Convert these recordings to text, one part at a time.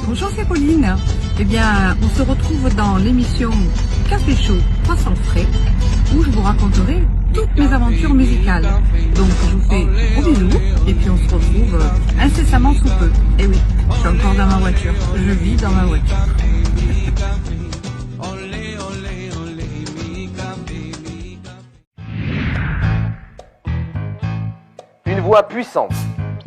Bonjour, c'est Pauline. Eh bien, on se retrouve dans l'émission Café Chaud, Poisson Frais, où je vous raconterai toutes mes aventures musicales. Donc, je vous fais gros bisous, et puis on se retrouve incessamment sous peu. Eh oui, je suis encore dans ma voiture. Je vis dans ma voiture. Une voix puissante,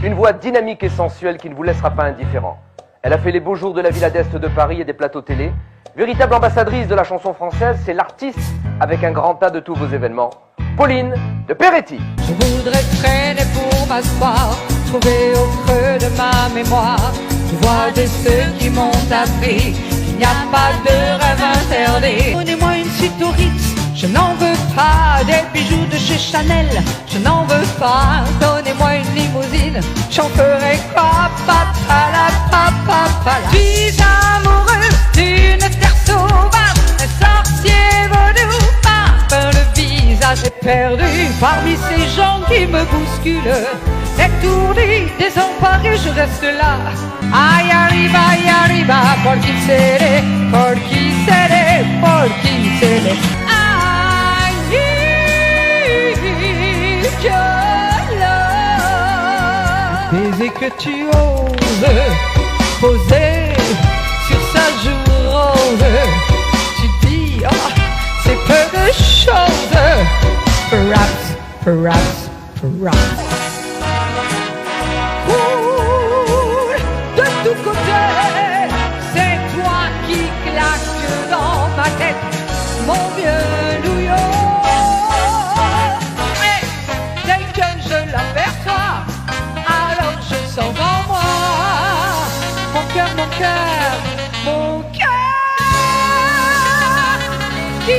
une voix dynamique et sensuelle qui ne vous laissera pas indifférent. Elle a fait les beaux jours de la Villa d'Est de Paris et des plateaux télé. Véritable ambassadrice de la chanson française, c'est l'artiste avec un grand tas de tous vos événements. Pauline de Peretti. Je voudrais traîner pour m'asseoir, trouver au creux de ma mémoire une voix de ceux qui m'ont appris qu'il n'y a pas de rêve interdit. Donnez-moi une suite au Ritz, je n'en veux pas des bijoux de chez Chanel, je n'en veux pas. Donnez-moi une limousine, j'en ferai quoi? Papala, papala. Je suis amoureux d'une terre sauvage, un sorcier vaudou, le visage est perdu parmi ces gens qui me bousculent. Étourdi, désemparé, je reste là. Ay arriba, por qui c'est, por qui c'est, por qui c'est. I need your love. Baiser que tu oses poser sur sa joue rose. Tu dis, oh, c'est peu de choses. Perhaps. Ouh, de tous côtés, c'est toi qui claques dans ma tête, mon vieux nouillon. Mais dès que je l'aperçois, alors je sens en moi mon cœur qui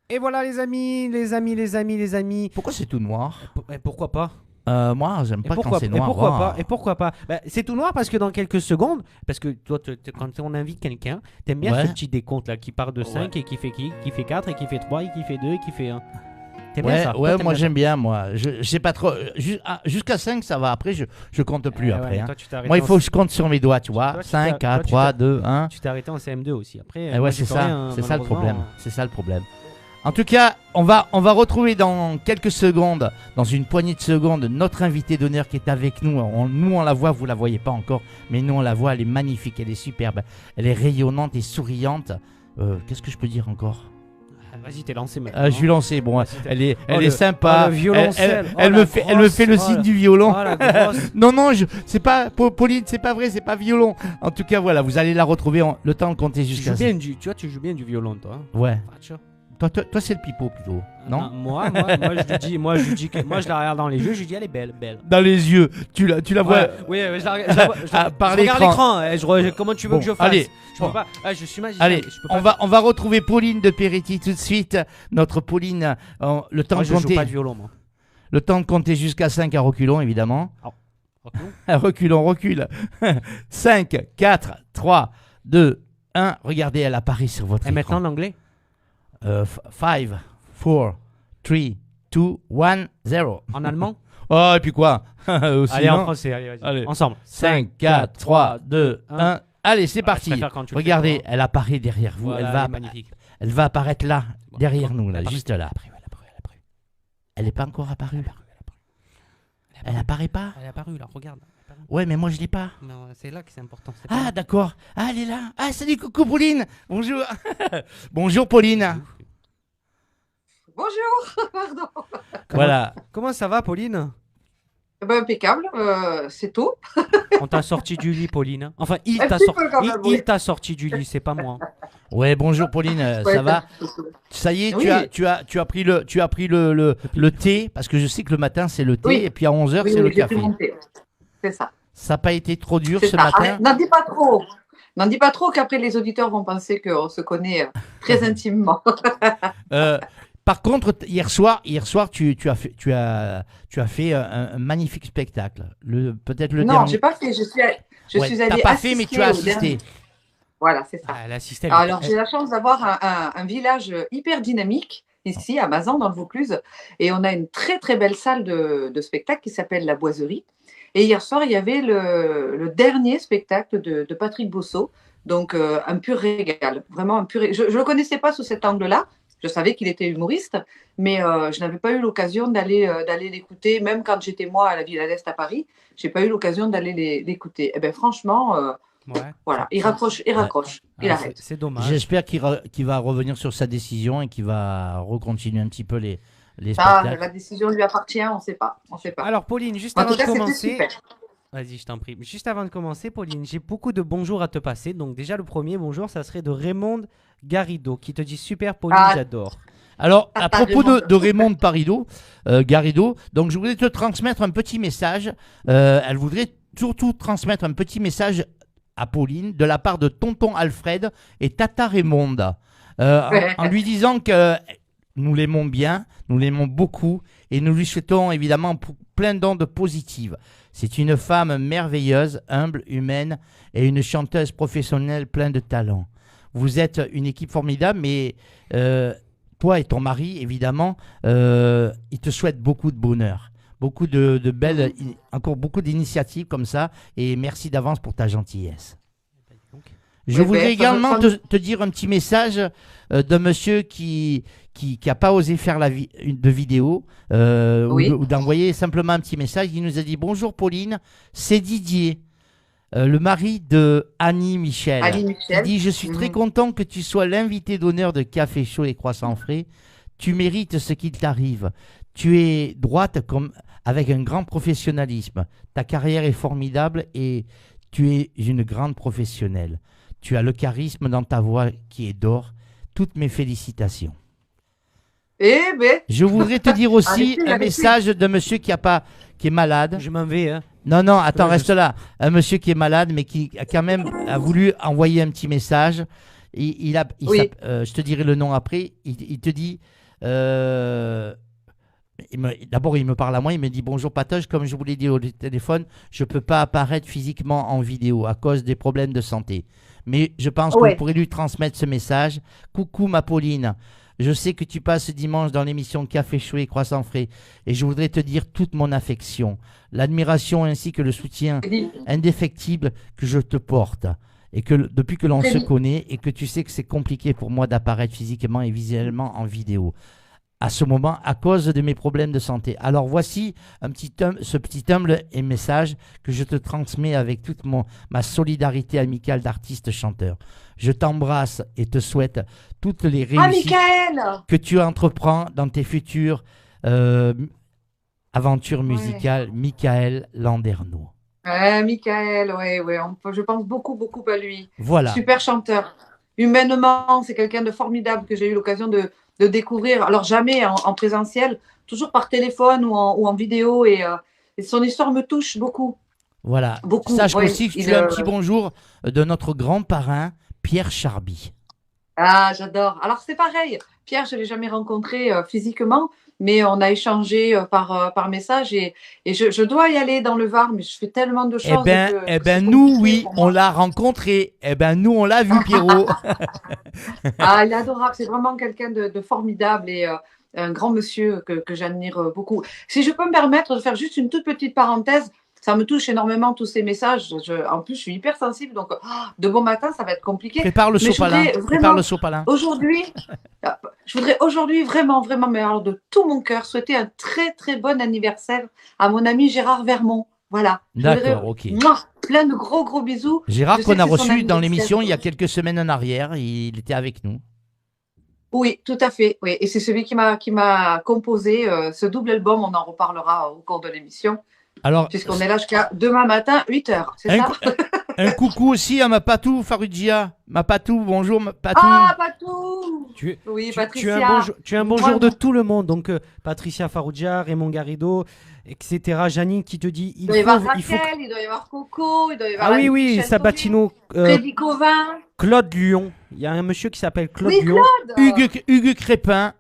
Et voilà les amis. Pourquoi c'est tout noir? Pourquoi pas? Moi, j'aime pas quand c'est noir. Et pourquoi pas? C'est tout noir parce que dans quelques secondes, parce que toi, quand on invite quelqu'un, t'aimes bien ce petit décompte là qui part de 5 et qui fait 4 et qui fait 3 et qui fait 2 et qui fait 1. T'aimes bien ça? Ouais, moi j'aime bien, moi. Je sais pas trop. Jusqu'à 5, ça va. Après, je compte plus après. Toi, moi, il faut que je compte sur mes doigts, tu vois. 5, 4, 3, 2, 1. Tu t'es arrêté en CM2 aussi. Après, ouais, c'est ça. C'est ça le problème. C'est ça le problème. En tout cas, on va retrouver dans quelques secondes, dans une poignée de secondes, notre invitée d'honneur qui est avec nous. Nous, on la voit, vous la voyez pas encore, mais nous, on la voit, elle est magnifique, elle est superbe, elle est rayonnante et souriante. Qu'est-ce que je peux dire encore? Vas-y, t'es lancé maintenant. Je suis lancé, bon, elle est sympa. Le violoncelle. Elle me fait le signe du violon. Oh, la grosse. non, c'est pas Pauline, c'est pas vrai, c'est pas violon. En tout cas, voilà, vous allez la retrouver le temps de compter jusqu'à. Tu joues bien du violon, toi. Ouais. Ah, tu vois. Toi, c'est le pipeau plutôt, non? Moi, je dis que moi je la regarde dans les yeux, je dis elle est belle. Dans les yeux, tu la vois. Oui, je la par je regarde l'écran. l'écran. Comment tu veux que je fasse? Allez, je peux pas. Je suis magicien. Allez, on va retrouver Pauline de Peretti tout de suite. Notre Pauline, le temps moi, de je compter. Joue pas de violon, moi. Le temps de compter jusqu'à 5 à reculons, évidemment. Recule. 5, 4, 3, 2, 1. Regardez, elle apparaît sur votre écran. Et maintenant l'anglais? 5, 4, 3, 2, 1, 0. En allemand? Oh, et puis quoi? Allez, en français, allez. Ensemble. 5, 4, 3, 2, 1. Allez, c'est parti. Regardez, elle apparaît derrière vous. Voilà, elle va apparaître là, derrière nous, là, juste là. Elle n'est pas encore apparue. Elle apparaît pas? Elle est apparue là, regarde. Ouais, mais moi je l'ai pas. Non, c'est là que c'est important. Ah, d'accord. Ah, elle est là. Ah, salut, coucou Pauline. Bonjour. Bonjour Pauline. Bonjour, pardon. Voilà. Comment ça va, Pauline? Impeccable, c'est tout. On t'a sorti du lit, Pauline. Enfin, il t'a sorti du lit, c'est pas moi. Ouais, bonjour Pauline, ça va? Ça y est, oui. tu as pris le thé, parce que je sais que le matin c'est le thé, oui. Et puis à 11h c'est le café. C'est ça. Ça n'a pas été trop dur ce matin? N'en dis pas trop. N'en dis pas trop qu'après les auditeurs vont penser qu'on se connaît très intimement. Par contre, hier soir, tu as fait un magnifique spectacle. Peut-être le Non, dernier. j'ai pas fait. Je suis allée T'as pas fait, mais tu as assister au assisté. dernier. Voilà, c'est ça. Ah, elle assistait. Alors, j'ai la chance d'avoir un village hyper dynamique ici, à Mazan, dans le Vaucluse. Et on a une très, très belle salle de spectacle qui s'appelle La Boiserie. Et hier soir, il y avait le dernier spectacle de Patrick Bosso. Donc, un pur régal. Vraiment un pur régal. Je ne le connaissais pas sous cet angle-là. Je savais qu'il était humoriste, mais je n'avais pas eu l'occasion d'aller l'écouter. Même quand j'étais, moi, à la Villa d'Est à Paris, je n'ai pas eu l'occasion d'aller l'écouter. Eh bien, franchement... voilà, il raccroche, il arrête. C'est dommage. J'espère qu'il va revenir sur sa décision et qu'il va recontinuer un petit peu les spectacles. La décision lui appartient, on ne sait pas. Alors, Pauline, juste En avant tout cas, de c'était commencer. super. Vas-y, je t'en prie. Juste avant de commencer, Pauline, j'ai beaucoup de bonjours à te passer. Donc, déjà, le premier bonjour, ça serait de Raymond Garrido qui te dit super, Pauline, j'adore. Alors, à propos de Raymond Garrido, donc je voulais te transmettre un petit message. Elle voudrait surtout transmettre un petit message à Pauline de la part de Tonton Alfred et Tata Raymonde en lui disant que nous l'aimons bien, nous l'aimons beaucoup et nous lui souhaitons évidemment plein d'ondes positives. C'est une femme merveilleuse, humble, humaine et une chanteuse professionnelle pleine de talent. Vous êtes une équipe formidable, mais toi et ton mari, évidemment, ils te souhaitent beaucoup de bonheur. Beaucoup de belles, encore beaucoup d'initiatives comme ça, et merci d'avance pour ta gentillesse. Je voudrais également te dire un petit message d'un monsieur qui n'a pas osé faire de vidéo, ou d'envoyer simplement un petit message. Il nous a dit « Bonjour Pauline, c'est Didier, le mari de Annie Michel. Il dit « Je suis très content que tu sois l'invité d'honneur de Café Chaud et Croissants Frais. Tu mérites ce qui t'arrive. Tu es droite avec un grand professionnalisme. Ta carrière est formidable et tu es une grande professionnelle. Tu as le charisme dans ta voix qui est d'or. Toutes mes félicitations. » Je voudrais te dire aussi un message d'un monsieur qui est malade. Je m'en vais. Hein. Non, attends, reste là. Un monsieur qui est malade, mais qui a quand même voulu envoyer un petit message. Je te dirai le nom après. Il te dit... D'abord, il me parle à moi, il me dit « Bonjour Patoche, comme je vous l'ai dit au téléphone, je ne peux pas apparaître physiquement en vidéo à cause des problèmes de santé. Mais je pense que vous pourrez lui transmettre ce message. Coucou ma Pauline, je sais que tu passes dimanche dans l'émission Café Chaud et Croissants Frais et je voudrais te dire toute mon affection, l'admiration ainsi que le soutien indéfectible que je te porte. Et que depuis que l'on se connaît et que tu sais que c'est compliqué pour moi d'apparaître physiquement et visuellement en vidéo. À ce moment, à cause de mes problèmes de santé. Alors voici ce petit humble message que je te transmets avec toute ma solidarité amicale d'artiste-chanteur. Je t'embrasse et te souhaite toutes les réussites que tu entreprends dans tes futures aventures musicales. Michael Landerneau. Michael, je pense beaucoup à lui. Voilà. Super chanteur. Humainement, c'est quelqu'un de formidable que j'ai eu l'occasion de découvrir, alors jamais en présentiel, toujours par téléphone ou en vidéo, et son histoire me touche beaucoup. Voilà. Sache aussi que tu as un petit bonjour de notre grand parrain, Pierre Charby. Ah, j'adore. Alors c'est pareil, Pierre, je ne l'ai jamais rencontré physiquement, mais on a échangé par message, et je dois y aller dans le Var, mais je fais tellement de choses. Nous, oui, on l'a rencontré. Nous, on l'a vu, Pierrot. Ah, il est adorable. C'est vraiment quelqu'un de formidable et un grand monsieur que j'admire beaucoup. Si je peux me permettre de faire juste une toute petite parenthèse, ça me touche énormément tous ces messages. En plus, je suis hyper sensible, donc de bon matin, ça va être compliqué. Prépare le sopalin. Aujourd'hui, je voudrais aujourd'hui vraiment, mais alors de tout mon cœur, souhaiter un très, très bon anniversaire à mon ami Gérard Vermont. Voilà. D'accord, ok. Plein de gros bisous. Gérard qu'on a reçu dans l'émission il y a quelques semaines en arrière, il était avec nous. Oui, tout à fait. Oui. Et c'est celui qui m'a composé ce double album. On en reparlera au cours de l'émission. Alors, puisqu'on est là jusqu'à demain matin, 8h, c'est ça? Un coucou aussi à ma Patou Farougia. Ma Patou, bonjour Patou. Ah, Patou. Patricia. Tu as un bonjour de tout le monde. Donc, Patricia Farougia, Raymond Garrido, etc. Janine qui te dit... Il doit y avoir Raquel, il doit y avoir Coco, il doit y avoir... Ah oui, Sabatino. Freddy Covin. Claude Lyon. Il y a un monsieur qui s'appelle Claude Lyon. Claude. Hugues Crépin.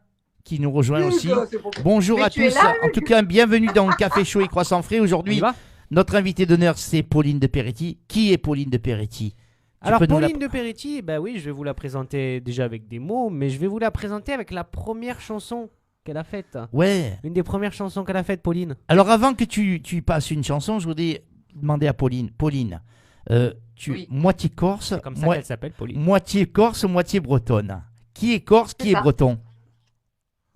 qui nous rejoint aussi. C'est bon. Bonjour Mais à tu es tous. là, En tout cas, bienvenue dans Café Chaud et Croissant Frais. On y Aujourd'hui, va. notre invitée d'honneur, c'est Pauline de Peretti. Qui est Pauline de Peretti? Alors Pauline de Peretti, ben oui, je vais vous la présenter déjà avec des mots, mais je vais vous la présenter avec la première chanson qu'elle a faite. Ouais. Une des premières chansons qu'elle a faites, Pauline. Alors avant que tu passes une chanson, je voudrais demander à Pauline. Pauline, Oui. moitié corse, C'est comme ça qu'elle s'appelle, Pauline. moitié corse, moitié bretonne. Qui est corse, qui C'est est ça. breton?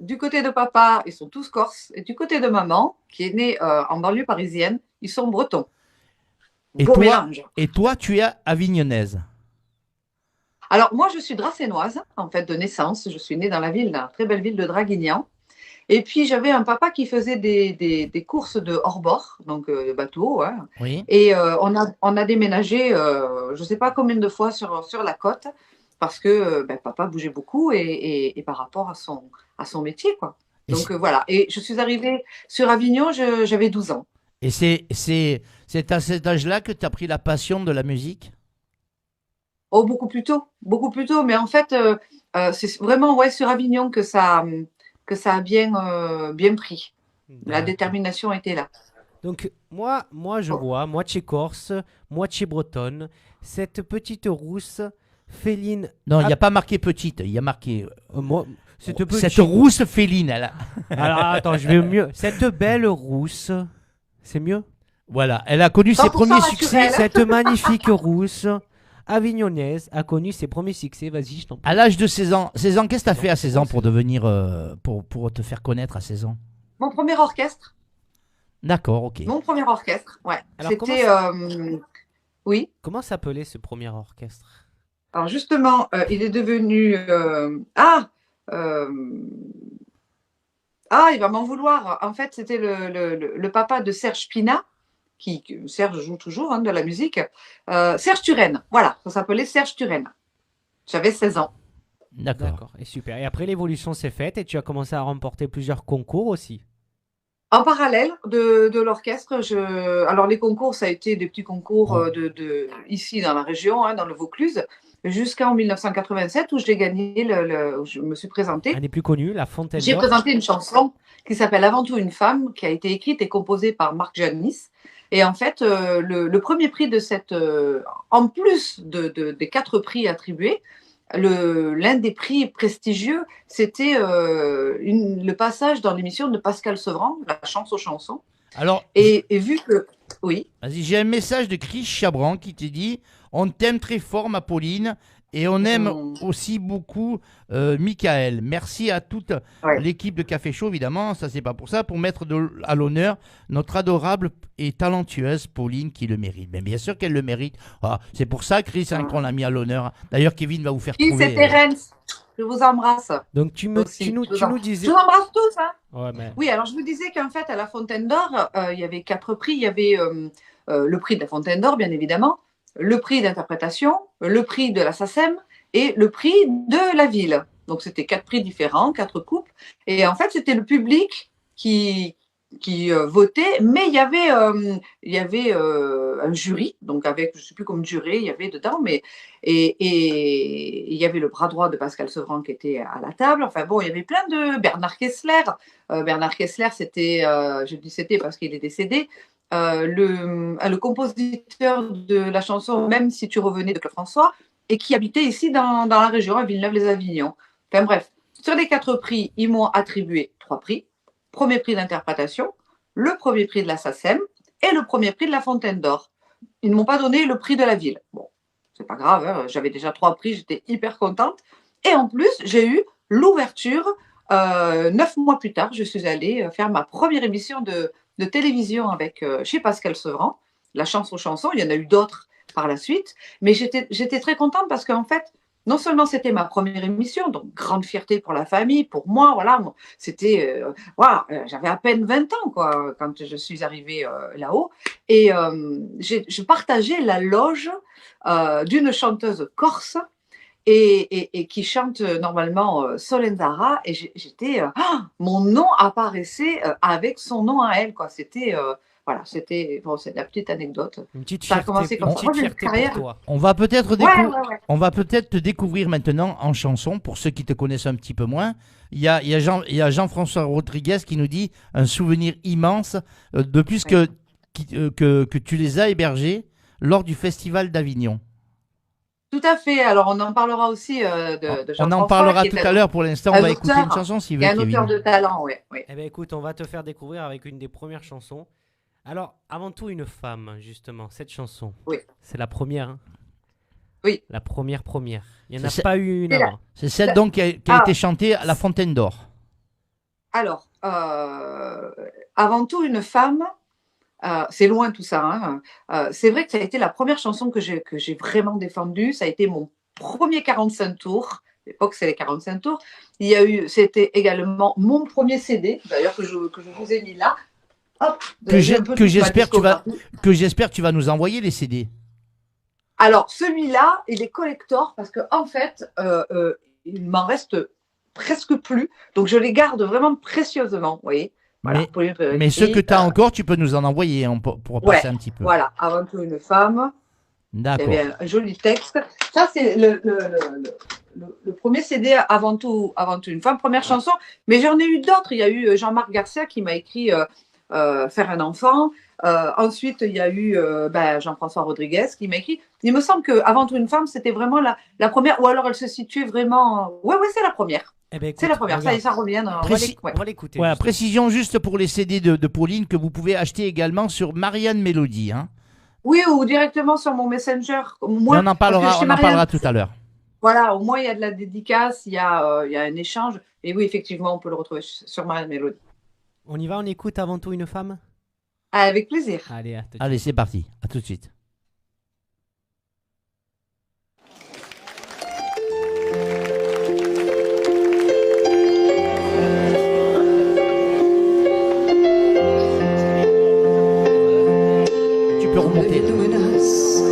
Du côté de papa, ils sont tous corses. Et du côté de maman, qui est née en banlieue parisienne, ils sont bretons. Et Beau toi, mélange. et toi, tu es avignonnaise. Alors, moi, je suis dracénoise, en fait, de naissance. Je suis née dans la très belle ville de Draguignan. Et puis, j'avais un papa qui faisait des courses de hors-bord, donc de bateaux. Hein. Oui. Et on a déménagé, je ne sais pas combien de fois sur la côte, parce que papa bougeait beaucoup et par rapport à son métier, quoi. Et Donc voilà. Et je suis arrivée sur Avignon, j'avais 12 ans. Et c'est à cet âge-là que tu as pris la passion de la musique? Oh, beaucoup plus tôt. Beaucoup plus tôt. Mais en fait, c'est vraiment sur Avignon que ça a bien pris. La détermination était là. Donc moi je vois moitié corse, moitié bretonne, cette petite rousse féline. Non, il n'y a pas marqué petite, il y a marqué Moi, cette cette rousse féline. Alors attends, je vais mieux. Cette belle rousse, c'est mieux. Voilà, elle a connu ses 100% premiers naturel. succès. Cette magnifique rousse avignonnaise a connu ses premiers succès. Vas-y, je t'en prie. À l'âge de 16 ans, qu'est-ce que tu as fait à 16 ans pour devenir, pour te faire connaître à 16 ans? Mon premier orchestre. D'accord, ok. Mon premier orchestre, ouais. Alors, C'était... oui. Comment s'appelait ce premier orchestre? Alors justement, il est devenu... il va m'en vouloir. En fait, c'était le papa de Serge Pina, Serge joue toujours de la musique. Serge Turenne, voilà, ça s'appelait Serge Turenne. J'avais 16 ans. D'accord. Et super. Et après, l'évolution s'est faite et tu as commencé à remporter plusieurs concours aussi. En parallèle de l'orchestre, alors les concours, ça a été des petits concours ici dans la région, dans le Vaucluse, jusqu'en 1987 où j'ai gagné, où je me suis présentée. Elle est plus connue, La Fontaine J'ai d'Or. présenté une chanson qui s'appelle Avant tout une femme, qui a été écrite et composée par Marc Janis. Et en fait, le premier prix de cette, en plus des 4 prix attribués, l'un des prix prestigieux, c'était le passage dans l'émission de Pascal Sevran, La chance aux chansons. Alors, et vu que... Oui. vas-y, j'ai un message de Chris Chabran qui te dit: on t'aime très fort, ma Pauline, et on aime aussi beaucoup Michael. Merci à toute l'équipe de Café Chaud, évidemment, ça c'est pas pour ça, pour mettre à l'honneur notre adorable et talentueuse Pauline qui le mérite. Mais bien sûr qu'elle le mérite. Ah, c'est pour ça, Chris, qu'on l'a mis à l'honneur. D'ailleurs, Kevin va vous faire trouver. C'était Terence. Je vous embrasse. Donc tu nous disais... Je vous embrasse tous. Hein. Ouais, mais... Oui, alors je vous disais qu'en fait, à la Fontaine d'Or, il y avait 4 prix. Il y avait le prix de la Fontaine d'Or, bien évidemment, le prix d'interprétation, le prix de la SACEM et le prix de la ville. Donc, c'était 4 prix différents, 4 coupes. Et en fait, c'était le public qui votait, mais il y avait un jury, donc avec, je ne sais plus combien de jurés il y avait dedans, mais et il y avait le bras droit de Pascal Sevran qui était à la table. Enfin bon, il y avait plein de... Bernard Kessler. Bernard Kessler, c'était, je dis c'était parce qu'il est décédé, le compositeur de la chanson Même si tu revenais de Claude François, et qui habitait ici dans la région, à Villeneuve-les-Avignon. Enfin bref, sur les 4 prix, ils m'ont attribué 3 prix. Premier prix d'interprétation, le premier prix de la SACEM et le premier prix de la Fontaine d'Or. Ils ne m'ont pas donné le prix de la ville. Bon, c'est pas grave, hein, j'avais déjà 3 prix, j'étais hyper contente. Et en plus, j'ai eu l'ouverture. 9 mois plus tard, je suis allée faire ma première émission de télévision avec chez Pascal Sevran, La chance aux chansons. Il y en a eu d'autres par la suite, mais j'étais très contente parce qu'en fait, non seulement c'était ma première émission, donc grande fierté pour la famille, pour moi, voilà, c'était, j'avais à peine 20 ans quoi, quand je suis arrivée là-haut, et je partageais la loge d'une chanteuse corse et qui chante normalement Solenzara, et j'étais, mon nom apparaissait avec son nom à elle, quoi. C'était Voilà, c'était bon, c'est la petite anecdote. Une petite Ça a fierté, commencé comme une ça. petite Moi, j'ai une fierté carrière. pour toi. On va peut-être Ouais. on va peut-être te découvrir maintenant en chanson, pour ceux qui te connaissent un petit peu moins. Il y a Jean-François Rodriguez qui nous dit un souvenir immense depuis que tu les as hébergés lors du Festival d'Avignon. Tout à fait. Alors, on en parlera aussi de Jean-François. On en parlera qui tout est à l'heure. Pour l'instant, on va écouter une chanson s'il Il veut, y a un Kevin. auteur de talent, oui. Eh bien, écoute, on va te faire découvrir avec une des premières chansons. Alors, avant tout, une femme, justement, cette chanson. Oui. C'est la première. Hein. Oui. La première. Il n'y en a C'est pas eu une C'est avant. C'est celle donc qui a été chantée à la Fontaine d'Or. Alors, avant tout, une femme, c'est loin tout ça. Hein. C'est vrai que ça a été la première chanson que j'ai vraiment défendue. Ça a été mon premier 45 tours. À l'époque, c'est les 45 tours. C'était également mon premier CD, d'ailleurs, que je vous ai mis là. Hop, Que j'espère tu vas nous envoyer les CD. Alors, celui-là, il est collector parce que en fait, il m'en reste presque plus. Donc, je les garde vraiment précieusement. Vous voyez, voilà, mais ceux que tu as encore, tu peux nous en envoyer pour passer un petit peu. Voilà, avant tout une femme. D'accord. Il y avait un joli texte. Ça, c'est le premier CD avant tout une femme, première chanson. Mais j'en ai eu d'autres. Il y a eu Jean-Marc Garcia qui m'a écrit Faire un enfant. Ensuite, il y a eu Jean-François Rodriguez qui m'a écrit. Il me semble qu'avant tout une femme, c'était vraiment la première. Ou alors elle se situait vraiment. Oui, c'est la première. Eh ben, écoute, C'est la première. regarde. Ça revient. On va l'écouter. Ouais, justement. précision juste pour les CD de Pauline que vous pouvez acheter également sur Marianne Mélodie. Hein. Oui, ou directement sur mon Messenger. Mais on en parlera tout à l'heure. Voilà, au moins il y a de la dédicace, il y a un échange. Et oui, effectivement, on peut le retrouver sur Marianne Mélodie. On y va, on écoute avant tout une femme. Avec plaisir. Allez, à tout de suite. Allez, c'est parti. À tout de suite. Tu peux remonter. Nous menace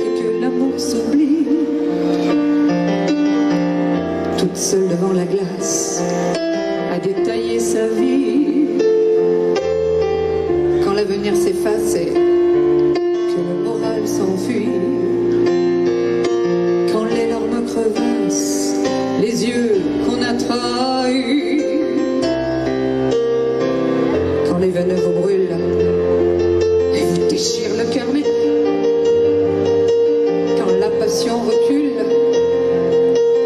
et que l'amour s'oublie, toute seule devant la glace, à détailler sa vie. Quand l'avenir s'efface et que le moral s'enfuit, quand l'énorme crevasse, les yeux qu'on a trahis, quand les veines vous brûlent et vous déchirent le cœur, mais quand la passion recule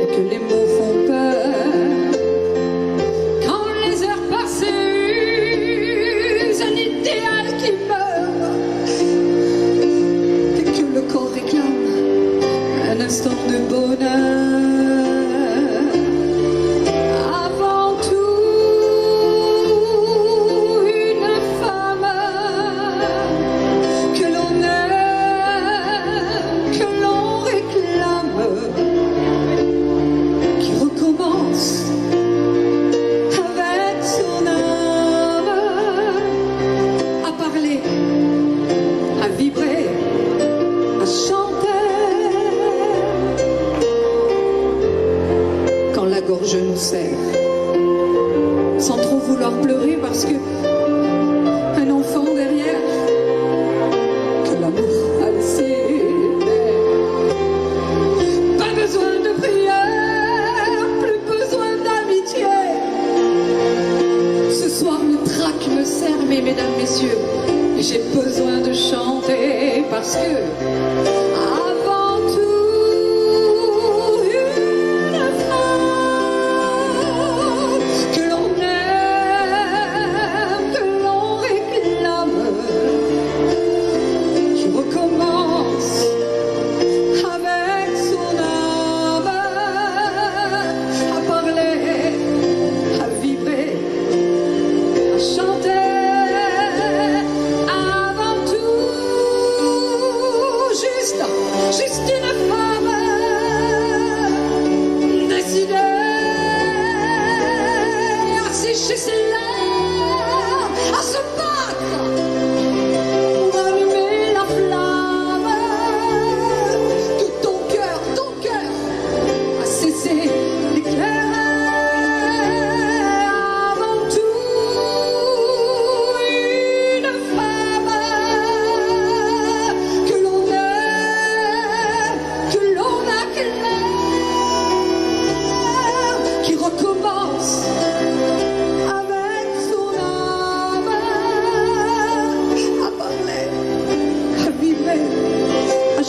et que les mots font peur, quand les heures passent usent un idéal qui meurt et que le corps est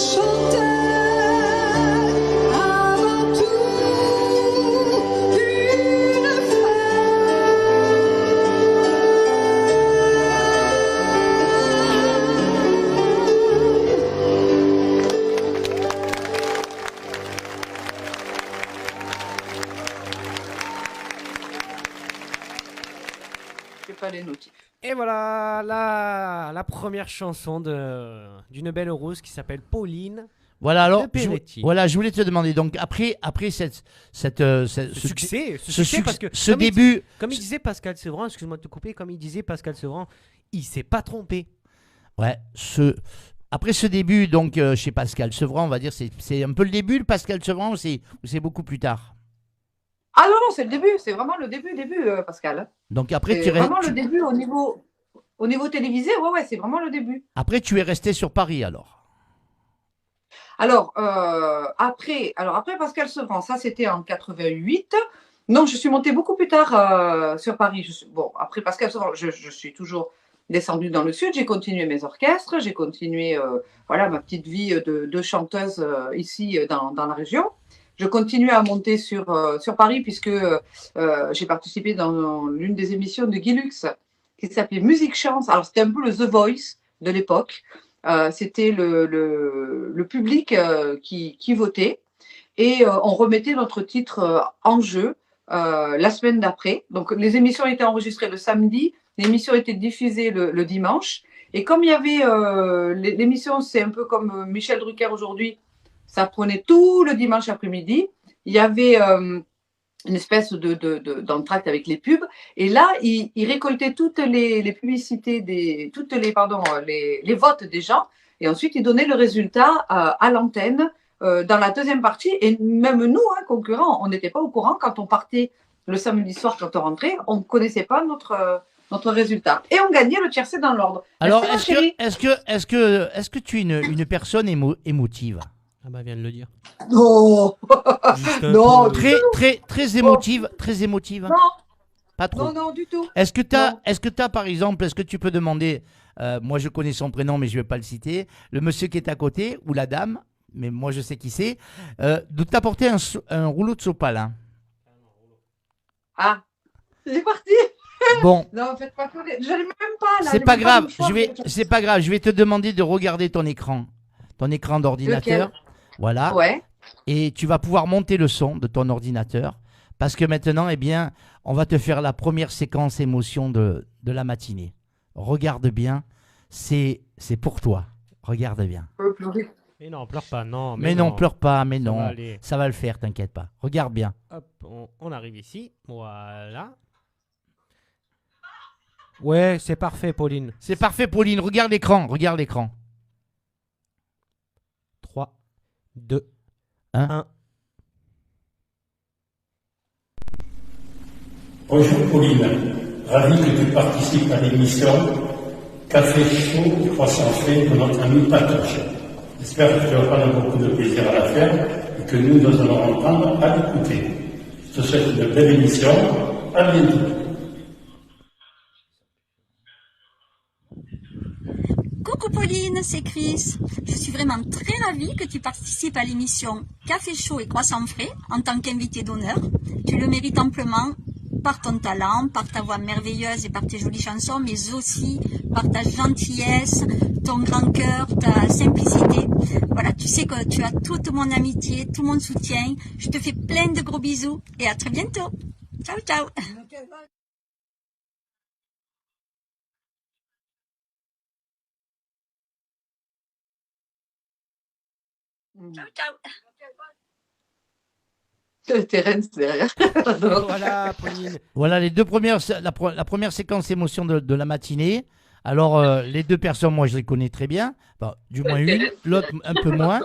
chanteur avant tout qu'une J'ai pas les notifs. Et voilà la première chanson d'une belle rose qui s'appelle Pauline. Voilà, alors, de Peretti. je voulais te demander, donc après ce succès, parce que ce comme début, comme il disait Pascal Sevran, excuse-moi de te couper, comme il disait Pascal Sevran, il s'est pas trompé. ouais, après ce début, donc chez Pascal Sevran, on va dire, c'est un peu le début de Pascal Sevran ou c'est beaucoup plus tard? Ah non, non, c'est le début, c'est vraiment le début, Pascal. Donc après, C'est vraiment le début au niveau télévisé, ouais, c'est vraiment le début. Après, tu es resté sur Paris alors? Alors, après Pascal Sevran, ça c'était en 88. Non, je suis montée beaucoup plus tard sur Paris. Bon, après Pascal Sevran, je suis toujours descendue dans le sud. J'ai continué mes orchestres, j'ai continué voilà, ma petite vie de chanteuse ici dans la région. Je continue à monter sur Paris puisque j'ai participé dans l'une des émissions de Guy Lux qui s'appelait Musique Chance. Alors, c'était un peu le The Voice de l'époque. C'était le public qui votait et on remettait notre titre en jeu la semaine d'après. Donc, les émissions étaient enregistrées le samedi, l'émission était diffusée le dimanche. Et comme il y avait l'émission, c'est un peu comme Michel Drucker aujourd'hui, ça prenait tout le dimanche après-midi. Il y avait une espèce d'entracte avec les pubs. Et là, il récoltait toutes les publicités, les votes des gens. Et ensuite, il donnait le résultat à l'antenne dans la deuxième partie. Et même nous, concurrents, on n'était pas au courant quand on partait le samedi soir, quand on rentrait. On ne connaissait pas notre résultat. Et on gagnait le tiercé dans l'ordre. Alors, est-ce que tu es une personne émotive? Ah bah, vient de le dire. Non. Non, Très émotive, très émotive. Non. Pas trop. Non, du tout. Est-ce que tu as, par exemple, est-ce que tu peux demander, moi je connais son prénom mais je ne vais pas le citer, le monsieur qui est à côté, ou la dame, mais moi je sais qui c'est, de t'apporter un rouleau de sopalin. Ah, c'est parti. Bon. Non, faites pas tourner. Je n'ai même pas là. C'est pas grave, c'est pas grave, je vais te demander de regarder ton écran d'ordinateur. Lequel? Voilà. Ouais. Et tu vas pouvoir monter le son de ton ordinateur parce que maintenant, eh bien, on va te faire la première séquence émotion de la matinée. Regarde bien, c'est pour toi. Regarde bien. Mais non, pleure pas, non. Mais non, pleure pas, mais Ça non. va aller. Ça va le faire, t'inquiète pas. Regarde bien. Hop, on arrive ici. Voilà. Ouais, c'est parfait, Pauline. C'est parfait, Pauline. Regarde l'écran. Regarde l'écran. 3, 2, 1. 1. Bonjour Pauline, ravi que tu participes à l'émission Café chaud et croissant frais de notre ami Patoche. J'espère que tu vas prendre beaucoup de plaisir à la faire et que nous allons entendre à l'écouter. Je te souhaite une belle émission. À bientôt. Coucou Pauline, c'est Chris. Je suis vraiment très ravie que tu participes à l'émission Café chaud et croissant frais en tant qu'invité d'honneur. Tu le mérites amplement par ton talent, par ta voix merveilleuse et par tes jolies chansons, mais aussi par ta gentillesse, ton grand cœur, ta simplicité. Voilà, tu sais que tu as toute mon amitié, tout mon soutien. Je te fais plein de gros bisous et à très bientôt. Ciao, ciao. Ciao, ciao. Terence derrière. Voilà, Pauline. Voilà les deux premières, la première séquence émotion de la matinée. Alors, les deux personnes, moi, je les connais très bien. Enfin, du moins une, l'autre un peu moins.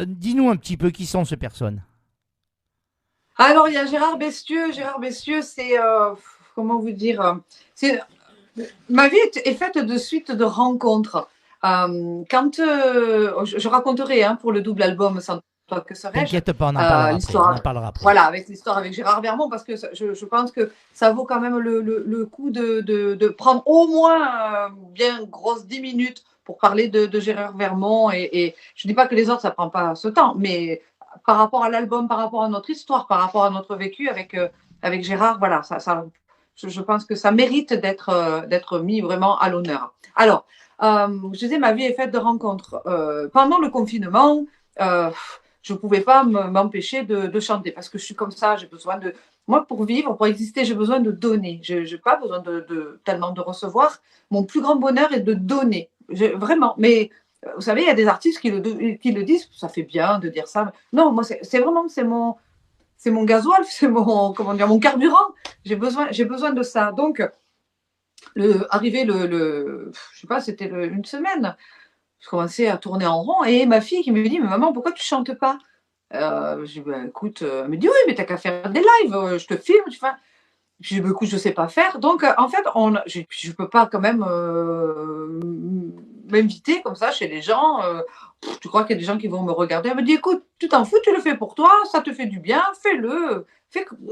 Dis-nous un petit peu qui sont ces personnes. Alors, il y a Gérard Bestieux. Gérard Bestieux, c'est, comment vous dire, ma vie est faite de suites de rencontres. Quand je raconterai pour le double album Sans toi que serais-je. T'inquiète pas, on en parlera après. Voilà, avec l'histoire avec Gérard Vermont, parce que je pense que ça vaut quand même le coup de prendre au moins bien grosse 10 minutes pour parler de Gérard Vermont. Et je ne dis pas que les autres, ça ne prend pas ce temps, mais par rapport à l'album, par rapport à notre histoire, par rapport à notre vécu avec Gérard, voilà, je pense que ça mérite d'être mis vraiment à l'honneur. Alors, je disais, ma vie est faite de rencontres. Pendant le confinement, je ne pouvais pas m'empêcher de chanter parce que je suis comme ça, j'ai besoin de... Moi, pour vivre, pour exister, j'ai besoin de donner. Je n'ai pas besoin tellement de recevoir. Mon plus grand bonheur est de donner. Vraiment. Mais vous savez, il y a des artistes qui le disent, ça fait bien de dire ça. Non, moi, c'est vraiment, c'est mon gasoil, c'est mon carburant. J'ai besoin de ça. Donc, arrivé je sais pas, c'était une semaine, je commençais à tourner en rond et ma fille qui me dit, mais maman, pourquoi tu chantes pas? Je dis, bah, écoute, elle me dit, oui, mais t'as qu'à faire des lives, je te filme, tu fais. Je dis, bah, écoute, je sais pas faire. Donc, en fait, je peux pas quand même m'inviter comme ça chez les gens. Tu crois qu'il y a des gens qui vont me regarder? Elle me dit, écoute, tu t'en fous, tu le fais pour toi, ça te fait du bien, fais-le.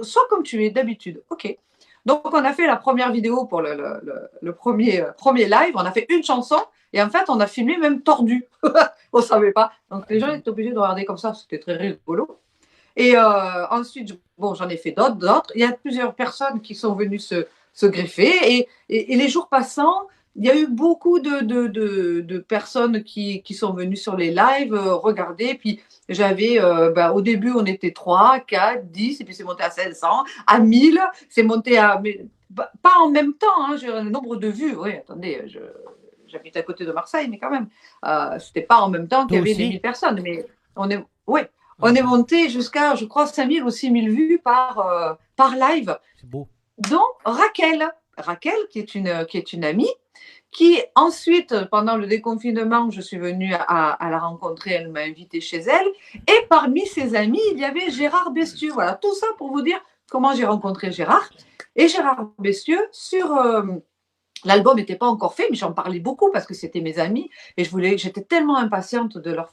Sois comme tu es d'habitude. OK. Donc, on a fait la première vidéo pour le premier live. On a fait une chanson et en fait, on a filmé même tordu. On ne savait pas. Donc, les gens étaient obligés de regarder comme ça. C'était très rigolo. Et ensuite, bon, j'en ai fait d'autres. Il y a plusieurs personnes qui sont venues se greffer. Et les jours passant, il y a eu beaucoup de personnes qui sont venues sur les lives regarder. Puis j'avais, au début, on était 3, 4, 10, et puis c'est monté à 500, à 1000, c'est monté à... Mais, pas en même temps, hein, j'ai le nombre de vues. Oui, attendez, j'habite à côté de Marseille, mais quand même, c'était pas en même temps qu'il y avait des 1000 personnes. Mais on est monté jusqu'à, je crois, 5000 ou 6000 vues par live. C'est beau. Donc, Raquel, qui est une amie, qui ensuite, pendant le déconfinement, je suis venue à la rencontrer, elle m'a invitée chez elle. Et parmi ses amis, il y avait Gérard Bestieux. Voilà, tout ça pour vous dire comment j'ai rencontré Gérard. Et Gérard Bestieux, l'album n'était pas encore fait, mais j'en parlais beaucoup parce que c'était mes amis et j'étais tellement impatiente de leur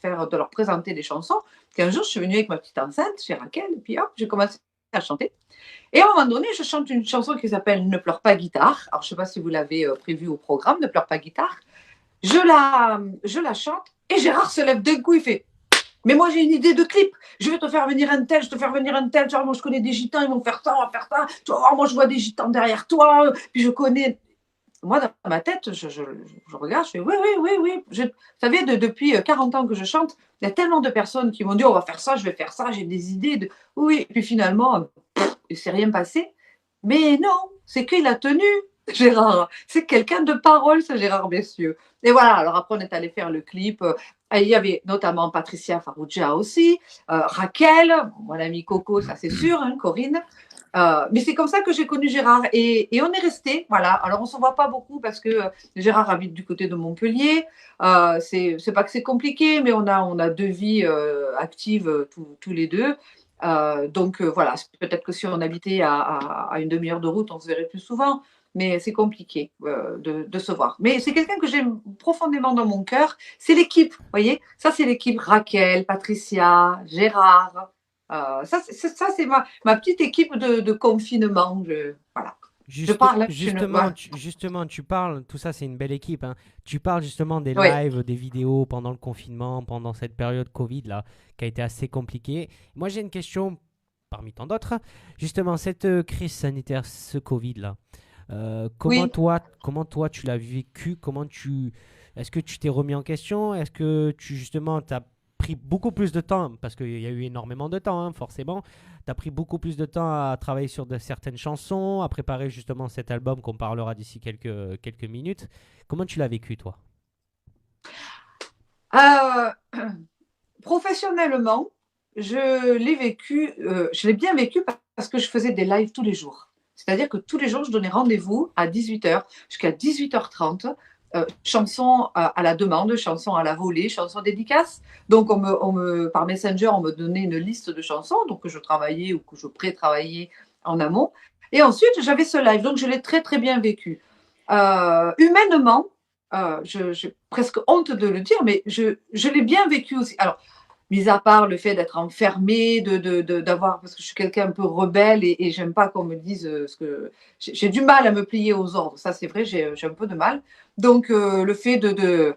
présenter des chansons qu'un jour, je suis venue avec ma petite enceinte chez Raquel et puis hop, j'ai commencé à chanter. Et à un moment donné, je chante une chanson qui s'appelle Ne pleure pas guitare. Alors, je ne sais pas si vous l'avez prévu au programme, Ne pleure pas guitare. Je la chante et Gérard se lève d'un coup, il fait « Mais moi, j'ai une idée de clip. Je vais te faire venir un tel, je te faire venir un tel. Tu vois, moi, je connais des gitans, ils vont faire ça, on va faire ça. Tu vas voir, moi, je vois des gitans derrière toi. Puis je connais... » Moi, dans ma tête, je regarde, je fais oui. Vous savez, depuis 40 ans que je chante, il y a tellement de personnes qui m'ont dit on va faire ça, je vais faire ça, j'ai des idées. Oui, et puis finalement, il ne s'est rien passé. Mais non, c'est qu'il a tenu, Gérard. C'est quelqu'un de parole, ce Gérard Bessieux. Et voilà, alors après, on est allé faire le clip. Il y avait notamment Patricia Farrugia aussi, Raquel, mon amie Coco, ça c'est sûr, hein, Corinne. Mais c'est comme ça que j'ai connu Gérard et on est resté, voilà. Alors on ne se voit pas beaucoup parce que Gérard habite du côté de Montpellier. C'est pas que c'est compliqué, mais on a 2 vies actives tous les deux. Donc voilà, peut-être que si on habitait à une demi-heure de route, on se verrait plus souvent. Mais c'est compliqué de se voir. Mais c'est quelqu'un que j'aime profondément dans mon cœur. C'est l'équipe, vous voyez. Ça, c'est l'équipe Raquel, Patricia, Gérard. Ça, c'est ma petite équipe de confinement. Voilà. Je parle. Justement, tu parles, tout ça, c'est une belle équipe. Hein. Tu parles justement des lives, des vidéos pendant le confinement, pendant cette période Covid là, qui a été assez compliquée. Moi, j'ai une question parmi tant d'autres. Justement, cette crise sanitaire, ce Covid là. Comment toi tu l'as vécu? Est-ce que tu t'es remis en question? Est-ce que justement t'as pris beaucoup plus de temps, parce qu'il y a eu énormément de temps, hein, forcément. Tu as pris beaucoup plus de temps à travailler sur certaines chansons, à préparer justement cet album qu'on parlera d'ici quelques minutes. Comment tu l'as vécu, toi? Professionnellement, je l'ai bien vécu parce que je faisais des lives tous les jours. C'est-à-dire que tous les jours, je donnais rendez-vous à 18h jusqu'à 18h30. Chansons à la demande, chansons à la volée, chansons dédicaces. Donc, par Messenger, on me donnait une liste de chansons donc que je travaillais ou que je pré-travaillais en amont. Et ensuite, j'avais ce live. Donc, je l'ai très, très bien vécu. Humainement, j'ai presque honte de le dire, mais je l'ai bien vécu aussi. Alors, mis à part le fait d'être enfermée, d'avoir, parce que je suis quelqu'un un peu rebelle et j'aime pas qu'on me dise ce que j'ai du mal à me plier aux ordres. Ça, c'est vrai, j'ai un peu de mal. Donc, le fait de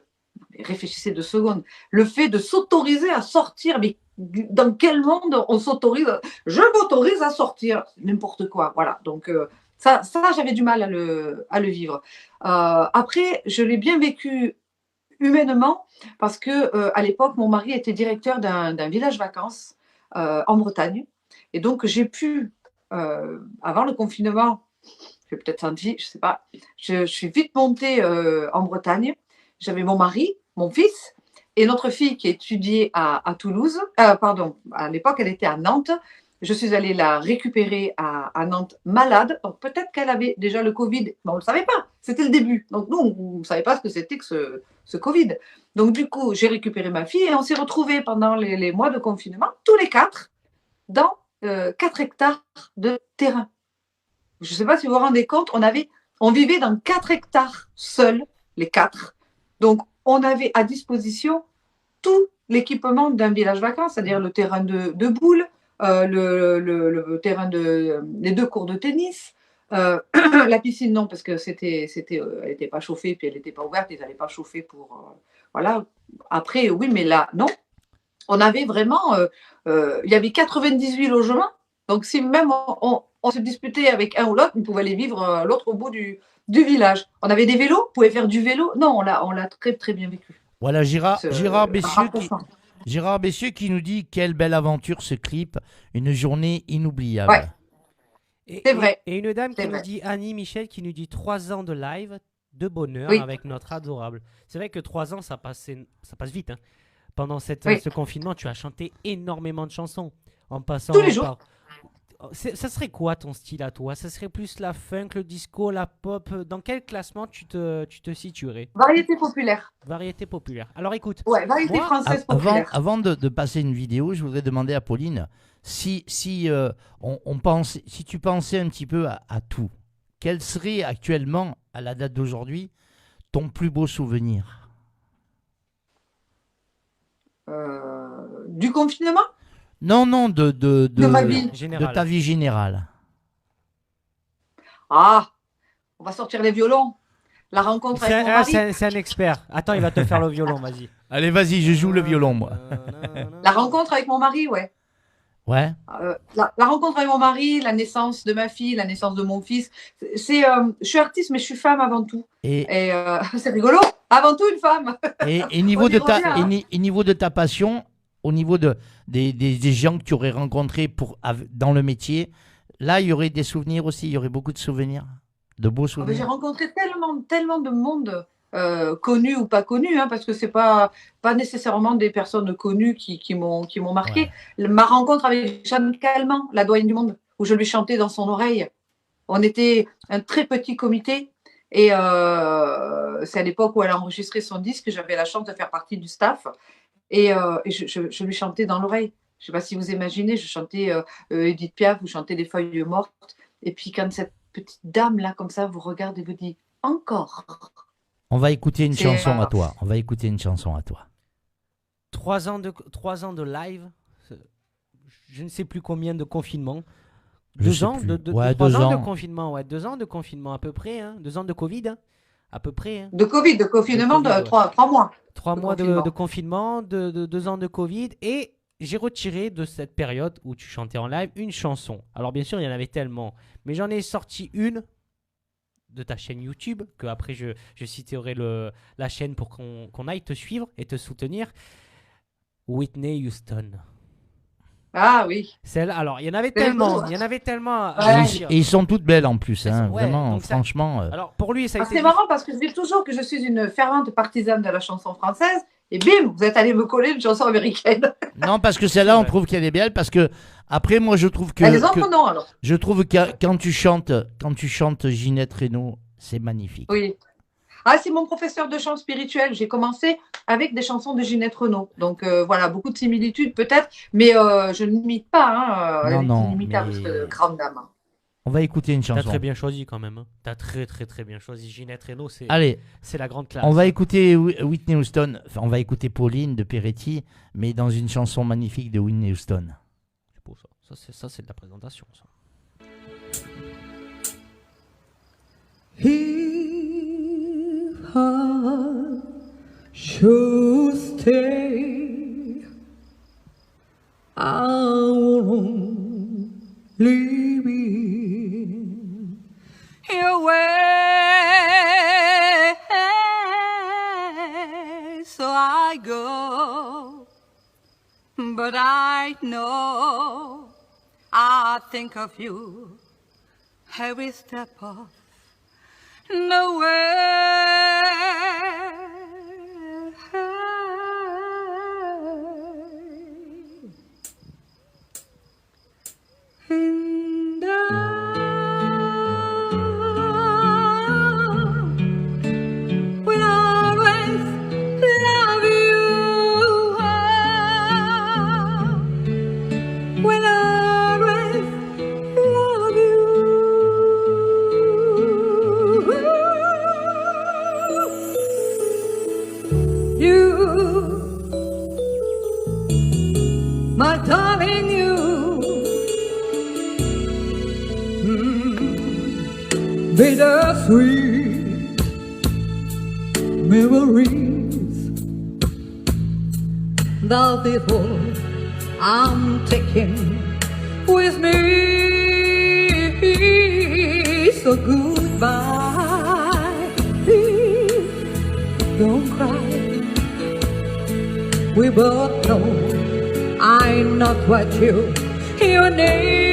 Mais réfléchissez 2 secondes. Le fait de s'autoriser à sortir, mais dans quel monde on s'autorise? Je m'autorise à sortir, n'importe quoi. Voilà. Donc ça, j'avais du mal à le vivre. Après, je l'ai bien vécu humainement parce que à l'époque, mon mari était directeur d'un village vacances en Bretagne, et donc j'ai pu, avant le confinement, j'ai peut-être senti, je sais pas, je suis vite montée en Bretagne. J'avais mon mari, mon fils et notre fille qui étudiait à Toulouse. Pardon, à l'époque, elle était à Nantes. Je suis allée la récupérer à Nantes malade. Donc peut-être qu'elle avait déjà le Covid, mais on ne le savait pas. C'était le début. Donc nous, on ne savait pas ce que c'était que ce Covid. Donc du coup, j'ai récupéré ma fille et on s'est retrouvés pendant les mois de confinement, tous les 4, dans 4 hectares de terrain. Je ne sais pas si vous vous rendez compte, on vivait dans 4 hectares seuls, les 4. Donc, on avait à disposition tout l'équipement d'un village vacances, c'est-à-dire le terrain de boules, le terrain les 2 cours de tennis, la piscine non, parce que elle n'était pas chauffée, puis elle n'était pas ouverte, ils n'allaient pas chauffer pour... voilà. Après, oui, mais là, non. On avait vraiment... il y avait 98 logements, donc si même on se disputait avec un ou l'autre, on pouvait aller vivre l'autre au bout du village. On avait des vélos, on pouvait faire du vélo. Non, on l'a très très bien vécu. Voilà, Gérard Bessieux qui nous dit quelle belle aventure ce clip, une journée inoubliable. Ouais. C'est vrai. Et une dame qui nous dit, Annie Michel, qui nous dit 3 ans de live, de bonheur avec notre adorable. C'est vrai que 3 ans, ça passe vite. Hein. Pendant ce confinement, tu as chanté énormément de chansons. En passant tous les jours. Ça serait quoi ton style à toi? Ça serait plus la funk, le disco, la pop? Dans quel classement tu te situerais? Variété populaire. Variété populaire. Alors écoute. Ouais, variété française populaire. Avant de passer une vidéo, je voudrais demander à Pauline si tu pensais un petit peu à tout, quel serait actuellement, à la date d'aujourd'hui, ton plus beau souvenir? Du confinement? Non, de ma vie. De ta vie générale. Ah, on va sortir les violons. La rencontre avec mon mari. C'est un expert. Attends, il va te faire le violon, vas-y. Allez, vas-y, je joue le violon, moi. La rencontre avec mon mari, ouais. Ouais. La rencontre avec mon mari, la naissance de ma fille, la naissance de mon fils. Je suis artiste, mais je suis femme avant tout. Et c'est rigolo. Avant tout, une femme. Et niveau de ta passion, au niveau des gens que tu aurais rencontrés dans le métier, là, il y aurait des souvenirs aussi. Il y aurait beaucoup de souvenirs, de beaux souvenirs. J'ai rencontré tellement de monde, connu ou pas connu, hein, parce que c'est pas nécessairement des personnes connues qui m'ont marqué. Ouais. Ma rencontre avec Jeanne Calment, la doyenne du monde, où je lui chantais dans son oreille. On était un très petit comité. Et c'est à l'époque où elle a enregistré son disque, j'avais la chance de faire partie du staff. Et je lui chantais dans l'oreille. Je ne sais pas si vous imaginez, je chantais Edith Piaf, vous chantez des feuilles mortes. Et puis quand cette petite dame là, comme ça, vous regarde et vous dit « encore ». On va écouter une chanson à toi. On va écouter une chanson à toi. 3 ans de live, je ne sais plus combien de confinement. 2 ans de confinement, ouais. 2 ans de confinement à peu près, hein. 2 ans de Covid, hein. À peu près. Hein. De confinement, 3 mois. 3 mois de confinement, 2 ans de Covid. Et j'ai retiré de cette période où tu chantais en live une chanson. Alors bien sûr, il y en avait tellement. Mais j'en ai sorti une de ta chaîne YouTube, que après je citerai la chaîne pour qu'on aille te suivre et te soutenir. Whitney Houston. Ah oui. Celle, alors, il y en avait tellement. Et ils sont toutes belles en plus, hein, vraiment, franchement. Alors, pour lui, ça a été. C'est marrant parce que je dis toujours que je suis une fervente partisane de la chanson française. Et bim, vous êtes allé me coller une chanson américaine. Non, parce que celle-là, on trouve qu'elle est belle. Parce que, après, moi, je trouve que. Les autres, non, alors. Je trouve que quand tu chantes Ginette Renaud, c'est magnifique. Oui. Ah, c'est mon professeur de chant spirituel. J'ai commencé avec des chansons de Ginette Renaud. Donc voilà, beaucoup de similitudes peut-être, mais je ne l'imite pas. Elle est inimitable, cette grande dame. On va écouter une chanson. T'as très bien choisi quand même. Hein. T'as très très très bien choisi. Ginette Renaud, c'est la grande classe. On va écouter Whitney Houston. Enfin, on va écouter Pauline de Peretti, mais dans une chanson magnifique de Whitney Houston. C'est beau ça. Ça c'est de la présentation. Ça. should stay. I won't leave your way, so I go. But I know I think of you every step of the way. And I will always love you. Will always love you. You, my darling, you. Bittersweet memories, the people I'm taking with me. So goodbye, please don't cry. We both know I'm not what you need.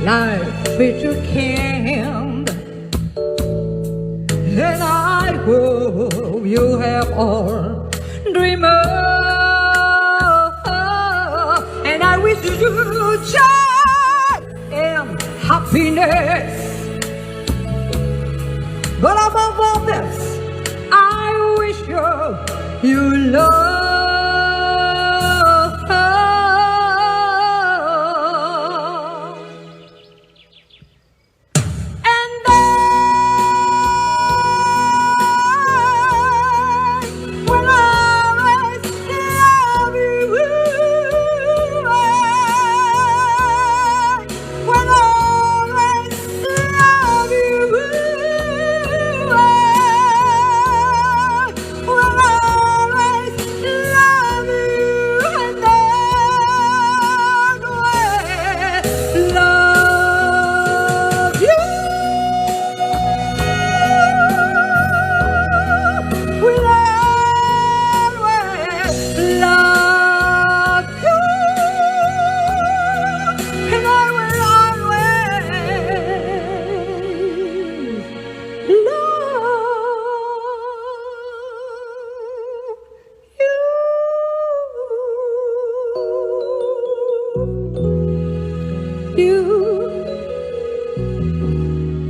Life is a camp, and I hope you have all dream of, and I wish you joy and happiness. But above all this, I wish you love.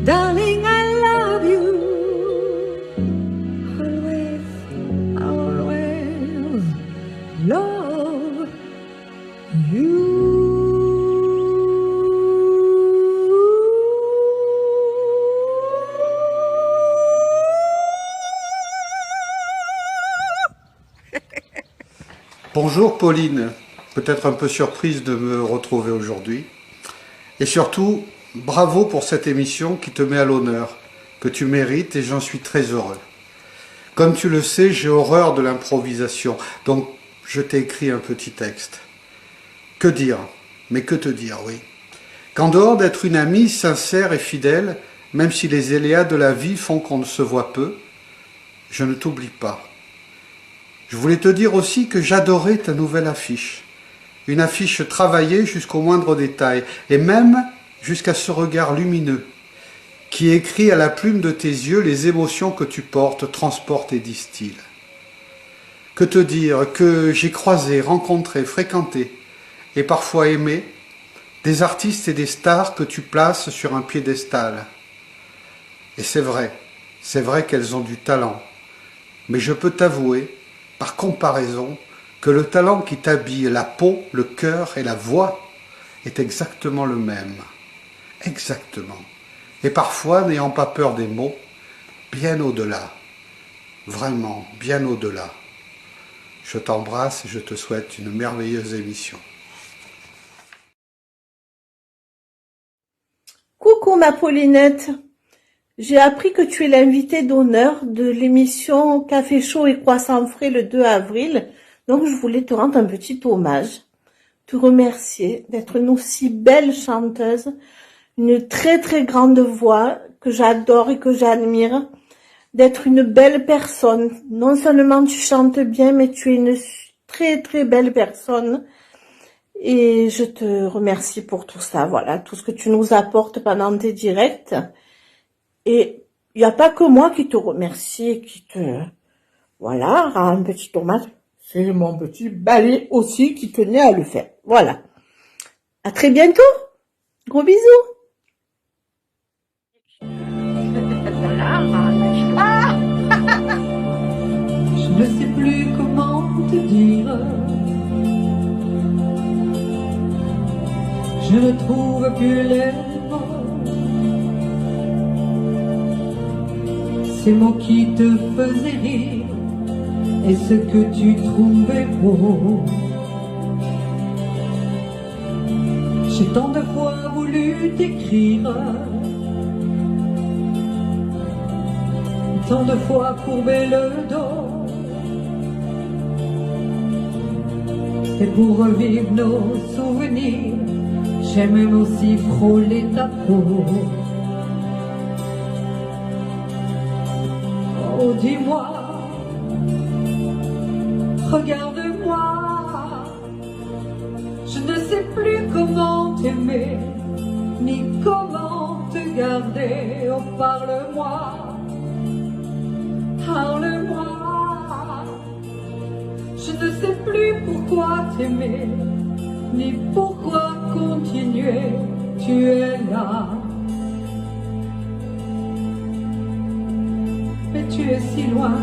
Darling, I love you. Always, always love you. Bonjour Pauline, peut-être un peu surprise de me retrouver aujourd'hui. Et surtout, bravo pour cette émission qui te met à l'honneur, que tu mérites et j'en suis très heureux. Comme tu le sais, j'ai horreur de l'improvisation, donc je t'ai écrit un petit texte. Que dire? Mais que te dire, oui. Qu'en dehors d'être une amie sincère et fidèle, même si les aléas de la vie font qu'on ne se voit peu, je ne t'oublie pas. Je voulais te dire aussi que j'adorais ta nouvelle affiche. Une affiche travaillée jusqu'au moindre détail, et même jusqu'à ce regard lumineux, qui écrit à la plume de tes yeux les émotions que tu portes, transportes et distilles. Que te dire que j'ai croisé, rencontré, fréquenté, et parfois aimé, des artistes et des stars que tu places sur un piédestal. Et c'est vrai qu'elles ont du talent, mais je peux t'avouer, par comparaison, que le talent qui t'habille la peau, le cœur et la voix est exactement le même. Exactement. Et parfois, n'ayant pas peur des mots, bien au-delà. Vraiment, bien au-delà. Je t'embrasse et je te souhaite une merveilleuse émission. Coucou ma Paulinette. J'ai appris que tu es l'invitée d'honneur de l'émission Café chaud et croissant frais le 2 avril. Donc, je voulais te rendre un petit hommage, te remercier d'être une aussi belle chanteuse, une très très grande voix que j'adore et que j'admire, d'être une belle personne. Non seulement tu chantes bien, mais tu es une très très belle personne. Et je te remercie pour tout ça, voilà, tout ce que tu nous apportes pendant tes directs. Et il n'y a pas que moi qui te remercie et qui te... Voilà, rend un petit hommage. C'est mon petit balai aussi qui tenait à le faire. Voilà. À très bientôt. Gros bisous. Je ne sais plus comment te dire. Je ne trouve plus les mots. Ces mots qui te faisaient rire et ce que tu trouvais beau. J'ai tant de fois voulu t'écrire, tant de fois courbé le dos, et pour revivre nos souvenirs, j'ai même aussi frôlé ta peau. Oh, dis-moi, regarde-moi, je ne sais plus comment t'aimer, ni comment te garder. Oh, parle-moi, parle-moi, je ne sais plus pourquoi t'aimer, ni pourquoi continuer, tu es là. Mais tu es si loin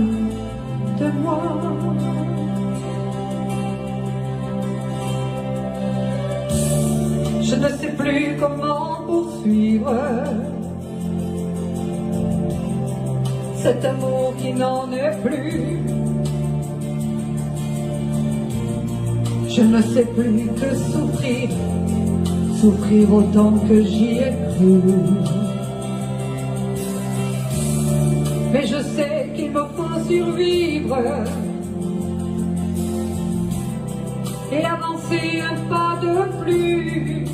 de moi. Je ne sais plus comment poursuivre cet amour qui n'en est plus. Je ne sais plus que souffrir, souffrir autant que j'y ai cru. Mais je sais qu'il me faut survivre et avancer un pas de plus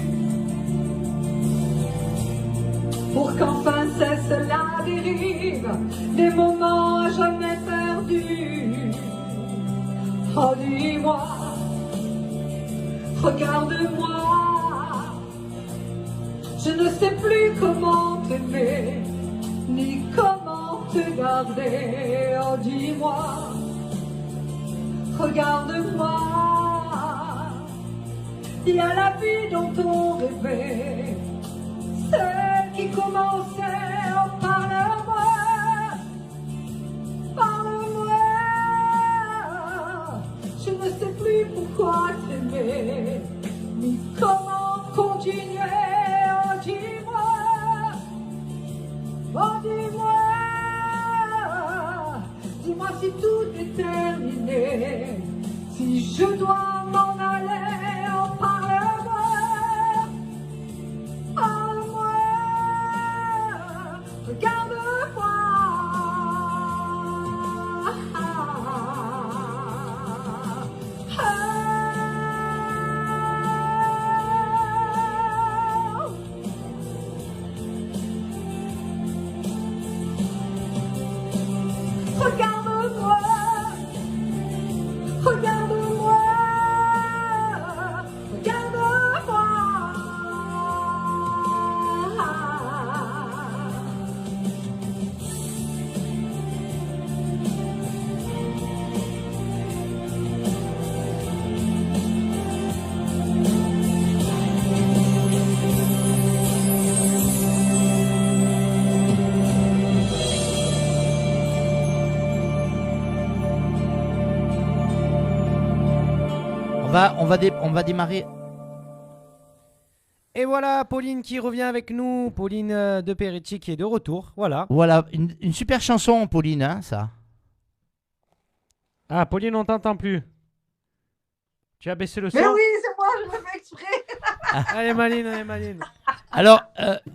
pour qu'enfin cesse la dérive des moments à jamais perdus. Oh, dis-moi, regarde-moi, je ne sais plus comment t'aimer, ni comment te garder. Oh, dis-moi, regarde-moi, il y a la vie dont on rêvait, celle qui commençait. Oh, parle-moi, parle-moi, je ne sais plus pourquoi t'aimer, ni comment continuer. Oh, dis-moi, oh, dis-moi, dis-moi si tout est terminé, si je dois m'en aller. Oh, parle-moi, parle-moi, regarde-moi. Regarde-moi, regarde-moi, on va démarrer. Et voilà, Pauline qui revient avec nous. Pauline de Peretti qui est de retour. Voilà. Voilà, une super chanson, Pauline, hein, ça. Ah, Pauline, on t'entend plus. Tu as baissé le son. Mais oui, c'est moi, je le fais exprès. Allez, Maline, allez, Maline. Alors,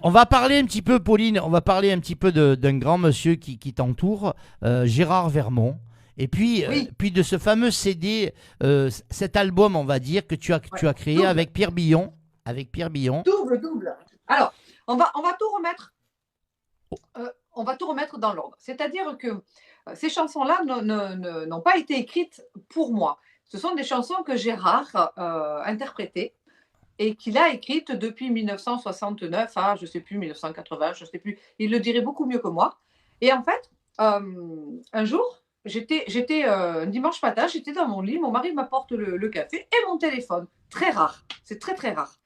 on va parler un petit peu, Pauline, on va parler un petit peu d'un grand monsieur qui t'entoure, Gérard Vermont. Et puis, Oui. puis de ce fameux CD, cet album, on va dire, que tu as créé Double. avec Pierre Billon. Avec Pierre Billon. Double. Alors, on va tout remettre. On va tout remettre dans l'ordre. C'est-à-dire que ces chansons-là n'ont pas été écrites pour moi. Ce sont des chansons que Gérard interprétait et qu'il a écrites depuis 1969 à, je ne sais plus, 1980, je ne sais plus. Il le dirait beaucoup mieux que moi. Et en fait, un jour, j'étais un dimanche matin, j'étais dans mon lit, mon mari m'apporte le café et mon téléphone. Très rare. C'est très, très rare.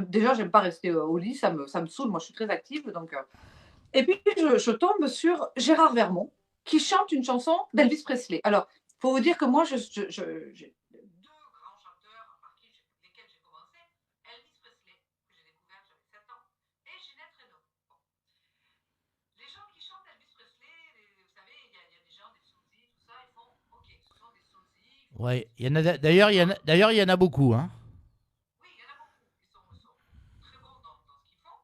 Déjà, j'aime pas rester au lit, ça me saoule. Moi, je suis très active. Donc, Et puis, je tombe sur Gérard Vermont qui chante une chanson d'Elvis Presley. Alors, il faut vous dire que moi, j'ai deux grands chanteurs par lesquels j'ai commencé. Elvis Presley, que j'ai découvert, j'avais 7 ans, et Ginette Renaud. Bon. Les gens qui chantent Elvis Presley, vous savez, il y a des gens, des soulsies, tout ça, ils font « Ok, ce sont des soulsies. » Ouais, d'ailleurs, il y en a beaucoup, hein. Oui, il y en a beaucoup. Ils sont très bons dans ce qu'ils font.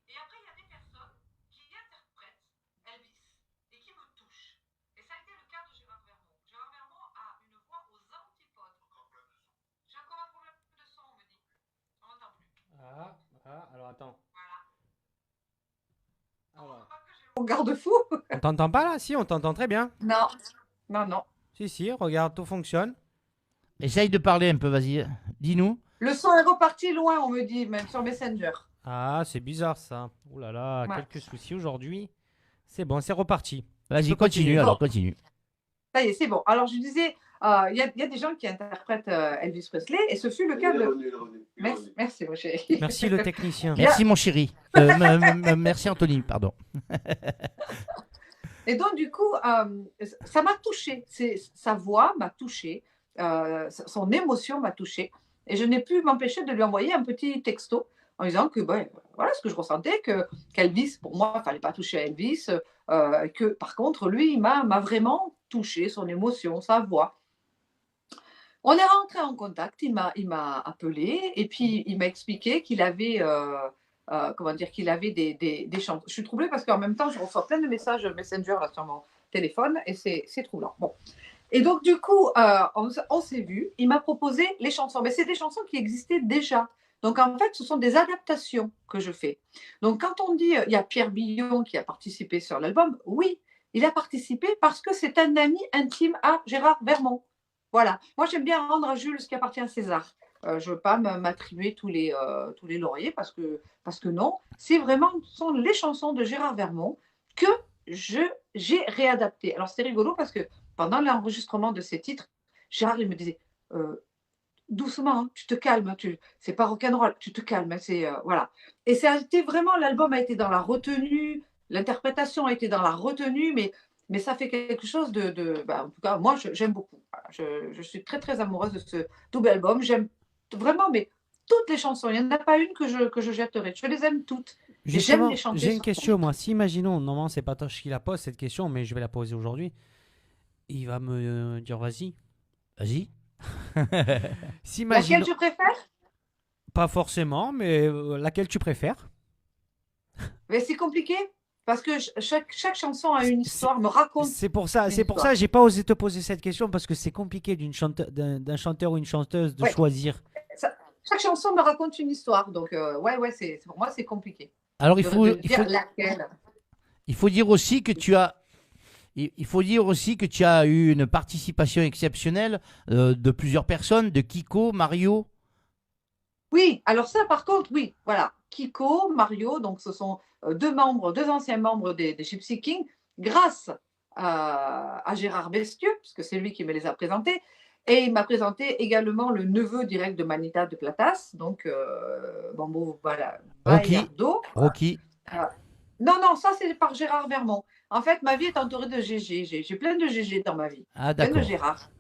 Et après, il y a des personnes qui interprètent Elvis et qui me touchent. Et ça a été le cas de Gérard Vermont. Gérard Vermont a une voix aux antipodes. J'ai encore un problème de son, on me dit. On n'entend plus. Alors attends. Voilà. Alors. Mon garde-fou. On t'entend pas là? Si, on t'entend très bien. Non. Non. Si, regarde, tout fonctionne. Essaye de parler un peu, vas-y. Dis-nous. Le son est reparti loin, on me dit, même sur Messenger. Ah, c'est bizarre ça. Ouh là là, Ouais. quelques soucis aujourd'hui. C'est bon, c'est reparti. Vas-y, peux continue, continuer. alors, continue. Ça y est, c'est bon. Alors, je disais, il y a des gens qui interprètent Elvis Presley et ce fut le cas de... Merci, mon chéri. Merci le technicien. Merci, mon chéri. Merci, Anthony, pardon. Et donc, du coup, ça m'a touchée. Sa voix m'a touchée. Son émotion m'a touchée. Et je n'ai pu m'empêcher de lui envoyer un petit texto en disant que voilà ce que je ressentais, qu'Elvis, pour moi, il ne fallait pas toucher à Elvis, que par contre, lui, il m'a vraiment touché, son émotion, sa voix. On est rentré en contact, il m'a appelé et puis il m'a expliqué qu'il avait, qu'il avait des chansons. Je suis troublée parce qu'en même temps, je reçois plein de messages Messenger là, sur mon téléphone et c'est troublant. Bon. Et donc, du coup, on s'est vu, il m'a proposé les chansons, mais c'est des chansons qui existaient déjà. Donc, en fait, ce sont des adaptations que je fais. Donc, quand on dit, il y a Pierre Billon qui a participé sur l'album, oui, il a participé parce que c'est un ami intime à Gérard Vermont. Voilà. Moi, j'aime bien rendre à Jules ce qui appartient à César. Je ne veux pas m'attribuer tous les lauriers parce que non. C'est vraiment, ce sont les chansons de Gérard Vermont que j'ai réadaptées. Alors, c'est rigolo parce que pendant l'enregistrement de ces titres, Gérard, il me disait doucement, hein, tu te calmes, c'est pas rock'n'roll, tu te calmes, hein, voilà. Et ça a été vraiment, l'album a été dans la retenue, l'interprétation a été dans la retenue, mais ça fait quelque chose en tout cas, moi, j'aime beaucoup. Voilà, je suis très, très amoureuse de ce double album. J'aime vraiment, mais toutes les chansons. Il n'y en a pas une que je jetterai. Je les aime toutes. J'aime les chanter. J'ai une question, moi. Si, imaginons, normalement, c'est pas toi qui la pose, cette question, mais je vais la poser aujourd'hui. Il va me dire, vas-y. Vas-y. Laquelle tu préfères? Pas forcément, mais laquelle tu préfères? Mais c'est compliqué. Parce que chaque chanson a une histoire, me raconte. C'est pour ça, j'ai pas osé te poser cette question parce que c'est compliqué d'un chanteur ou une chanteuse de choisir. Chaque chanson me raconte une histoire, donc pour moi c'est compliqué. Alors il faut dire aussi que tu as eu une participation exceptionnelle de plusieurs personnes, de Kiko, Mario. Oui, alors ça par contre, oui, voilà. Kiko, Mario, donc ce sont deux anciens membres des Gypsy Kings, grâce à Gérard Bestieux, puisque c'est lui qui me les a présentés, et il m'a présenté également le neveu direct de Manita de Platas, donc voilà, Rocky. Non, ça c'est par Gérard Vermont. En fait, ma vie est entourée de GG, j'ai plein de GG dans ma vie, Ah plein d'accord. de Gérard.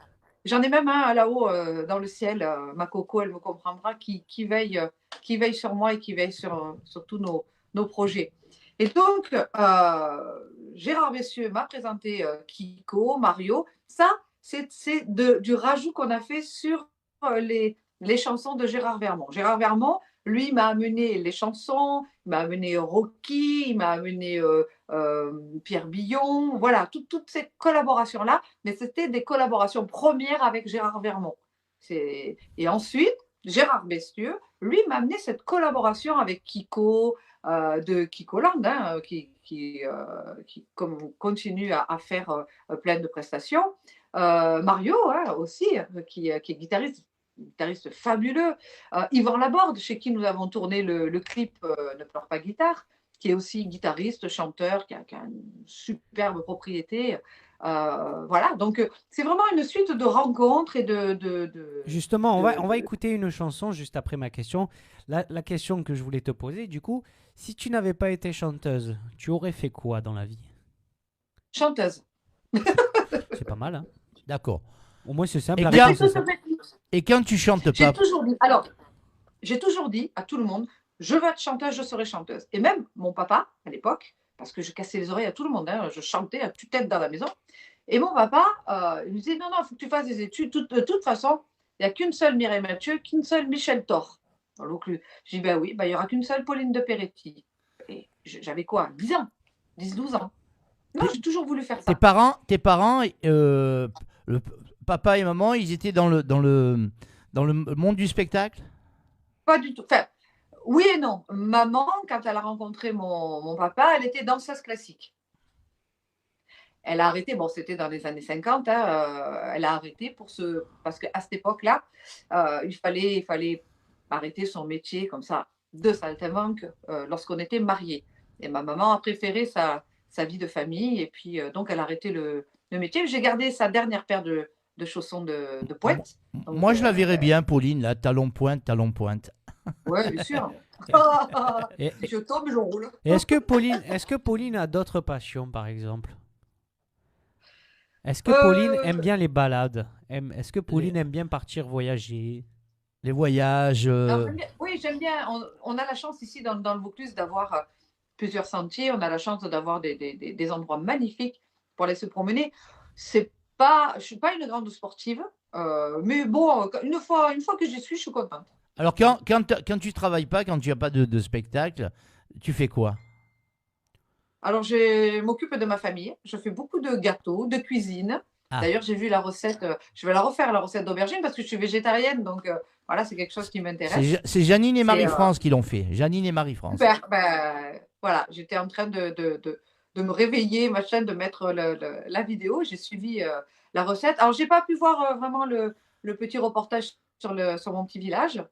J'en ai même un là-haut dans le ciel, ma Coco, elle me comprendra, qui veille sur moi et qui veille sur tous nos projets. Et donc, Gérard Messieux m'a présenté Kiko, Mario. Ça, c'est du rajout qu'on a fait sur les chansons de Gérard Vermont. Gérard Vermont, lui, m'a amené les chansons, il m'a amené Rocky, il m'a amené Pierre Billon, voilà, toutes ces collaborations-là, mais c'était des collaborations premières avec Gérard Vermont. Et ensuite, Gérard Messieux, lui, m'a amené cette collaboration avec Kiko, de Kiko Land, hein, qui continue à faire plein de prestations. Mario, hein, aussi, qui est guitariste fabuleux. Yvan Laborde, chez qui nous avons tourné le clip Ne pleure pas guitare, qui est aussi guitariste, chanteur, qui a une superbe propriété. Voilà, donc c'est vraiment une suite de rencontres et de Justement, on va écouter une chanson juste après ma question. La question que je voulais te poser, du coup, si tu n'avais pas été chanteuse, tu aurais fait quoi dans la vie? Chanteuse. C'est pas mal, hein? D'accord. Au moins, c'est simple. Et quand tu chantes pas... J'ai toujours dit à tout le monde, je veux être chanteuse, je serai chanteuse. Et même mon papa, à l'époque, parce que je cassais les oreilles à tout le monde, hein, je chantais à tue-tête dans la maison. Et mon papa, il me disait, non, il faut que tu fasses des études. De toute façon, il n'y a qu'une seule Mireille Mathieu, qu'une seule Michel Thor. Donc, je dis, ben oui, il n'y aura qu'une seule Pauline de Peretti. Et j'avais quoi, 10 ans, 10-12 ans. Non, j'ai toujours voulu faire ça. Tes parents papa et maman, ils étaient dans le monde du spectacle? Pas du tout. Enfin, oui et non. Maman, quand elle a rencontré mon papa, elle était danseuse classique. Elle a arrêté, bon, c'était dans les années 50, hein, elle a arrêté parce qu'à cette époque-là, il fallait arrêter son métier comme ça, de saltimbanque, lorsqu'on était mariés. Et ma maman a préféré sa vie de famille, et puis donc elle a arrêté le métier. J'ai gardé sa dernière paire de chaussons de pointe. Donc, moi, je la verrais bien, Pauline, là, talon pointe. Oui, bien sûr. Si je tombe, je roule. Et est-ce que Pauline a d'autres passions, par exemple? Est-ce que Pauline aime bien les balades? Est-ce que Pauline aime bien partir voyager? Les voyages Oui, j'aime bien. On a la chance ici, dans le Vaucluse, d'avoir plusieurs sentiers. On a la chance d'avoir des endroits magnifiques pour aller se promener. Je ne suis pas une grande sportive, mais bon, une fois que j'y suis, je suis contente. Alors, quand tu travailles pas, quand tu n'as pas de spectacle, tu fais quoi? Alors, je m'occupe de ma famille. Je fais beaucoup de gâteaux, de cuisine. Ah. D'ailleurs, j'ai vu la recette. Je vais la refaire, la recette d'aubergine, parce que je suis végétarienne. Donc, voilà, c'est quelque chose qui m'intéresse. C'est Janine et Marie-France qui l'ont fait. Janine et Marie-France. Super. Voilà, j'étais en train de me réveiller, de mettre la vidéo. J'ai suivi la recette. Alors, je n'ai pas pu voir vraiment le petit reportage sur mon petit village,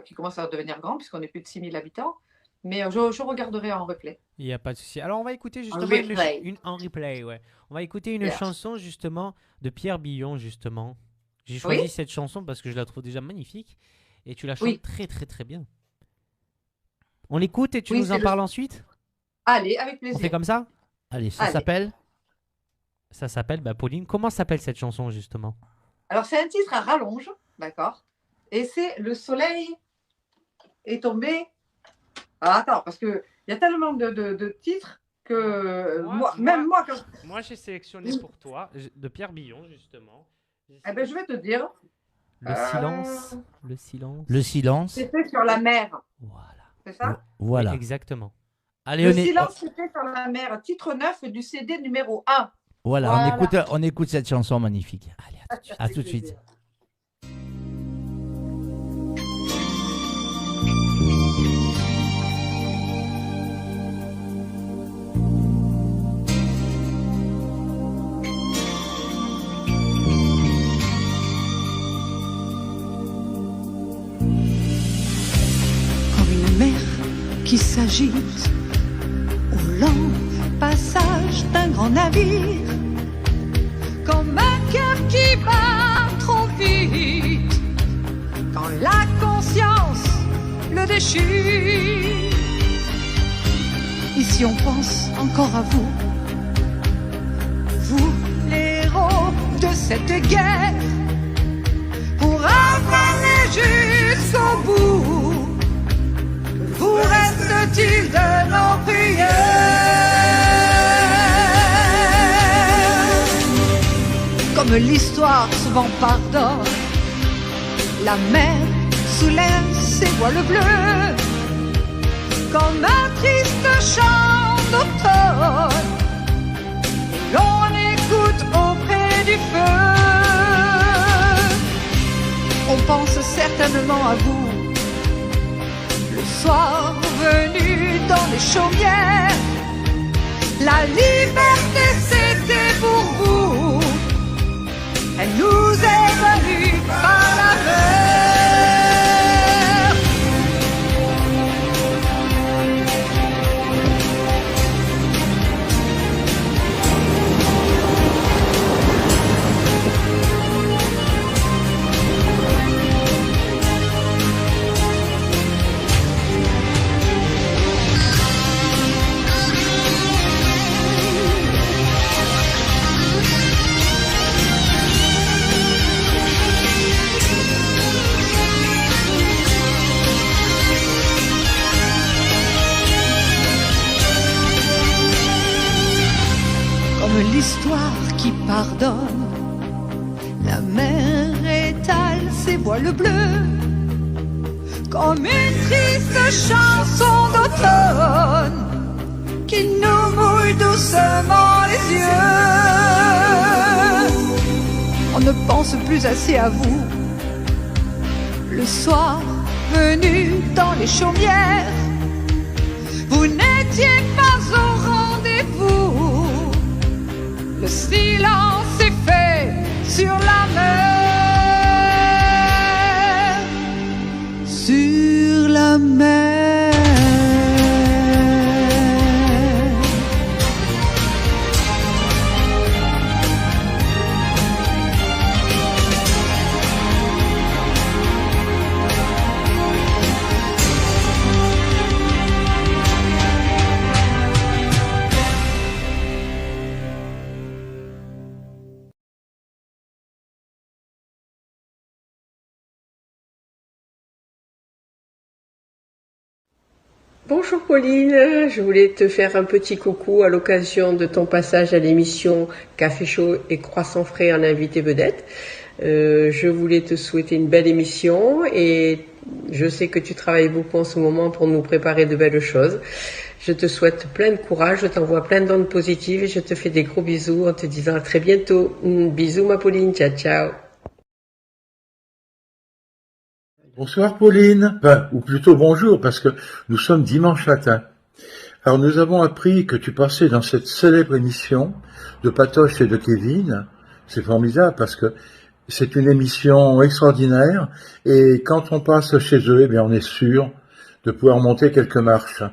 qui commence à devenir grand, puisqu'on est plus de 6000 habitants. Mais je regarderai en replay. Il n'y a pas de souci. Alors, on va écouter justement en replay, ouais. On va écouter une chanson, justement, de Pierre Billon, justement. J'ai choisi cette chanson parce que je la trouve déjà magnifique. Et tu la chantes très, très, très bien. On l'écoute et tu nous en parles ensuite? Allez, avec plaisir. On fait comme ça? Allez, ça s'appelle? Ça s'appelle, Pauline, comment s'appelle cette chanson, justement? Alors, c'est un titre à rallonge, d'accord? Et c'est Le soleil est tombé... Ah, attends, parce qu'il y a tellement de titres que moi, j'ai sélectionné pour toi de Pierre Billon, justement. Eh ben, je vais te dire. Le silence. Le silence. C'était sur la mer. Voilà. C'est ça? Voilà. Oui, exactement. Allez, le silence, c'était sur la mer. Titre 9 du CD numéro 1. Voilà. On écoute cette chanson magnifique. Allez, à tout de suite. Qui s'agite au lent passage d'un grand navire, comme un cœur qui bat trop vite, quand la conscience le déchire. Ici on pense encore à vous, vous les héros de cette guerre, pourra planer jusqu'au bout. Vous reste-t-il de nos prières? Comme l'histoire souvent pardonne, la mer soulève ses voiles bleus, comme un triste chant d'automne. L'on écoute auprès du feu. On pense certainement à vous, le soir venu dans les chaumières. La liberté c'était pour vous, elle nous est venue par la mer. L'histoire qui pardonne, la mer étale ses voiles bleus, comme une triste chanson d'automne qui nous mouille doucement les yeux. On ne pense plus assez à vous, le soir venu dans les chaumières. Vous n'étiez pas au rendez-vous. Le silence est fait sur la mer, sur la mer. Bonjour Pauline, je voulais te faire un petit coucou à l'occasion de ton passage à l'émission Café Chaud et Croissant Frais en invité vedette. Je voulais te souhaiter une belle émission et je sais que tu travailles beaucoup en ce moment pour nous préparer de belles choses. Je te souhaite plein de courage, je t'envoie plein d'ondes positives et je te fais des gros bisous en te disant à très bientôt. Bisous ma Pauline, ciao ciao. Bonsoir Pauline, enfin, ou plutôt bonjour, parce que nous sommes dimanche matin. Alors nous avons appris que tu passais dans cette célèbre émission de Patoche et de Kevin. C'est formidable parce que c'est une émission extraordinaire et quand on passe chez eux, eh bien, on est sûr de pouvoir monter quelques marches.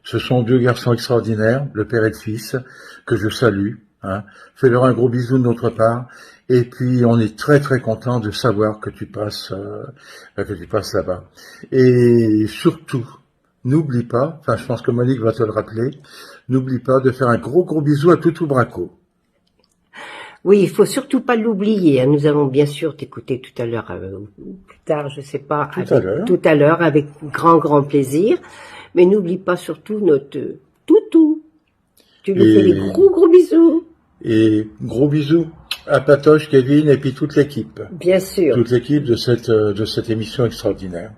Ce sont deux garçons extraordinaires, le père et le fils, que je salue. Fais-leur un gros bisou de notre part. Et puis on est très très content de savoir que tu passes là-bas. Et surtout, n'oublie pas, enfin je pense que Monique va te le rappeler, n'oublie pas de faire un gros bisou à Toutou Braco. Oui, il faut surtout pas l'oublier. Nous allons bien sûr t'écouter tout à l'heure, plus tard, je sais pas, tout à l'heure avec grand plaisir. Mais n'oublie pas surtout notre Toutou. Tu lui fais des gros bisous. Et gros bisous à Patoche, Kevin et puis toute l'équipe. Bien sûr. Toute l'équipe de cette émission extraordinaire.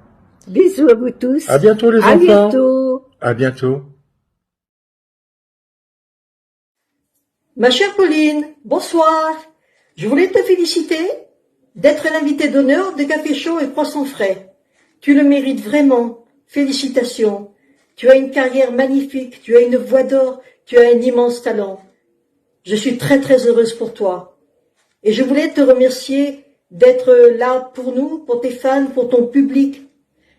Bisous à vous tous. À bientôt les enfants. À bientôt. À bientôt. Ma chère Pauline, bonsoir. Je voulais te féliciter d'être l'invité d'honneur de Café Chaud et Croissant Frais. Tu le mérites vraiment. Félicitations. Tu as une carrière magnifique, tu as une voix d'or, tu as un immense talent. Je suis très heureuse pour toi. Et je voulais te remercier d'être là pour nous, pour tes fans, pour ton public.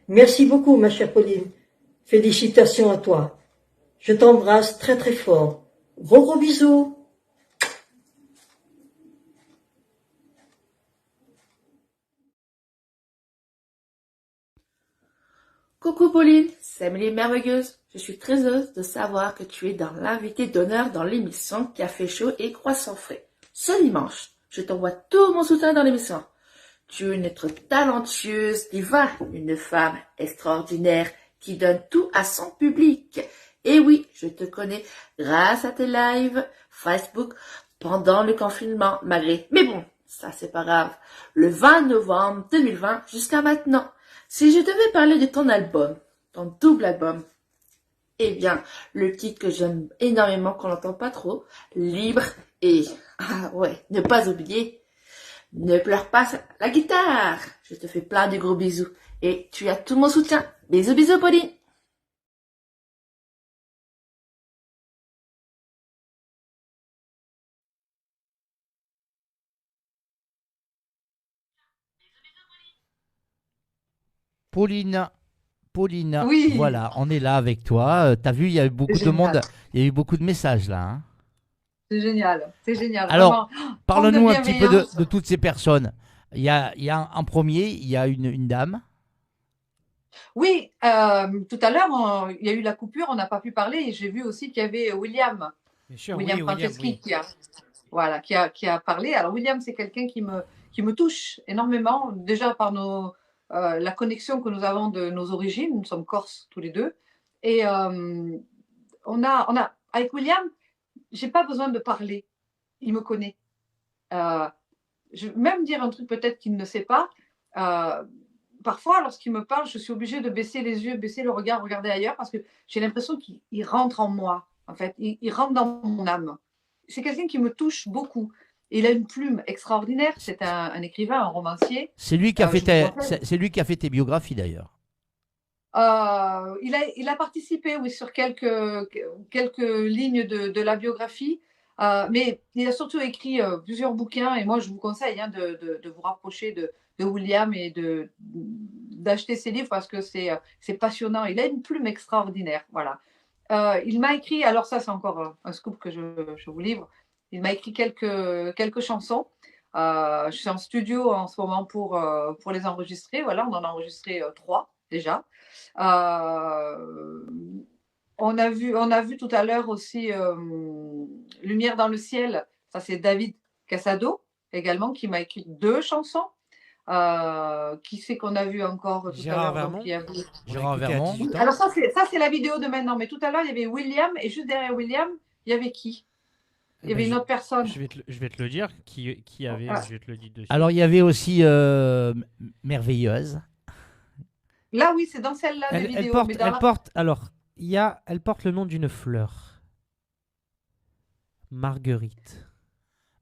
Merci beaucoup, ma chère Pauline. Félicitations à toi. Je t'embrasse très fort. Gros bisous. Coucou Pauline, c'est Amélie Merveilleuse. Je suis très heureuse de savoir que tu es dans l'invité d'honneur dans l'émission Café Chaud et Croissant Frais. Ce dimanche, je t'envoie tout mon soutien dans l'émission. Tu es une être talentueuse, diva, une femme extraordinaire qui donne tout à son public. Et oui, je te connais grâce à tes lives Facebook pendant le confinement, malgré. Mais bon, ça c'est pas grave. Le 20 novembre 2020 jusqu'à maintenant. Si je devais parler de ton album, ton double album, eh bien, le titre que j'aime énormément, qu'on n'entend pas trop, Libre, et, ah ouais, ne pas oublier, ne pleure pas la guitare. Je te fais plein de gros bisous. Et tu as tout mon soutien. Bisous, bisous, Pauline. Pauline, Oui. voilà, on est là avec toi. T'as vu, il y a eu beaucoup de monde, il y a eu beaucoup de messages là. Hein. C'est génial, c'est génial. Alors, vraiment. parle-nous Prendre un petit peu bienveillance. de toutes ces personnes. Il y a en premier, il y a une dame. Oui, tout à l'heure, il y a eu la coupure, on n'a pas pu parler. Et j'ai vu aussi qu'il y avait William, Bien sûr, William oui, Franceschi oui. voilà, qui a parlé. Alors, William, c'est quelqu'un qui me touche énormément, déjà par la connexion que nous avons de nos origines. Nous sommes corses tous les deux. Et avec William, j'ai pas besoin de parler. Il me connaît. Je vais même dire un truc peut-être qu'il ne sait pas. Parfois, lorsqu'il me parle, je suis obligée de baisser les yeux, baisser le regard, regarder ailleurs, parce que j'ai l'impression qu'il rentre en moi, en fait. Il rentre dans mon âme. C'est quelqu'un qui me touche beaucoup. Il a une plume extraordinaire. C'est un écrivain, un romancier. C'est lui qui a fait tes biographies d'ailleurs. Il a participé, oui, sur quelques lignes de la biographie, mais il a surtout écrit plusieurs bouquins. Et moi, je vous conseille de vous rapprocher de William et d'acheter ses livres parce que c'est passionnant. Il a une plume extraordinaire. Voilà. Il m'a écrit, alors ça, c'est encore un scoop que je vous livre. Il m'a écrit quelques chansons. Je suis en studio en ce moment pour les enregistrer. Voilà, on en a enregistré 3 déjà. On a vu tout à l'heure aussi Lumière dans le ciel. Ça, c'est David Casado également qui m'a écrit 2 chansons. Qui c'est qu'on a vu encore tout Gérard à l'heure Vermont. Gérard Vermont. Alors ça c'est la vidéo de maintenant. Mais tout à l'heure il y avait William et juste derrière William il y avait qui? Il y avait une autre personne. Je vais te le dire qui avait. Je vais te le dire dessus. Alors il y avait aussi Merveilleuse. Là oui c'est dans celle-là des vidéos. Elle porte le nom d'une fleur. Marguerite.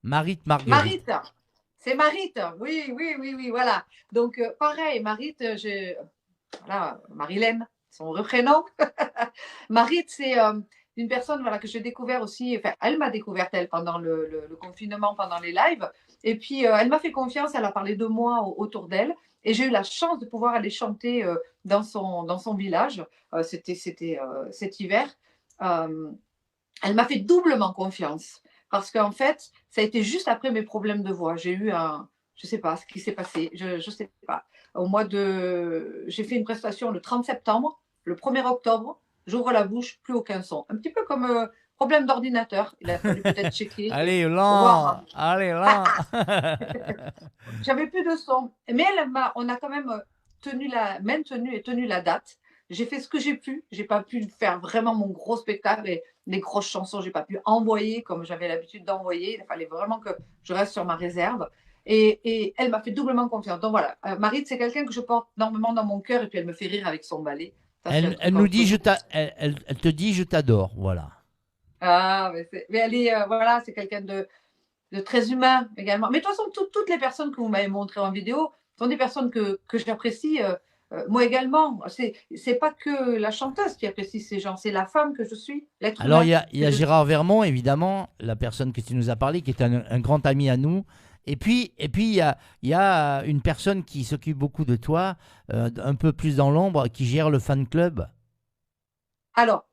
Marguerite. Marite. C'est Marite. Oui, voilà. Donc pareil, Marite, voilà, Marilène, son vrai prénom. Marite, c'est une personne voilà, que j'ai découvert aussi, enfin, elle m'a découverte elle pendant le confinement, pendant les lives. Et puis elle m'a fait confiance, elle a parlé de moi autour d'elle. Et j'ai eu la chance de pouvoir aller chanter dans son village. C'était cet hiver. Elle m'a fait doublement confiance. Parce qu'en fait, ça a été juste après mes problèmes de voix. J'ai eu je ne sais pas ce qui s'est passé, je ne sais pas. J'ai fait une prestation le 30 septembre, le 1er octobre, j'ouvre la bouche, plus aucun son. Un petit peu comme problème d'ordinateur. Il a fallu peut-être checker. Allez, là. J'avais plus de son. Mais on a quand même maintenu et tenu la date. J'ai fait ce que j'ai pu. J'ai pas pu faire vraiment mon gros spectacle et les grosses chansons. J'ai pas pu envoyer comme j'avais l'habitude d'envoyer. Il fallait vraiment que je reste sur ma réserve. Et elle m'a fait doublement confiance. Donc voilà, Marite, c'est quelqu'un que je porte énormément dans mon cœur et puis elle me fait rire avec son ballet. Elle te dit je t'adore, voilà. Ah, mais elle est voilà, c'est quelqu'un de très humain également. Mais de toute façon, toutes les personnes que vous m'avez montrées en vidéo sont des personnes que j'apprécie. Moi également, c'est pas que la chanteuse qui apprécie ces gens, c'est la femme que je suis, l'être humain. Alors il y a Gérard Vermont, évidemment, la personne que tu nous as parlé, qui est un grand ami à nous. Et puis il y a une personne qui s'occupe beaucoup de toi, un peu plus dans l'ombre, qui gère le fan club. Alors,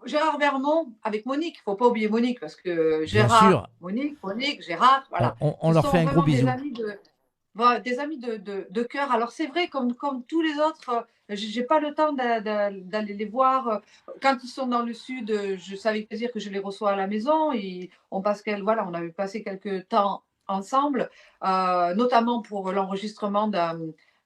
Gérard Vermont avec Monique, il ne faut pas oublier Monique, parce que Gérard, Monique, Gérard, voilà. On leur fait un gros bisou. Des amis de cœur. Alors c'est vrai, comme tous les autres, j'ai pas le temps d'aller les voir. Quand ils sont dans le sud, je savais plaisir que je les reçois à la maison. On avait passé quelques temps ensemble, notamment pour l'enregistrement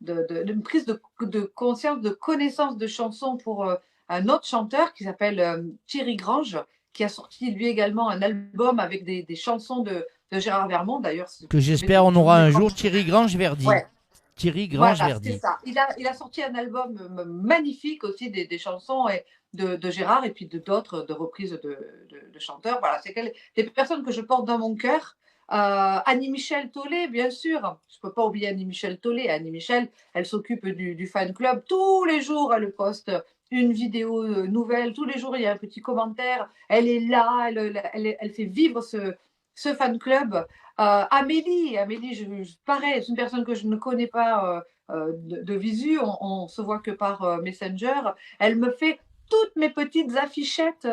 d'une prise de conscience, de connaissance de chansons pour un autre chanteur qui s'appelle Thierry Grange, qui a sorti lui également un album avec des chansons de Gérard Vermont d'ailleurs. Que j'espère on aura un jour, Thierry Grange-Verdi. Ouais. Thierry Grange-Verdi. C'est ça. Il a sorti un album magnifique aussi des chansons de Gérard et puis d'autres de reprises de chanteurs. Voilà, c'est des personnes que je porte dans mon cœur. Annie-Michel Tollet, bien sûr. Je ne peux pas oublier Annie-Michel Tollet. Annie-Michel, elle s'occupe du fan club. Tous les jours, elle poste une vidéo nouvelle. Tous les jours, il y a un petit commentaire. Elle est là, elle fait vivre ce fan club. Amélie, pareil, c'est une personne que je ne connais pas de visu. On se voit que par Messenger. Elle me fait toutes mes petites affichettes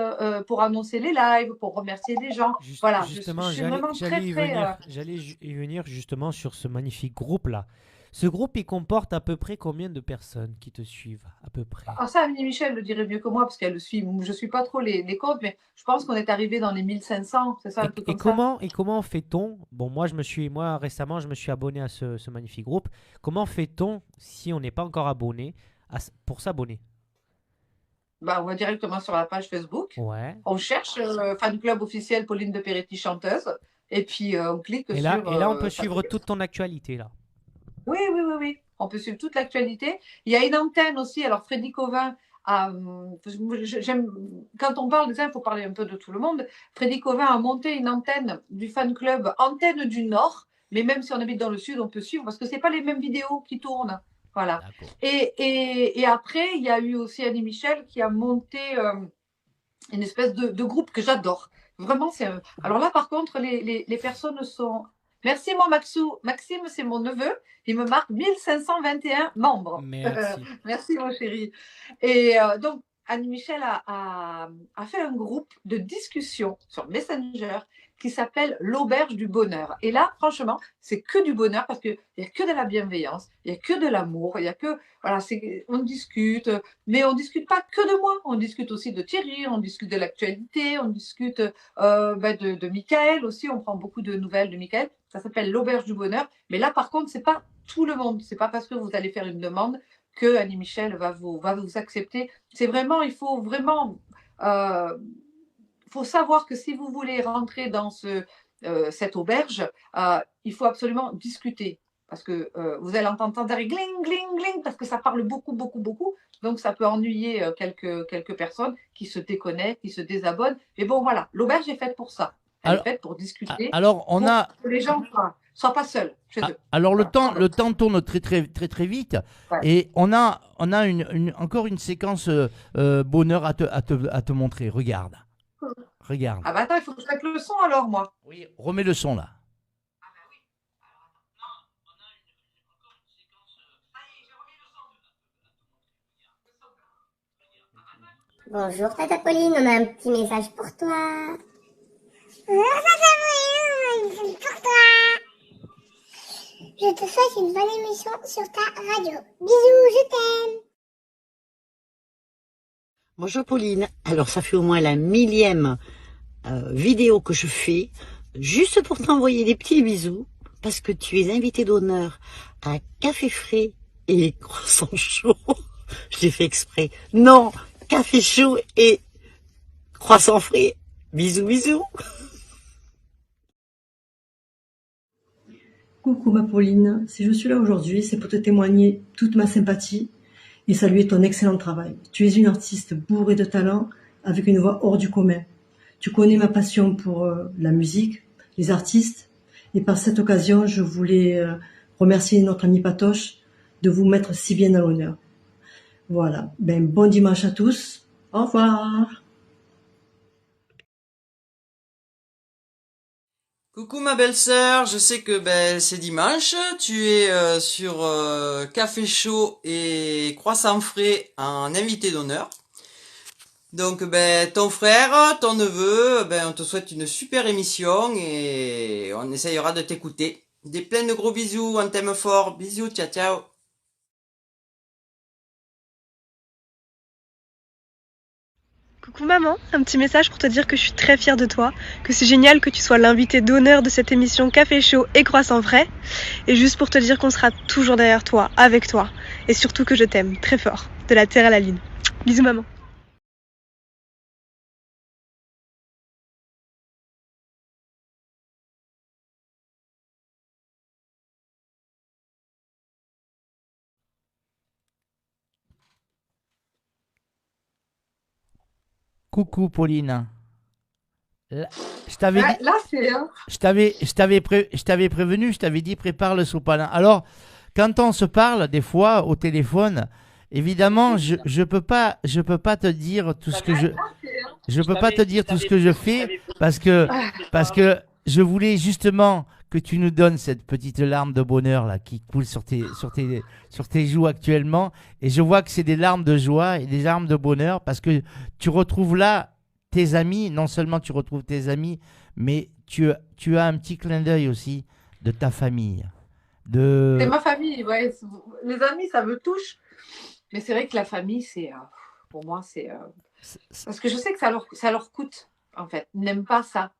pour annoncer les lives, pour remercier les gens. Voilà, justement, je suis vraiment j'allais y venir justement sur ce magnifique groupe-là. Ce groupe, il comporte à peu près combien de personnes qui te suivent, à peu près? Alors ça, Annie-Michel le dirait mieux que moi, parce qu'elle le suit. Je ne suis pas trop les comptes, mais je pense qu'on est arrivé dans les 1500, c'est ça, un truc comme ça. Et comment fait-on? Bon, moi, récemment, je me suis abonné à ce magnifique groupe. Comment fait-on, si on n'est pas encore abonné, pour s'abonner? Bah, on va directement sur la page Facebook. Ouais. On cherche fan club officiel Pauline de Peretti chanteuse. Et puis on clique sur. Et là, on peut suivre toute ton actualité là. Oui. On peut suivre toute l'actualité. Il y a une antenne aussi. Alors Freddy Covin quand on parle de ça, il faut parler un peu de tout le monde. Freddy Covin a monté une antenne du fan club Antenne du Nord. Mais même si on habite dans le Sud, on peut suivre parce que c'est pas les mêmes vidéos qui tournent. Voilà. Et après, il y a eu aussi Annie-Michel qui a monté une espèce de groupe que j'adore. Vraiment, alors là, par contre, les personnes sont... Merci, mon Maxime, c'est mon neveu. Il me marque 1521 membres. Merci. Merci, mon chéri. Et donc, Annie-Michel a fait un groupe de discussion sur Messenger qui s'appelle l'Auberge du Bonheur. Et là, franchement, c'est que du bonheur parce qu'il n'y a que de la bienveillance, il n'y a que de l'amour, il y a que... Voilà, on discute, mais on ne discute pas que de moi. On discute aussi de Thierry, on discute de l'actualité, on discute de Michael aussi. On prend beaucoup de nouvelles de Michael. Ça s'appelle l'Auberge du Bonheur. Mais là, par contre, ce n'est pas tout le monde. Ce n'est pas parce que vous allez faire une demande que Annie-Michel va vous accepter. C'est vraiment, il faut vraiment... faut savoir que si vous voulez rentrer dans cette auberge, il faut absolument discuter. Parce que vous allez entendre gling, gling, gling, parce que ça parle beaucoup, beaucoup, beaucoup. Donc, ça peut ennuyer quelques personnes qui se déconnectent, qui se désabonnent. Mais bon, voilà, l'auberge est faite pour ça. Elle est faite pour discuter. Alors, que les gens ne soient pas seuls chez eux. Alors, le temps tourne très, très, très, très vite. Ouais. Et on a encore une séquence bonheur à te montrer. Regarde. Regarde. Ah bah attends, il faut que je mette le son alors, moi. Oui, remets le son là. Ah bah oui. Alors attends, non, on a encore une séquence. Ça y est, j'ai remis le son. Bonjour Tata Pauline, on a un petit message pour toi. Bonjour Tata Pauline, on a un message pour toi. Je te souhaite une bonne émission sur ta radio. Bisous, je t'aime. Bonjour Pauline, alors ça fait au moins la 1000e vidéo que je fais, juste pour t'envoyer des petits bisous, parce que tu es invité d'honneur à Café Frais et Croissant Chaud. Je l'ai fait exprès. Non, Café Chaud et Croissant Frais. Bisous, bisous. Coucou ma Pauline, si je suis là aujourd'hui, c'est pour te témoigner toute ma sympathie et saluer ton excellent travail. Tu es une artiste bourrée de talent, avec une voix hors du commun. Tu connais ma passion pour la musique, les artistes, et par cette occasion, je voulais remercier notre ami Patoche de vous mettre si bien à l'honneur. Voilà, bon dimanche à tous, au revoir. Coucou ma belle-sœur, je sais que c'est dimanche, tu es sur Café Chaud et Croissant Frais en invité d'honneur. Donc ton frère, ton neveu, on te souhaite une super émission et on essayera de t'écouter. Des pleins de gros bisous, on t'aime fort, bisous, ciao ciao. Coucou maman, un petit message pour te dire que je suis très fière de toi, que c'est génial que tu sois l'invité d'honneur de cette émission Café Chaud et Croissant Frais, et juste pour te dire qu'on sera toujours derrière toi, avec toi, et surtout que je t'aime très fort, de la terre à la lune. Bisous maman. Coucou Pauline. Là, je t'avais dit, Là, c'est... je t'avais prévenu, je t'avais dit prépare le sopalin. Alors, quand on se parle des fois au téléphone, évidemment, je peux pas te dire tout ce que je peux pas te dire tout ce que je fais parce que je voulais justement que tu nous donnes cette petite larme de bonheur là qui coule sur tes joues actuellement, et je vois que c'est des larmes de joie et des larmes de bonheur parce que tu retrouves là tes amis. Non seulement tu retrouves tes amis, mais tu as un petit clin d'œil aussi de ta famille. C'est ma famille, ouais. Les amis, ça me touche. Mais c'est vrai que la famille, c'est pour moi, c'est parce que je sais que ça leur coûte, en fait. Ils n'aiment pas ça.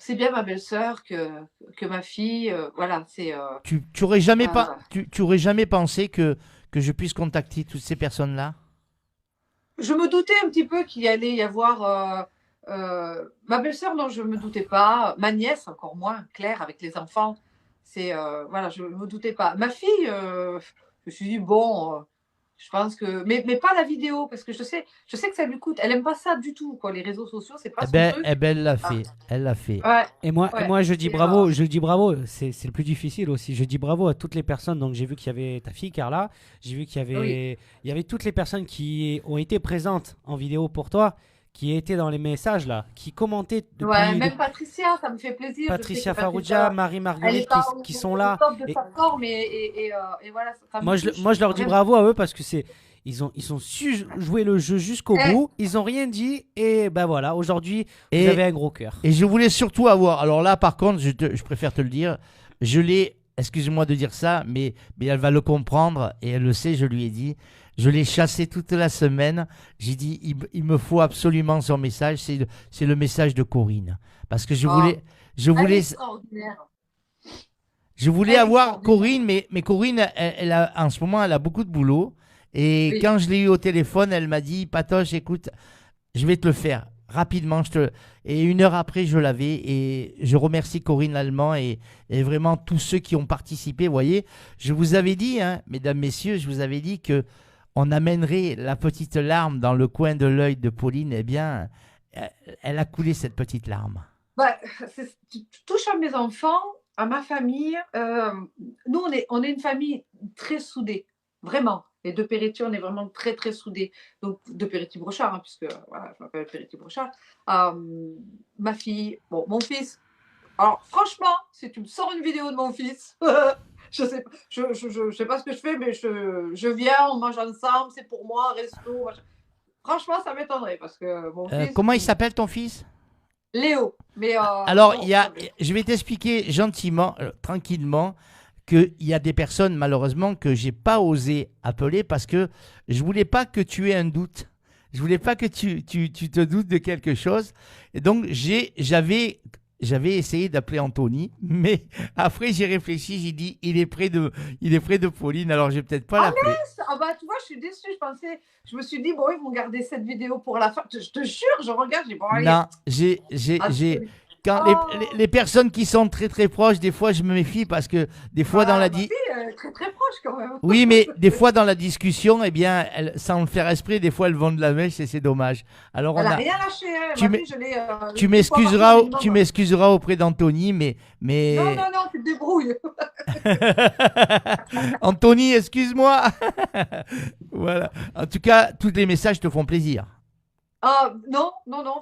C'est bien ma belle-sœur que ma fille. Voilà, c'est. Tu aurais jamais tu aurais jamais pensé que je puisse contacter toutes ces personnes-là? Je me doutais un petit peu qu'il y allait y avoir ma belle-sœur, non, je me doutais pas. Ma nièce, encore moins. Claire, avec les enfants, c'est voilà, je me doutais pas. Ma fille, je me suis dit bon, je pense que, mais pas la vidéo, parce que je sais que ça lui coûte. Elle aime pas ça du tout, quoi. Les réseaux sociaux, c'est pas son truc. Elle l'a fait, elle l'a fait. Ouais. Et moi, je dis bravo, c'est le plus difficile aussi. Je dis bravo à toutes les personnes. Donc j'ai vu qu'il y avait ta fille Carla, j'ai vu qu'il y avait toutes les personnes qui ont été présentes en vidéo pour toi, qui étaient dans les messages là, qui commentaient depuis. Même Patricia, ça me fait plaisir. Patricia Farouja, Marie-Marguerite qui sont là. Top de sa forme et voilà. Moi je leur dis bravo à eux parce que ils ont su jouer le jeu jusqu'au bout, ils ont rien dit, et ben voilà, aujourd'hui vous avez un gros cœur. Et je voulais surtout avoir, alors là par contre je préfère te le dire, je l'ai, excuse-moi de dire ça, mais elle va le comprendre et elle le sait, je lui ai dit, je l'ai chassé toute la semaine, j'ai dit il me faut absolument son message, c'est le message de Corinne, parce que je voulais avoir Corinne, mais Corinne elle a, en ce moment elle a beaucoup de boulot. Et quand je l'ai eu au téléphone, elle m'a dit, Patoche, écoute, je vais te le faire rapidement. Et 1 heure après, je l'avais. Et je remercie Corinne Lallemand et vraiment tous ceux qui ont participé. Vous voyez, je vous avais dit, hein, mesdames, messieurs, je vous avais dit qu'on amènerait la petite larme dans le coin de l'œil de Pauline. Eh bien, elle a coulé cette petite larme. Tu touches à mes enfants, à ma famille. Nous, on est une famille très soudée, vraiment. Les deux Peretti, on est vraiment très, très soudés. Donc, deux Peretti-Brochard, hein, puisque voilà, je m'appelle Peretti-Brochard. Ma fille, bon, mon fils. Alors, franchement, si tu me sors une vidéo de mon fils, je sais pas ce que je fais, mais je viens, on mange ensemble, c'est pour moi, resto. Machin. Franchement, ça m'étonnerait parce que mon fils. Comment il s'appelle ton fils? Léo. Mais, alors, je vais t'expliquer gentiment, tranquillement, qu'il y a des personnes, malheureusement, que j'ai pas osé appeler parce que je voulais pas que tu aies un doute. Je voulais pas que tu te doutes de quelque chose. Et donc, j'avais essayé d'appeler Anthony, mais après, j'ai réfléchi, j'ai dit, il est près de Pauline, alors je vais peut-être pas l'appeler. Tu vois, je suis déçue. Je me suis dit, bon, ils vont garder cette vidéo pour la fin. Je te jure, je regarde, j'ai pas Non, quand les personnes qui sont très très proches, des fois je me méfie parce que des fois dans la très très proche quand même. Oui, mais des fois dans la discussion, eh bien, sans le faire esprit, des fois elles vont de la mèche et c'est dommage. Alors elle a rien lâché. Hein. Tu m'excuseras auprès d'Anthony, mais. Non, tu te débrouilles. Anthony, excuse-moi. Voilà. En tout cas, tous les messages te font plaisir. Non,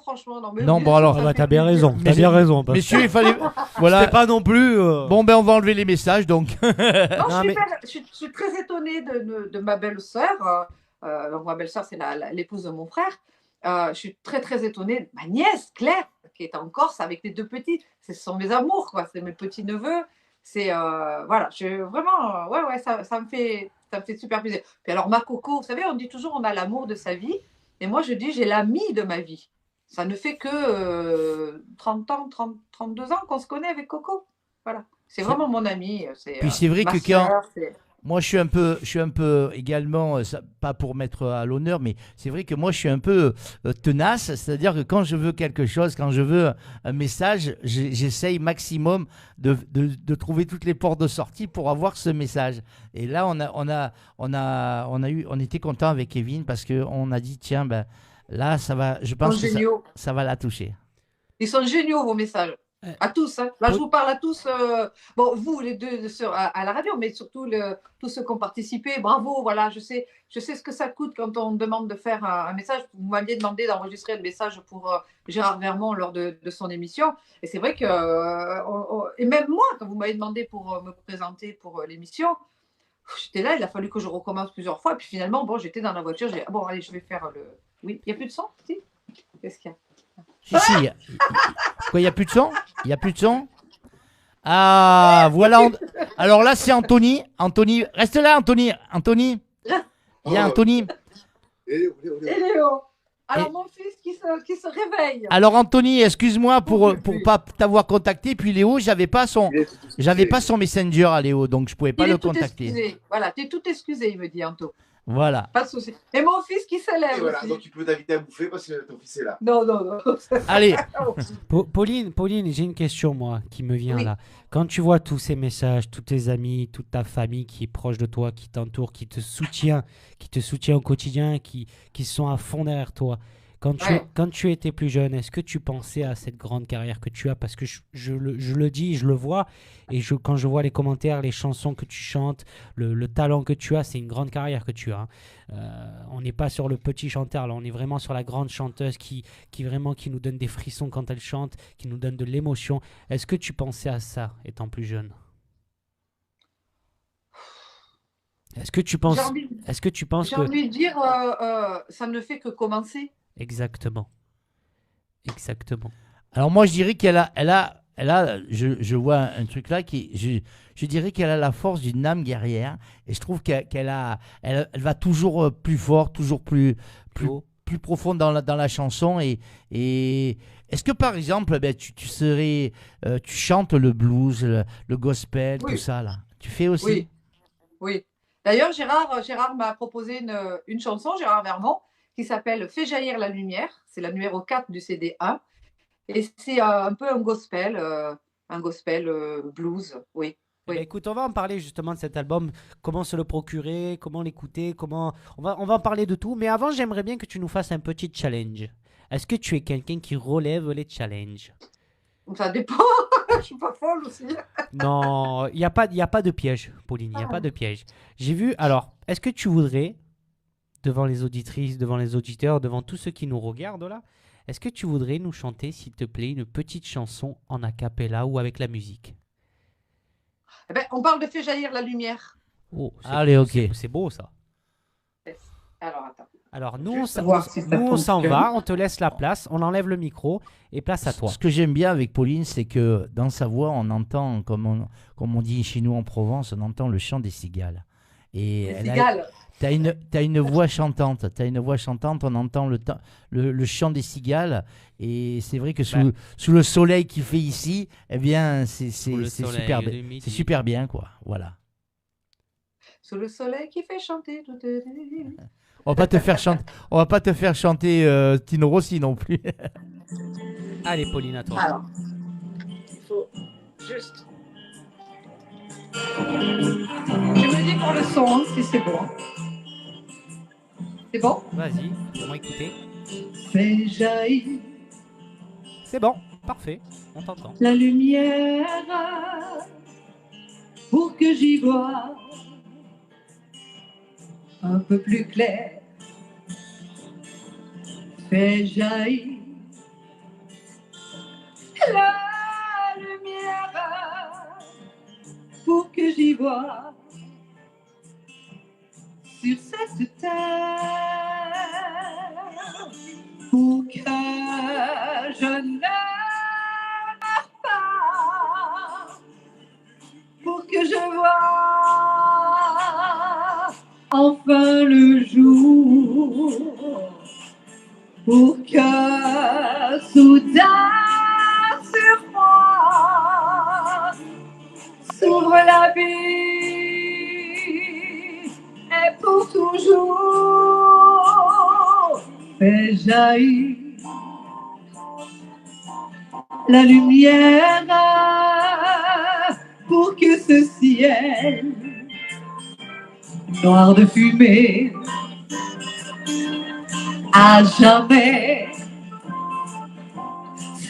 franchement, non. Non, bon alors, t'as bien raison. T'as bien raison. Messieurs, il fallait. Voilà. C'était pas non plus. Bon, ben, on va enlever les messages, donc. Je suis très étonnée de ma belle-sœur. Donc, ma belle-sœur, c'est l'épouse de mon frère. Je suis très, très étonnée de ma nièce, Claire, qui est en Corse avec les deux petits. Ce sont mes amours, quoi. C'est mes petits-neveux. C'est. Voilà, vraiment. Ouais, ça me fait. Ça me fait super plaisir. Puis alors, ma Coco, vous savez, on dit toujours on a l'amour de sa vie. Et moi, je dis j'ai l'ami de ma vie. Ça ne fait que 30 ans, 32 ans qu'on se connaît avec Coco. Voilà. C'est vraiment mon ami. Puis c'est vrai que sœur, moi, je suis un peu également, pas pour mettre à l'honneur, mais c'est vrai que moi, je suis un peu tenace. C'est-à-dire que quand je veux quelque chose, quand je veux un message, j'essaye maximum de trouver toutes les portes de sortie pour avoir ce message. Et là, on était content avec Kevin parce qu'on a dit, tiens, ben, là, ça va, je pense que ça va la toucher. Ils sont géniaux, vos messages. À tous. Hein. Là, je vous parle à tous. Bon, vous, les deux à la radio, mais surtout tous ceux qui ont participé. Bravo, voilà. Je sais ce que ça coûte quand on demande de faire un message. Vous m'aviez demandé d'enregistrer le message pour Gérard Vermont lors de son émission. Et c'est vrai que, et même moi, quand vous m'avez demandé pour me présenter pour l'émission, j'étais là, il a fallu que je recommence plusieurs fois. Et puis finalement, bon, j'étais dans la voiture. J'ai dit, bon, allez, je vais faire le. Oui, il n'y a plus de son, si? Qu'est-ce qu'il y a? Si, quoi, il n'y a plus de son? Il n'y a plus de son? Ah, voilà. Alors là, c'est Anthony. Anthony, reste là, Anthony. Anthony. Il y a Anthony. Et Léo. Alors, mon fils qui se réveille. Alors, Anthony, excuse-moi pour pas t'avoir contacté. Puis Léo, j'avais pas son messenger à Léo, donc je pouvais pas le contacter. Excusé. Voilà, tu es tout excusé, il me dit Anto. Voilà. Pas de souci. Et mon fils qui s'élève. Voilà, aussi. donc tu peux t'inviter à bouffer parce que ton fils est là. Non. Allez. Pauline, j'ai une question, moi, qui me vient là. Quand tu vois tous ces messages, tous tes amis, toute ta famille qui est proche de toi, qui t'entoure, qui te soutient au quotidien, qui sont à fond derrière toi, quand tu étais plus jeune, est-ce que tu pensais à cette grande carrière que tu as? Parce que je le dis, je le vois, et quand je vois les commentaires, les chansons que tu chantes, le talent que tu as, c'est une grande carrière que tu as. On n'est pas sur le petit chanteur, là, on est vraiment sur la grande chanteuse qui nous donne des frissons quand elle chante, qui nous donne de l'émotion. Est-ce que tu pensais à ça étant plus jeune? Est-ce que tu penses J'ai envie de dire, ça ne fait que commencer. Exactement. Alors moi, je dirais qu'elle a, je vois un truc là je dirais qu'elle a la force d'une âme guerrière, et je trouve qu'elle va toujours plus fort, toujours plus profond dans la chanson, et est-ce que par exemple, tu chantes le blues, le gospel, tout ça là, tu fais aussi? Oui. D'ailleurs, Gérard m'a proposé une chanson, Gérard Vermont, qui s'appelle Fais jaillir la lumière. C'est la numéro 4 du CD 1. Et c'est un peu un gospel blues. Oui. Ben écoute, on va en parler justement de cet album, comment se le procurer, comment l'écouter, on va en parler de tout. Mais avant, j'aimerais bien que tu nous fasses un petit challenge. Est-ce que tu es quelqu'un qui relève les challenges? Ça dépend. Je suis pas folle aussi. Non, il n'y a pas de piège, Pauline, il n'y a pas de piège. J'ai vu, alors, est-ce que tu voudrais, devant les auditrices, devant les auditeurs, devant tous ceux qui nous regardent là, est-ce que tu voudrais nous chanter, s'il te plaît, une petite chanson en a cappella ou avec la musique? Eh ben, on parle de Fais jaillir la lumière. Oh, allez, ok. C'est beau ça. Alors, attends. Alors, nous, on s'en va, on te laisse la place, on enlève le micro et place à toi. Ce que j'aime bien avec Pauline, c'est que dans sa voix, on entend, comme on dit chez nous en Provence, on entend le chant des cigales. Et t'as une voix chantante, on entend le chant des cigales, et c'est vrai que sous le soleil qu'il fait ici, eh bien, c'est super bien, quoi. Voilà. Sous le soleil qui fait chanter toutes les... On va pas te faire chanter Tino Rossi non plus. Allez, Pauline, à toi. Alors, il faut juste... Tu me dis pour le son, si c'est bon. C'est bon? Vas-y, on va écouter. Fais jaillir. C'est bon, parfait, on t'entend. La lumière pour que j'y vois un peu plus clair. Fais jaillir la lumière pour que j'y vois sur cette terre, pour que je ne meurs pas, pour que je vois enfin le jour pour que soudain sur moi s'ouvre la vie et pour toujours fait jaillir la lumière pour que ce ciel noir de fumée à jamais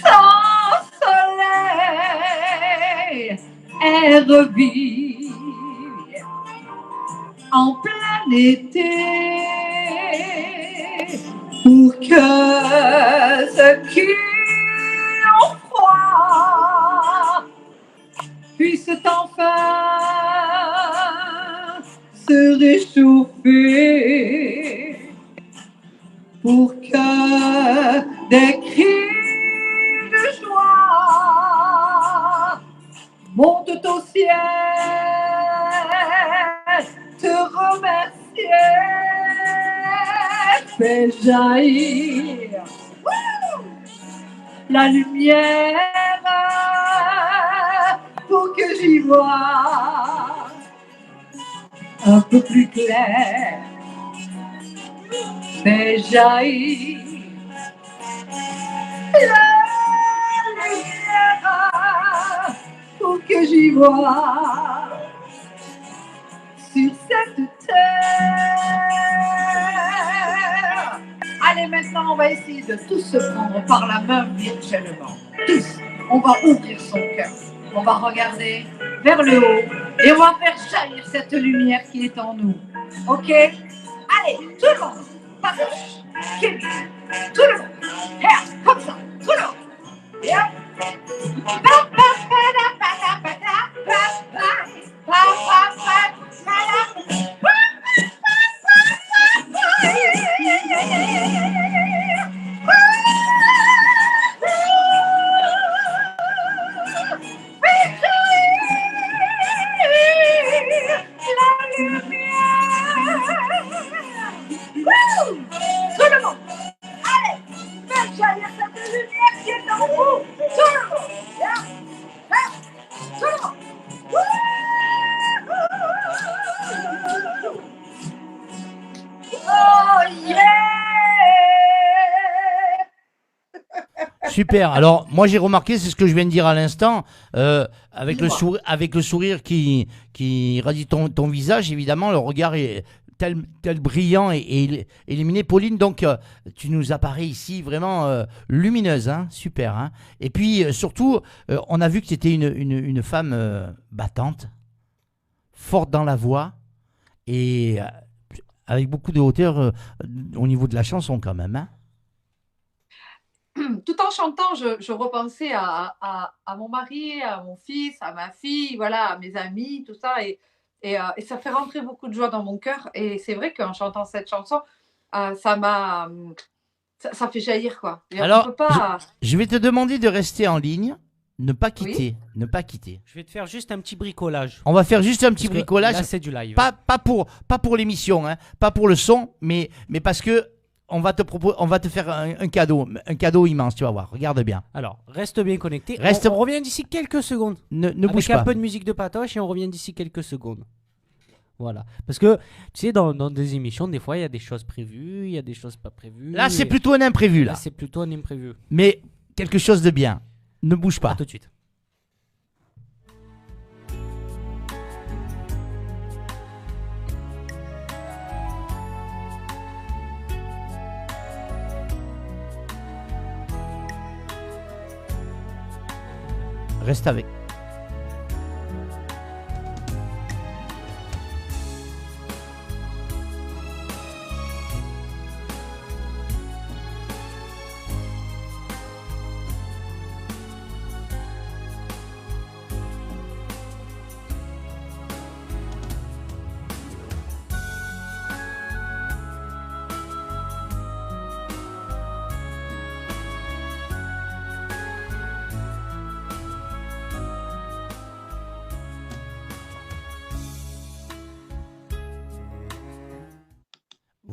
sans soleil est revive en plein été pour que ceux qui ont froid puissent enfin se réchauffer pour que des cris de joie montent au ciel, te remercier, fais jaillir la lumière pour que j'y vois un peu plus clair. Fais jaillir la lumière pour que j'y vois sur cette terre. Allez, maintenant, on va essayer de tous se prendre par la main virtuellement. Tous. On va ouvrir son cœur. On va regarder vers le haut et on va faire jaillir cette lumière qui est en nous. Ok? Allez, tout le monde. Papoche, Kevin, tout le monde. Here, comme ça, tout le monde. Yeah. Tout le monde, allez, faites jaillir cette lumière qui est en vous. Tout le monde, yeah. Tout le monde. Oh yeah. Super. Alors, moi, j'ai remarqué, c'est ce que je viens de dire à l'instant, avec le sourire qui radie ton visage, évidemment, le regard est tel brillant et illuminé. Pauline, donc, tu nous apparais ici vraiment lumineuse, hein, super. Hein. Et puis, surtout, on a vu que tu étais une femme battante, forte dans la voix et avec beaucoup de hauteur au niveau de la chanson quand même. Hein. Tout en chantant, je repensais à mon mari, à mon fils, à ma fille, voilà, à mes amis, tout ça. Et ça fait rentrer beaucoup de joie dans mon cœur. Et c'est vrai qu'en chantant cette chanson, ça fait jaillir, quoi. Et alors, je vais te demander de rester en ligne, ne pas quitter, Oui. ne pas quitter. Je vais te faire juste un petit bricolage. On va faire juste un petit bricolage. Là, c'est du live. Pas pour l'émission, hein, pas pour le son, mais parce que on va te faire un cadeau immense, tu vas voir. Regarde bien. Alors, reste bien connecté. On revient d'ici quelques secondes. Ne bouge pas. Avec un peu de musique de patoche et on revient d'ici quelques secondes. Voilà. Parce que, tu sais, dans des émissions, des fois, il y a des choses prévues, il y a des choses pas prévues. Là, c'est plutôt un imprévu, là. C'est plutôt un imprévu. Mais quelque chose de bien. Ne bouge pas. À tout de suite. Reste avec.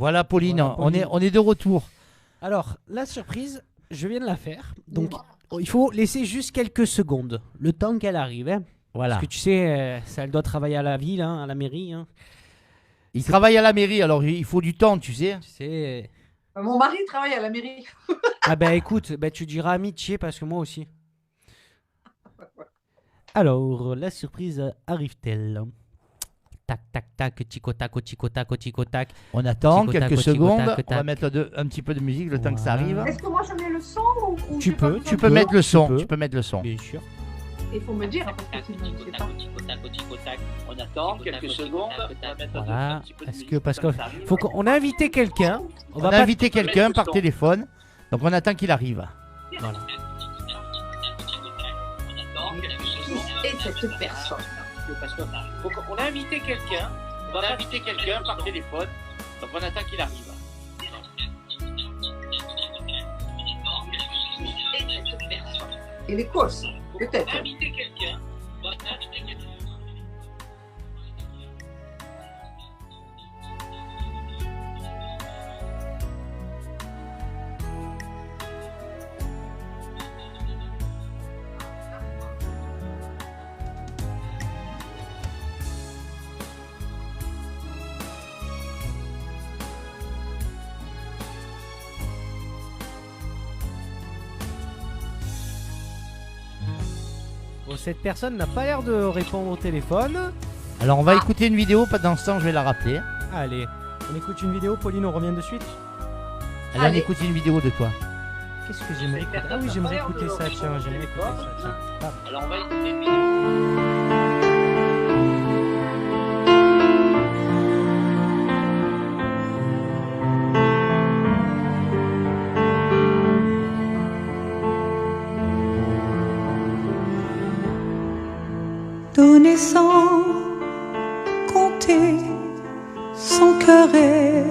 Voilà, Pauline, on est de retour. Alors, la surprise, je viens de la faire. Donc, il faut laisser juste quelques secondes, le temps qu'elle arrive. Hein. Voilà. Parce que tu sais, elle doit travailler à la ville, hein, à la mairie. Hein. Il travaille à la mairie, alors il faut du temps, tu sais. Mon mari travaille à la mairie. Ah ben écoute, tu diras amitié parce que moi aussi. Alors, la surprise arrive-t-elle? Tac, tac, tac, tico-tac, tico-tac, tico-tac. On attend quelques secondes. On va mettre un petit peu de musique le temps que ça arrive. Est-ce que moi je mets le son ou Tu peux mettre le son. Tu peux mettre le son. Bien sûr. Il faut me dire. On attend quelques secondes. Voilà. Parce qu'on a invité quelqu'un. On a invité quelqu'un par téléphone. Donc on attend qu'il arrive. Voilà. Et cette personne. Parce qu'on a invité quelqu'un. On a invité quelqu'un par téléphone. Donc on attend qu'il arrive. Et les courses, peut-être. On a invité quelqu'un. Bon, cette personne n'a pas l'air de répondre au téléphone. Alors on va écouter une vidéo, pendant ce temps je vais la rappeler. Allez, on écoute une vidéo, Pauline, on revient de suite. Allez, on écoute une vidéo de toi. Qu'est-ce que j'aimerais écouter? Ah oui, j'aimerais écouter ça, tiens, j'aimerais écouter ça, tiens. Alors on va écouter une vidéo. Donner sans compter son cœur et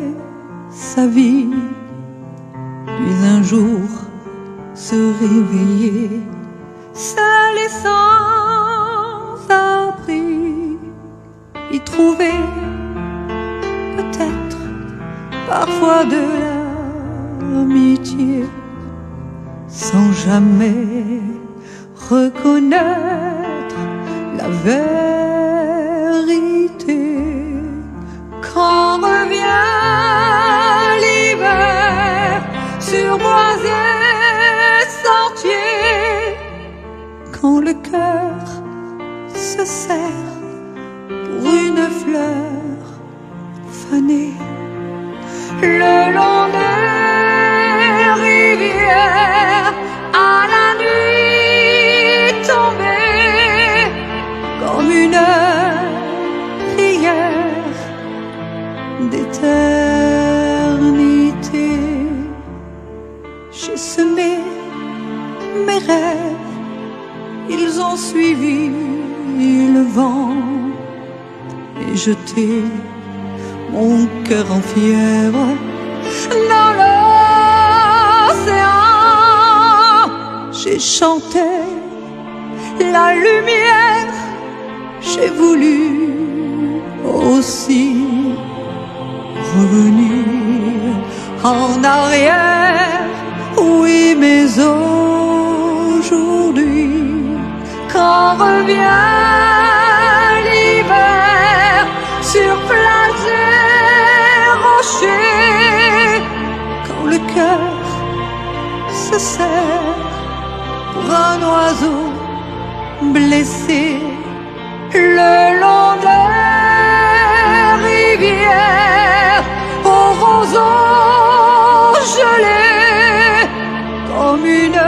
sa vie, puis un jour se réveiller seul et sans abri, y trouver peut-être parfois de l'amitié, sans jamais reconnaître la vérité. Quand revient l'hiver sur bois et sentiers, quand le cœur se serre pour une fleur fanée, le long des rivières à la nuit tombée, comme une prière d'éternité. J'ai semé mes rêves, ils ont suivi le vent et jeté mon cœur en fièvre dans l'océan. J'ai chanté la lumière, j'ai voulu aussi revenir en arrière. Oui, mais aujourd'hui, quand revient l'hiver sur plages et rochers, quand le cœur se serre pour un oiseau blessé, le long des rivières aux roseaux gelés, comme une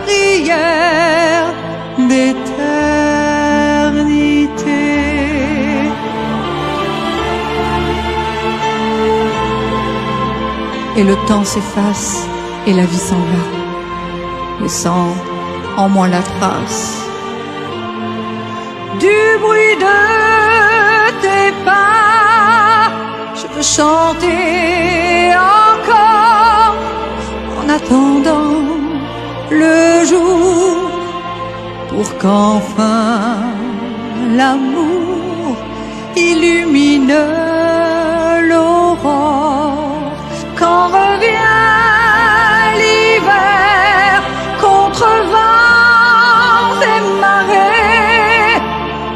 prière d'éternité. Et le temps s'efface et la vie s'en va, laissant en moi la trace du bruit de tes pas. Je veux chanter encore en attendant le jour, pour qu'enfin l'amour illumine l'horizon. l'aurore, quand revient l'hiver, contre vents et marées,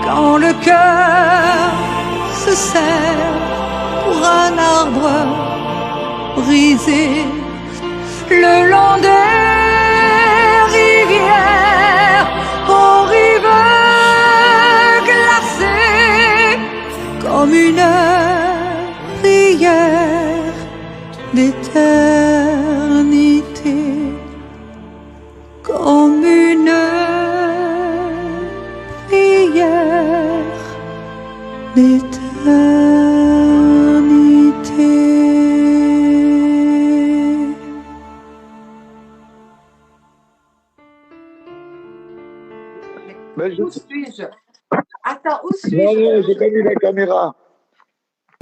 quand le cœur se serre pour un arbre brisé, le long des rivières, aux rives glacées, comme une prière d'éternité, comme une prière d'éternité. Où suis-je? Attends, où suis-je? Non, non, j'ai pas mis la caméra.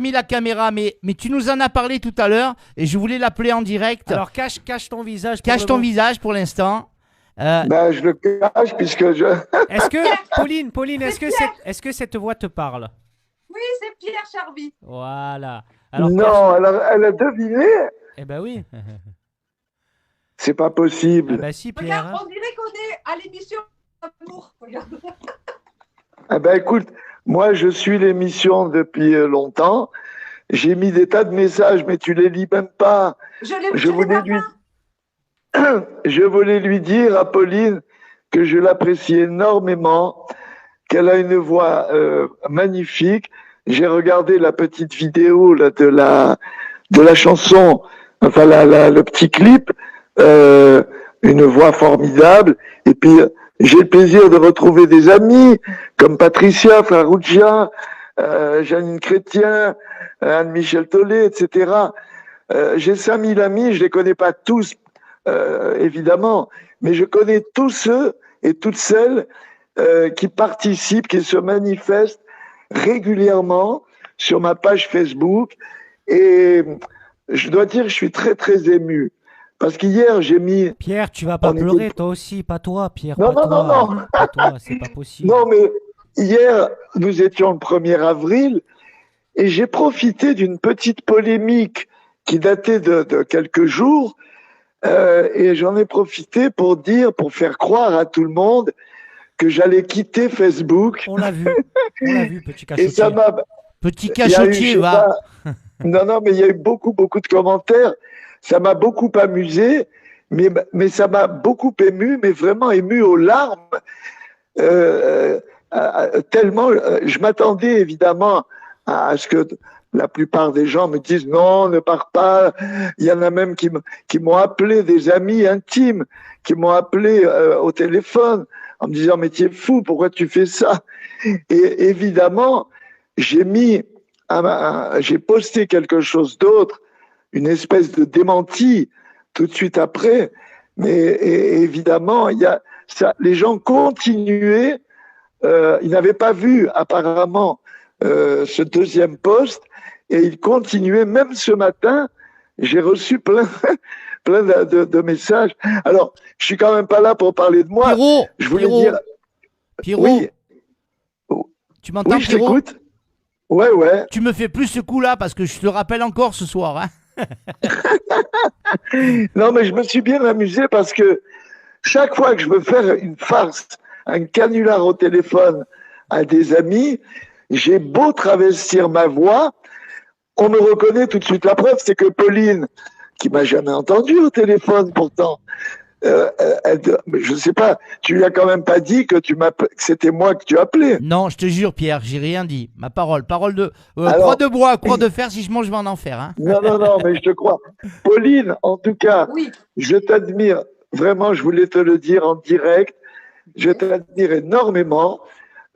Mis la caméra, mais tu nous en as parlé tout à l'heure et je voulais l'appeler en direct. Alors cache ton visage. Cache ton visage pour l'instant. Ben, je le cache puisque je. Est-ce que Pauline, est-ce que cette voix te parle? Oui, c'est Pierre Charby. Voilà. Alors, non, elle a deviné. Eh ben oui. C'est pas possible. Ah bah si, Pierre. Regarde, on dirait qu'on est à l'émission Amour. Regarde. Eh ben écoute, moi je suis l'émission depuis longtemps. J'ai mis des tas de messages, mais tu les lis même pas. Je voulais lui dire à Pauline que je l'apprécie énormément, qu'elle a une voix magnifique. J'ai regardé la petite vidéo là, de la chanson, enfin le petit clip, une voix formidable. Et puis j'ai le plaisir de retrouver des amis comme Patricia Farrugia, Janine Chrétien, Anne-Michel Tollet, etc. J'ai 5000 amis, je les connais pas tous, évidemment, mais je connais tous ceux et toutes celles qui participent, qui se manifestent régulièrement sur ma page Facebook. Et je dois dire, je suis très, très ému. Parce qu'hier, j'ai mis... Pierre, tu vas pas pleurer, toi aussi, pas toi, Pierre. Non, pas non, toi. non, non. Pas toi, c'est pas possible. Non, mais hier, nous étions le 1er avril et j'ai profité d'une petite polémique qui datait de quelques jours et j'en ai profité pour faire croire à tout le monde que j'allais quitter Facebook. On l'a vu, petit cachotier. Et ça m'a... Petit cachotier, va. Non, mais il y a eu beaucoup de commentaires. Ça m'a beaucoup amusé, mais ça m'a beaucoup ému, mais vraiment ému aux larmes. Tellement, je m'attendais évidemment à ce que la plupart des gens me disent non, ne pars pas. Il y en a même qui m'ont appelé, des amis intimes, qui m'ont appelé au téléphone en me disant mais tu es fou, pourquoi tu fais ça? Et évidemment, j'ai posté quelque chose d'autre, une espèce de démenti tout de suite après, mais évidemment, les gens continuaient, ils n'avaient pas vu apparemment ce deuxième post, et ils continuaient, même ce matin, j'ai reçu plein de messages. Alors, je suis quand même pas là pour parler de moi. Pierrot, je voulais dire... Pierrot, oui. Tu m'entends, oui, je Pierrot? t'écoute. Ouais. Tu me fais plus ce coup-là parce que je te rappelle encore ce soir. Hein. Non, mais je me suis bien amusé parce que chaque fois que je veux faire une farce, un canular au téléphone à des amis, j'ai beau travestir ma voix, on me reconnaît tout de suite. La preuve, c'est que Pauline, qui m'a jamais entendu au téléphone pourtant, je sais pas, tu lui as quand même pas dit que c'était moi que tu appelais. Non, je te jure, Pierre, j'ai rien dit. Ma parole de croix de bois, croix de fer, si je mange, je vais en enfer. Hein. Non, mais je te crois. Pauline, en tout cas, je t'admire. Vraiment, je voulais te le dire en direct. Je t'admire énormément.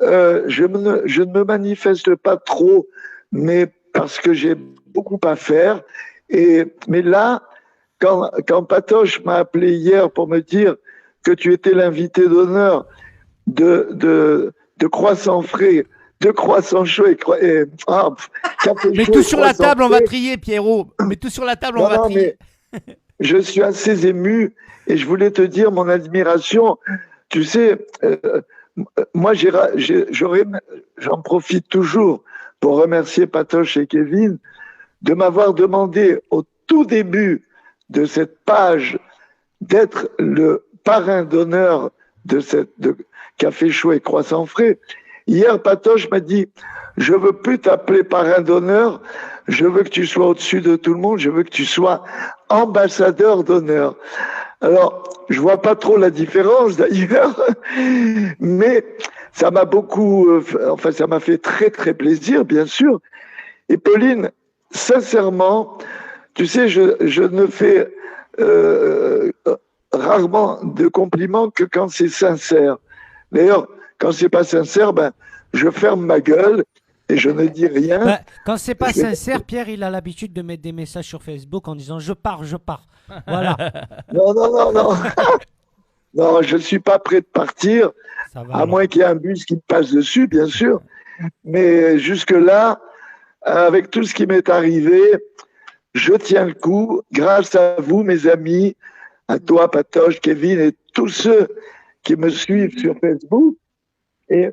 Je ne me manifeste pas trop, mais parce que j'ai beaucoup à faire. Mais là, quand Patoche m'a appelé hier pour me dire que tu étais l'invité d'honneur de Croissant Frais, de Croissant Chaud et mets tout sur la table, on va trier, Pierrot. Mets tout sur la table, on va trier. Je suis assez ému et je voulais te dire mon admiration. Tu sais, moi, j'en profite toujours pour remercier Patoche et Kevin de m'avoir demandé au tout début de cette page d'être le parrain d'honneur de Café Chaud et Croissant Frais. Hier, Patoche m'a dit, je veux plus t'appeler parrain d'honneur, je veux que tu sois au-dessus de tout le monde, je veux que tu sois ambassadeur d'honneur. Alors, je vois pas trop la différence d'ailleurs, mais ça m'a beaucoup, ça m'a fait très très plaisir, bien sûr. Et Pauline, sincèrement, tu sais, je ne fais rarement de compliments que quand c'est sincère. D'ailleurs, quand c'est pas sincère, je ferme ma gueule et je ne dis rien. Quand c'est pas sincère, Pierre, il a l'habitude de mettre des messages sur Facebook en disant je pars. Voilà. Non. Non, je suis pas prêt de partir, à moins qu'il y ait un bus qui me passe dessus, bien sûr. Mais jusque-là, avec tout ce qui m'est arrivé, je tiens le coup, grâce à vous, mes amis, à toi, Patoche, Kevin, et tous ceux qui me suivent sur Facebook. Et...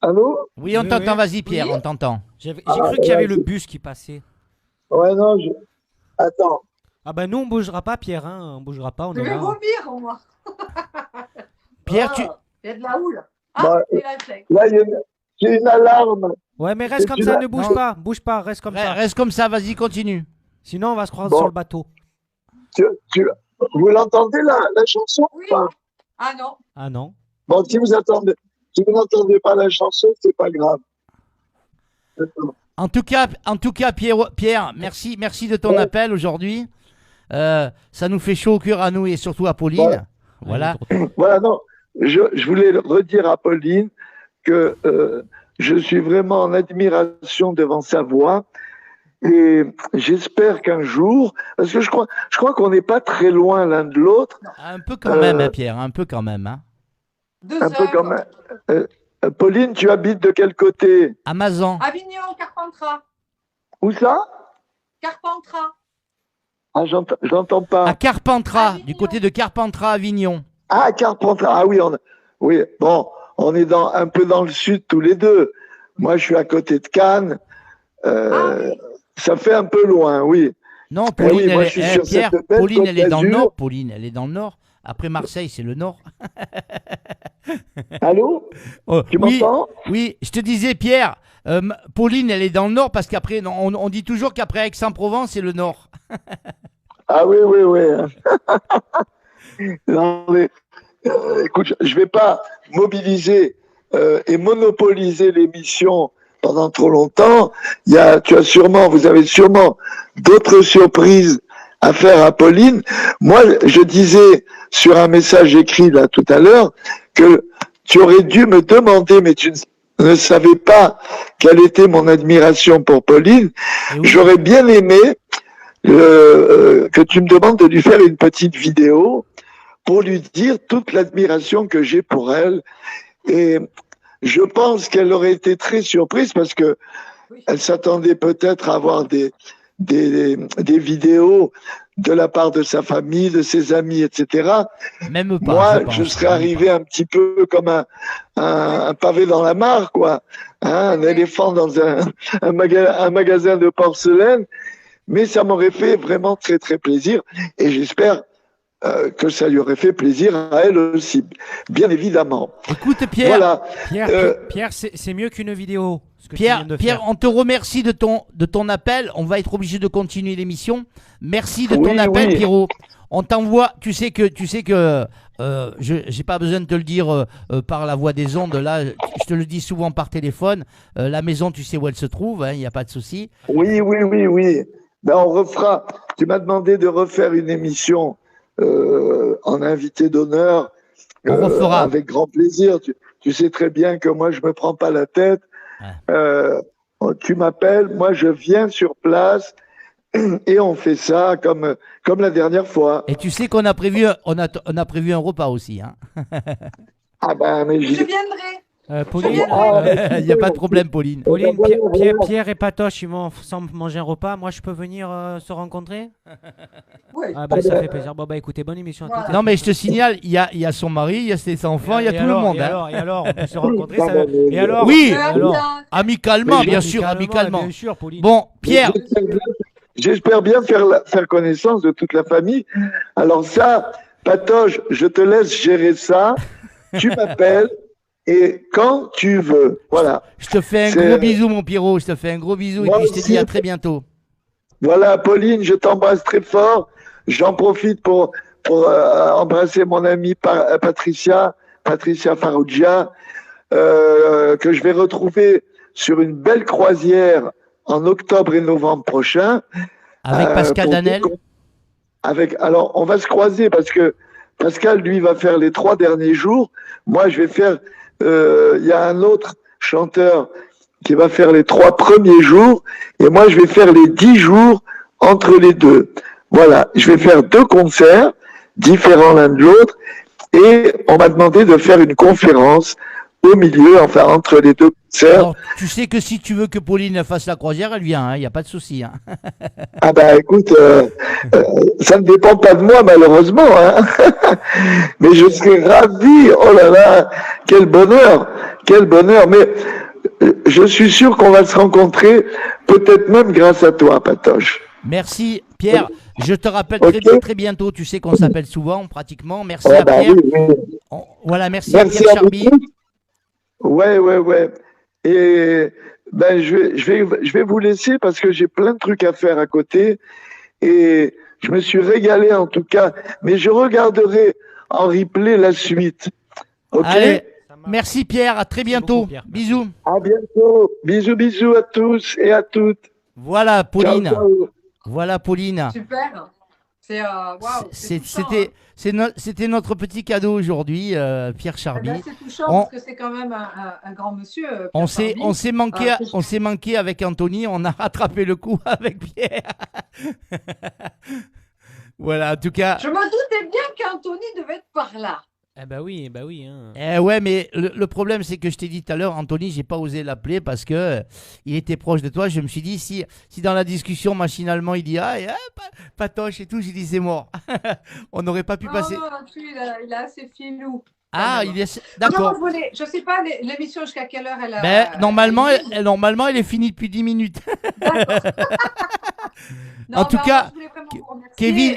allô? Oui, on t'entend, vas-y Pierre, on t'entend. J'ai cru qu'il y avait le bus qui passait. Ouais, non, attends. Ah ben nous, on bougera pas, Pierre, hein. On bougera pas, on Je est vais là. vomir, au moins. Pierre, Il y a de la houle. Là, j'ai une alarme. Ouais, mais reste comme ça, ne bouge pas. Bouge pas, reste comme ça. Reste comme ça, vas-y, continue. Sinon, on va se croiser sur le bateau. Vous l'entendez, la chanson? Oui. Ah non. Ah non. Bon, si vous n'entendez pas la chanson, c'est pas grave. En tout cas, Pierre, merci de ton appel aujourd'hui. Ça nous fait chaud au cœur à nous et surtout à Pauline. Voilà. Voilà, non. Je voulais redire à Pauline que je suis vraiment en admiration devant sa voix. Et j'espère qu'un jour, parce que je crois qu'on n'est pas très loin l'un de l'autre. Un peu quand même, hein, Pierre, un peu quand même. Hein. Un peu quand même. Pauline, tu habites de quel côté? Amazon. Avignon, Carpentras. Où ça? Carpentras. Ah, j'entends pas. À Carpentras, du côté de Carpentras, Avignon. Ah, Carpentras, ah oui, oui, bon, on est un peu dans le sud tous les deux. Moi, je suis à côté de Cannes. Ça fait un peu loin, oui. Non, Pauline, Pierre, Pauline, elle est dans le nord. Pauline, elle est dans le nord. Après Marseille, c'est le nord. Allô? Tu m'entends? Oui, je te disais, Pierre, Pauline, elle est dans le nord parce qu'après, on dit toujours qu'après Aix-en-Provence, c'est le nord. Ah oui. Non, mais, écoute, je ne vais pas mobiliser et monopoliser l'émission pendant trop longtemps. Vous avez sûrement d'autres surprises à faire à Pauline. Moi, je disais sur un message écrit là tout à l'heure que tu aurais dû me demander, mais tu ne savais pas quelle était mon admiration pour Pauline. Oui. J'aurais bien aimé que tu me demandes de lui faire une petite vidéo pour lui dire toute l'admiration que j'ai pour elle. Et je pense qu'elle aurait été très surprise parce que elle s'attendait peut-être à avoir des vidéos de la part de sa famille, de ses amis, etc. Même pas. Moi, je serais arrivé un petit peu comme un pavé dans la mare, quoi. Un éléphant dans un magasin de porcelaine. Mais ça m'aurait fait vraiment très, très plaisir. Et j'espère que ça lui aurait fait plaisir à elle aussi, bien évidemment. Écoute, Pierre, voilà. Pierre, c'est mieux qu'une vidéo. Pierre, on te remercie de ton appel. On va être obligé de continuer l'émission. Merci de ton appel, Pierrot. On t'envoie. Tu sais que j'ai pas besoin de te le dire par la voix des ondes. Là, je te le dis souvent par téléphone. La maison, tu sais où elle se trouve. Il n'y a pas de souci. Oui. Ben, on refera. Tu m'as demandé de refaire une émission en invité d'honneur. On refera. Avec grand plaisir. Tu sais très bien que moi, je me prends pas la tête. Tu m'appelles, moi je viens sur place et on fait ça comme la dernière fois. Et tu sais qu'on a prévu un repas aussi, hein. Ah ben mais je viendrai. Pauline, il n'y a pas de problème, Pauline. Pauline, Pierre et Patoche, ils vont ensemble manger un repas. Moi, je peux venir se rencontrer? Oui. Ah bah ça fait plaisir. Bon bah écoutez, bonne émission. Voilà. Non, mais je te signale, il y a son mari, il y a ses enfants, il y a tout le monde. Et alors, on peut se rencontrer ça... Et alors? Oui, alors amicalement, bien sûr, amicalement. Bien sûr, Pauline. Bon, Pierre. J'espère bien faire connaissance de toute la famille. Alors ça, Patoche, je te laisse gérer ça. Tu m'appelles et quand tu veux. Voilà. Je te fais un gros bisou, mon Pierrot. Je te fais un gros bisou et puis je te dis à très bientôt. Voilà, Pauline, je t'embrasse très fort. J'en profite pour embrasser mon amie Patricia Farrugia, que je vais retrouver sur une belle croisière en octobre et novembre prochain. Avec Pascal Danel. Alors, on va se croiser parce que Pascal, lui, va faire les 3 derniers jours. Moi, je vais faire... Il y a un autre chanteur qui va faire les 3 premiers jours. Et moi, je vais faire les 10 jours entre les deux. Voilà, je vais faire 2 concerts différents l'un de l'autre. Et on m'a demandé de faire une conférence au milieu, enfin entre les 2 concerts. Alors, tu sais que si tu veux que Pauline fasse la croisière, elle vient, il n'y a pas de souci. Hein. Ah bah écoute, ça ne dépend pas de moi malheureusement, hein. Mais je serais ravi, oh là là, quel bonheur. Mais je suis sûr qu'on va se rencontrer, peut-être même grâce à toi, Patoche. Merci Pierre, je te rappelle très bientôt, tu sais qu'on s'appelle souvent pratiquement, merci à Pierre. Oui. Voilà, merci à Pierre Charby. Ouais. Et ben je vais vous laisser parce que j'ai plein de trucs à faire à côté et je me suis régalé en tout cas, mais je regarderai en replay la suite. Ok. Allez, merci Pierre, à très bientôt. Beaucoup, bisous. À bientôt. Bisous à tous et à toutes. Voilà Pauline. Ciao. Voilà Pauline. Super. C'est waouh. C'était notre petit cadeau aujourd'hui, Pierre Charby. C'est touchant parce que c'est quand même un grand monsieur. On s'est manqué avec Anthony, on a rattrapé le coup avec Pierre. Voilà, en tout cas. Je me doutais bien qu'Anthony devait être par là. Eh bah oui. Hein. Ouais, mais le problème, c'est que je t'ai dit tout à l'heure, Anthony, j'ai pas osé l'appeler parce que il était proche de toi. Je me suis dit, si dans la discussion, machinalement, il dit Patoche et tout, j'ai dit, c'est mort. On n'aurait pas pu passer. Non, il est assez filou. Ah, il est. D'accord. Non, je sais pas, l'émission jusqu'à quelle heure elle a. Ben, normalement, elle est finie depuis 10 minutes. Non, en tout cas, Kevin.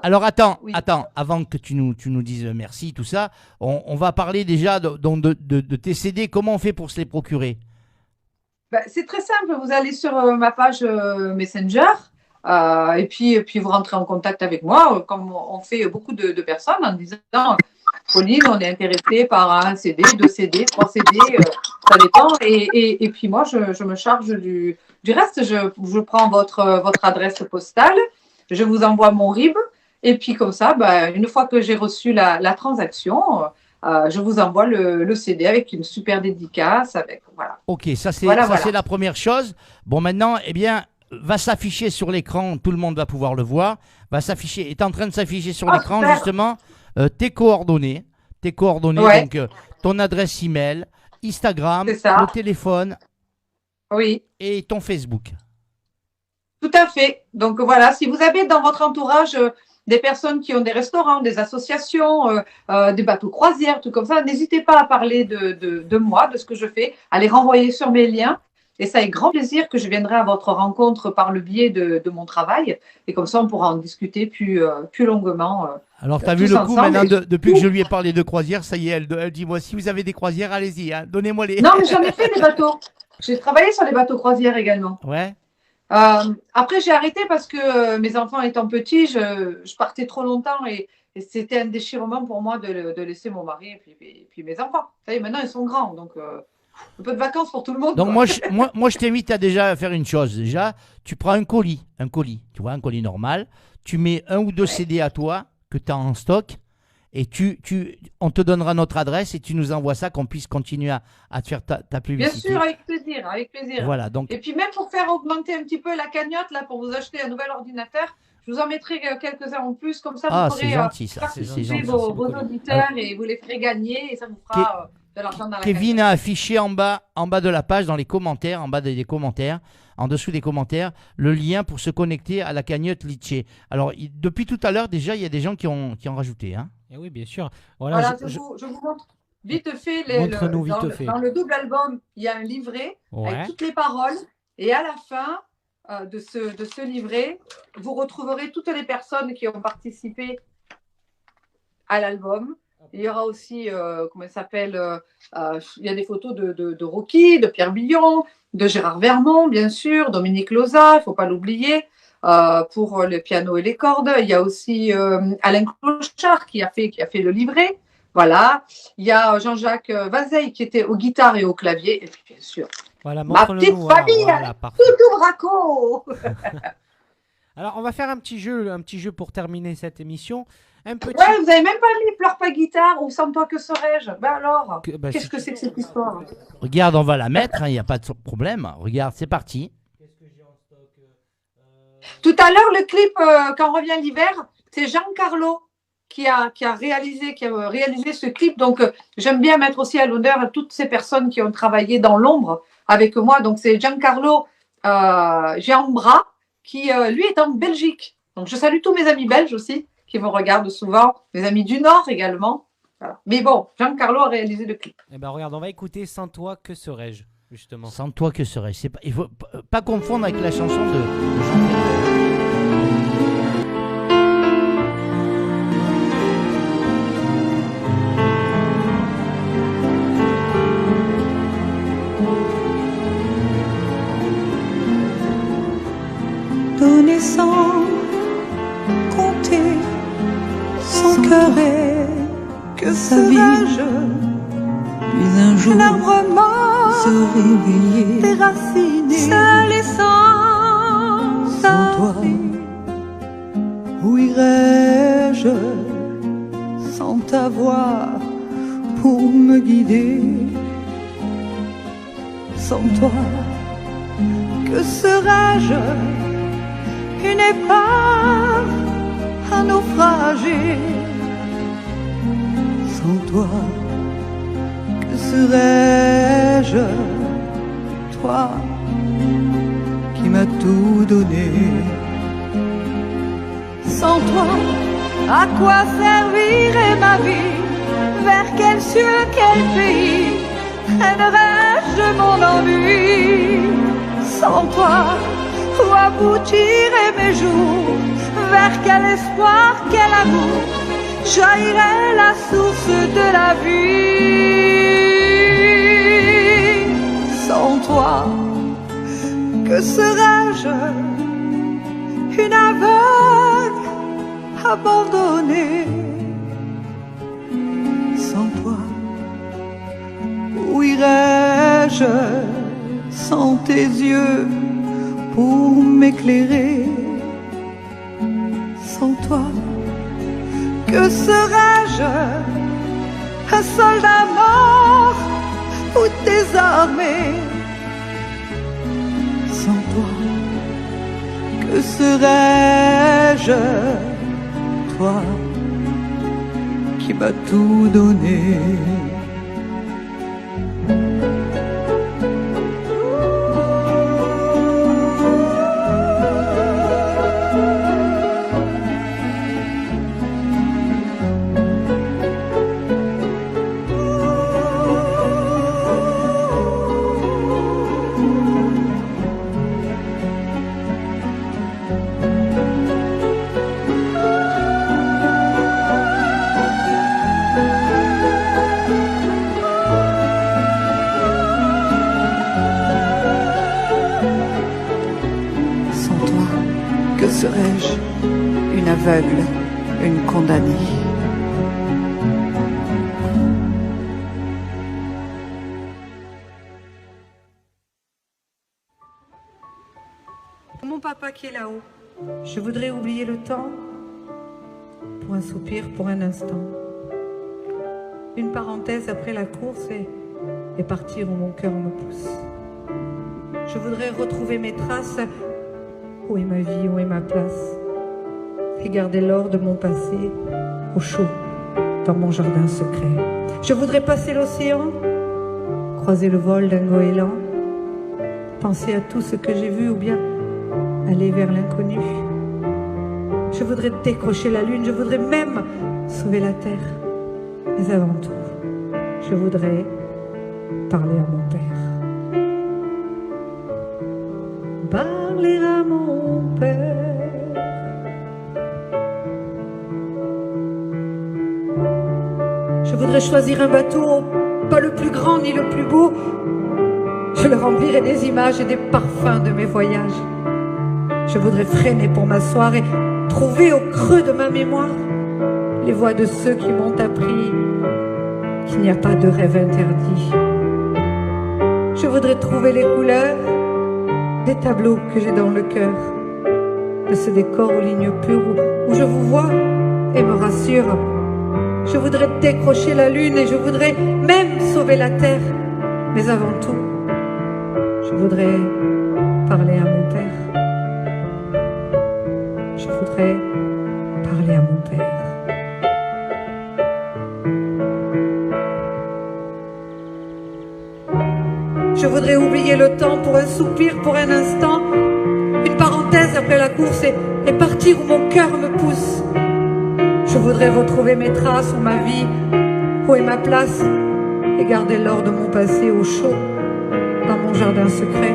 Alors attends, oui. avant que tu nous dises merci, tout ça, on va parler déjà de tes CD. Comment on fait pour se les procurer? C'est très simple. Vous allez sur ma page Messenger et puis vous rentrez en contact avec moi, comme on fait beaucoup de personnes, en disant Pauline, on est intéressé par un CD, 2 CD, 3 CD, ça dépend. Et puis moi, je me charge du reste. Je prends votre adresse postale, je vous envoie mon RIB. Et puis comme ça, une fois que j'ai reçu la transaction, je vous envoie le CD avec une super dédicace. Voilà. Ok, ça c'est voilà. la première chose. Bon, maintenant, va s'afficher sur l'écran, tout le monde va pouvoir le voir. Est en train de s'afficher sur l'écran super. justement tes coordonnées, Ouais. donc ton adresse email, Instagram, le téléphone, oui, et ton Facebook. Tout à fait. Donc voilà, si vous avez dans votre entourage des personnes qui ont des restaurants, des associations, des bateaux croisières, tout comme ça, n'hésitez pas à parler de moi, de ce que je fais, à les renvoyer sur mes liens. Et ça avec grand plaisir que je viendrai à votre rencontre par le biais de mon travail. Et comme ça, on pourra en discuter plus longuement. Alors, tu as vu le coup maintenant, depuis que je lui ai parlé de croisière, ça y est, elle dit, moi, si vous avez des croisières, allez-y, hein, donnez-moi les... Non, mais j'en ai fait des bateaux. J'ai travaillé sur les bateaux croisières également. Ouais. Après, j'ai arrêté parce que mes enfants étant petits, je partais trop longtemps et c'était un déchirement pour moi de laisser mon mari et puis mes enfants. Vous savez, maintenant, ils sont grands, donc... un peu de vacances pour tout le monde. Donc moi je t'invite à déjà faire une chose. Déjà, tu prends un colis, tu vois, un colis normal. Tu mets 1 ou 2 CD à toi que tu as en stock et on te donnera notre adresse et tu nous envoies ça qu'on puisse continuer à te faire ta publicité. Bien sûr, avec plaisir. Voilà, donc... Et puis même pour faire augmenter un petit peu la cagnotte là pour vous acheter un nouvel ordinateur, je vous en mettrai quelques-uns en plus, comme ça vous pourrez c'est gentil, ça. participer vos auditeurs et vous les ferez gagner et ça vous fera... de l'argent dans la Kevin a affiché en bas de la page, dans les commentaires, en bas des commentaires, en dessous des commentaires, le lien pour se connecter à la cagnotte Litchi. Alors, depuis tout à l'heure, déjà, il y a des gens qui ont rajouté. Hein. Et oui, bien sûr. Voilà, je vous montre vite fait. Dans le double album, il y a un livret avec toutes les paroles. Et à la fin de ce livret, vous retrouverez toutes les personnes qui ont participé à l'album. Il y aura aussi, comment il s'appelle, il y a des photos de Rocky, de Pierre Billon, de Gérard Vermont, bien sûr, Dominique Loza, il ne faut pas l'oublier, pour le piano et les cordes. Il y a aussi Alain Clochard qui a fait le livret. Voilà. Il y a Jean-Jacques Vazeille qui était aux guitares et au clavier. Et puis, bien sûr, voilà, ma petite famille, voilà, Toutou Braco. Alors, on va faire un petit jeu pour terminer cette émission. Ouais, vous n'avez même pas mis Pleure pas guitare ou Sans toi que serais-je. Ben alors, qu'est-ce que c'est que cette histoire? Regarde, on va la mettre, il n'y a pas de problème. Regarde, c'est parti. Tout à l'heure, le clip, quand revient l'hiver, c'est Giancarlo qui a réalisé ce clip. Donc, j'aime bien mettre aussi à l'honneur toutes ces personnes qui ont travaillé dans l'ombre avec moi. Donc, c'est Giancarlo Giambra qui, lui, est en Belgique. Donc, je salue tous mes amis belges aussi qui me regardent souvent, mes amis du Nord également. Voilà. Mais bon, Giancarlo a réalisé le clip. Eh ben, regarde, on va écouter Sans toi, que serais-je, justement. Sans toi, que serais-je. Il ne faut pas confondre avec la chanson de Jean. Donner sans compter, sans cœur que serais-je? Puis un jour, l'arbre mort se réveiller, déraciné, seul et sans toi. Où irais-je sans ta voix pour me guider? Sans toi, que serais-je? Une épave, un naufragé. Sans toi, que serais-je? Toi qui m'as tout donné. Sans toi, à quoi servirait ma vie? Vers quel ciel, quel pays mènerais-je mon ennui? Sans toi, où aboutiraient mes jours? Vers quel espoir, quel amour jaillirait la source de la vie? Sans toi, que serais-je? Une aveugle abandonnée. Sans toi, où irais-je sans tes yeux pour m'éclairer? Sans toi, que serais-je? Un soldat mort ou désarmé? Sans toi, que serais-je? Toi qui m'as tout donné. Serais-je une aveugle, une condamnée? Mon papa qui est là-haut, je voudrais oublier le temps pour un soupir, pour un instant. Une parenthèse après la course et partir où mon cœur me pousse. Je voudrais retrouver mes traces. Où est ma vie, où est ma place? Et garder l'or de mon passé au chaud dans mon jardin secret. Je voudrais passer l'océan, croiser le vol d'un goéland, penser à tout ce que j'ai vu ou bien aller vers l'inconnu. Je voudrais décrocher la lune, je voudrais même sauver la terre. Mais avant tout, je voudrais parler à mon père. Parler à mon père. Je voudrais choisir un bateau, pas le plus grand ni le plus beau. Je le remplirai des images et des parfums de mes voyages. Je voudrais freiner pour m'asseoir et trouver au creux de ma mémoire les voix de ceux qui m'ont appris qu'il n'y a pas de rêve interdit. Je voudrais trouver les couleurs des tableaux que j'ai dans le cœur, de ce décor aux lignes pures où je vous vois et me rassure. Je voudrais décrocher la lune et je voudrais même sauver la terre. Mais avant tout, je voudrais parler à mon père. Je voudrais parler à mon père. Je voudrais oublier le temps pour un soupir, pour un instant, une parenthèse après la course et partir où mon cœur me pousse. Je voudrais retrouver mes traces ou ma vie, où est ma place, et garder l'or de mon passé au chaud, dans mon jardin secret.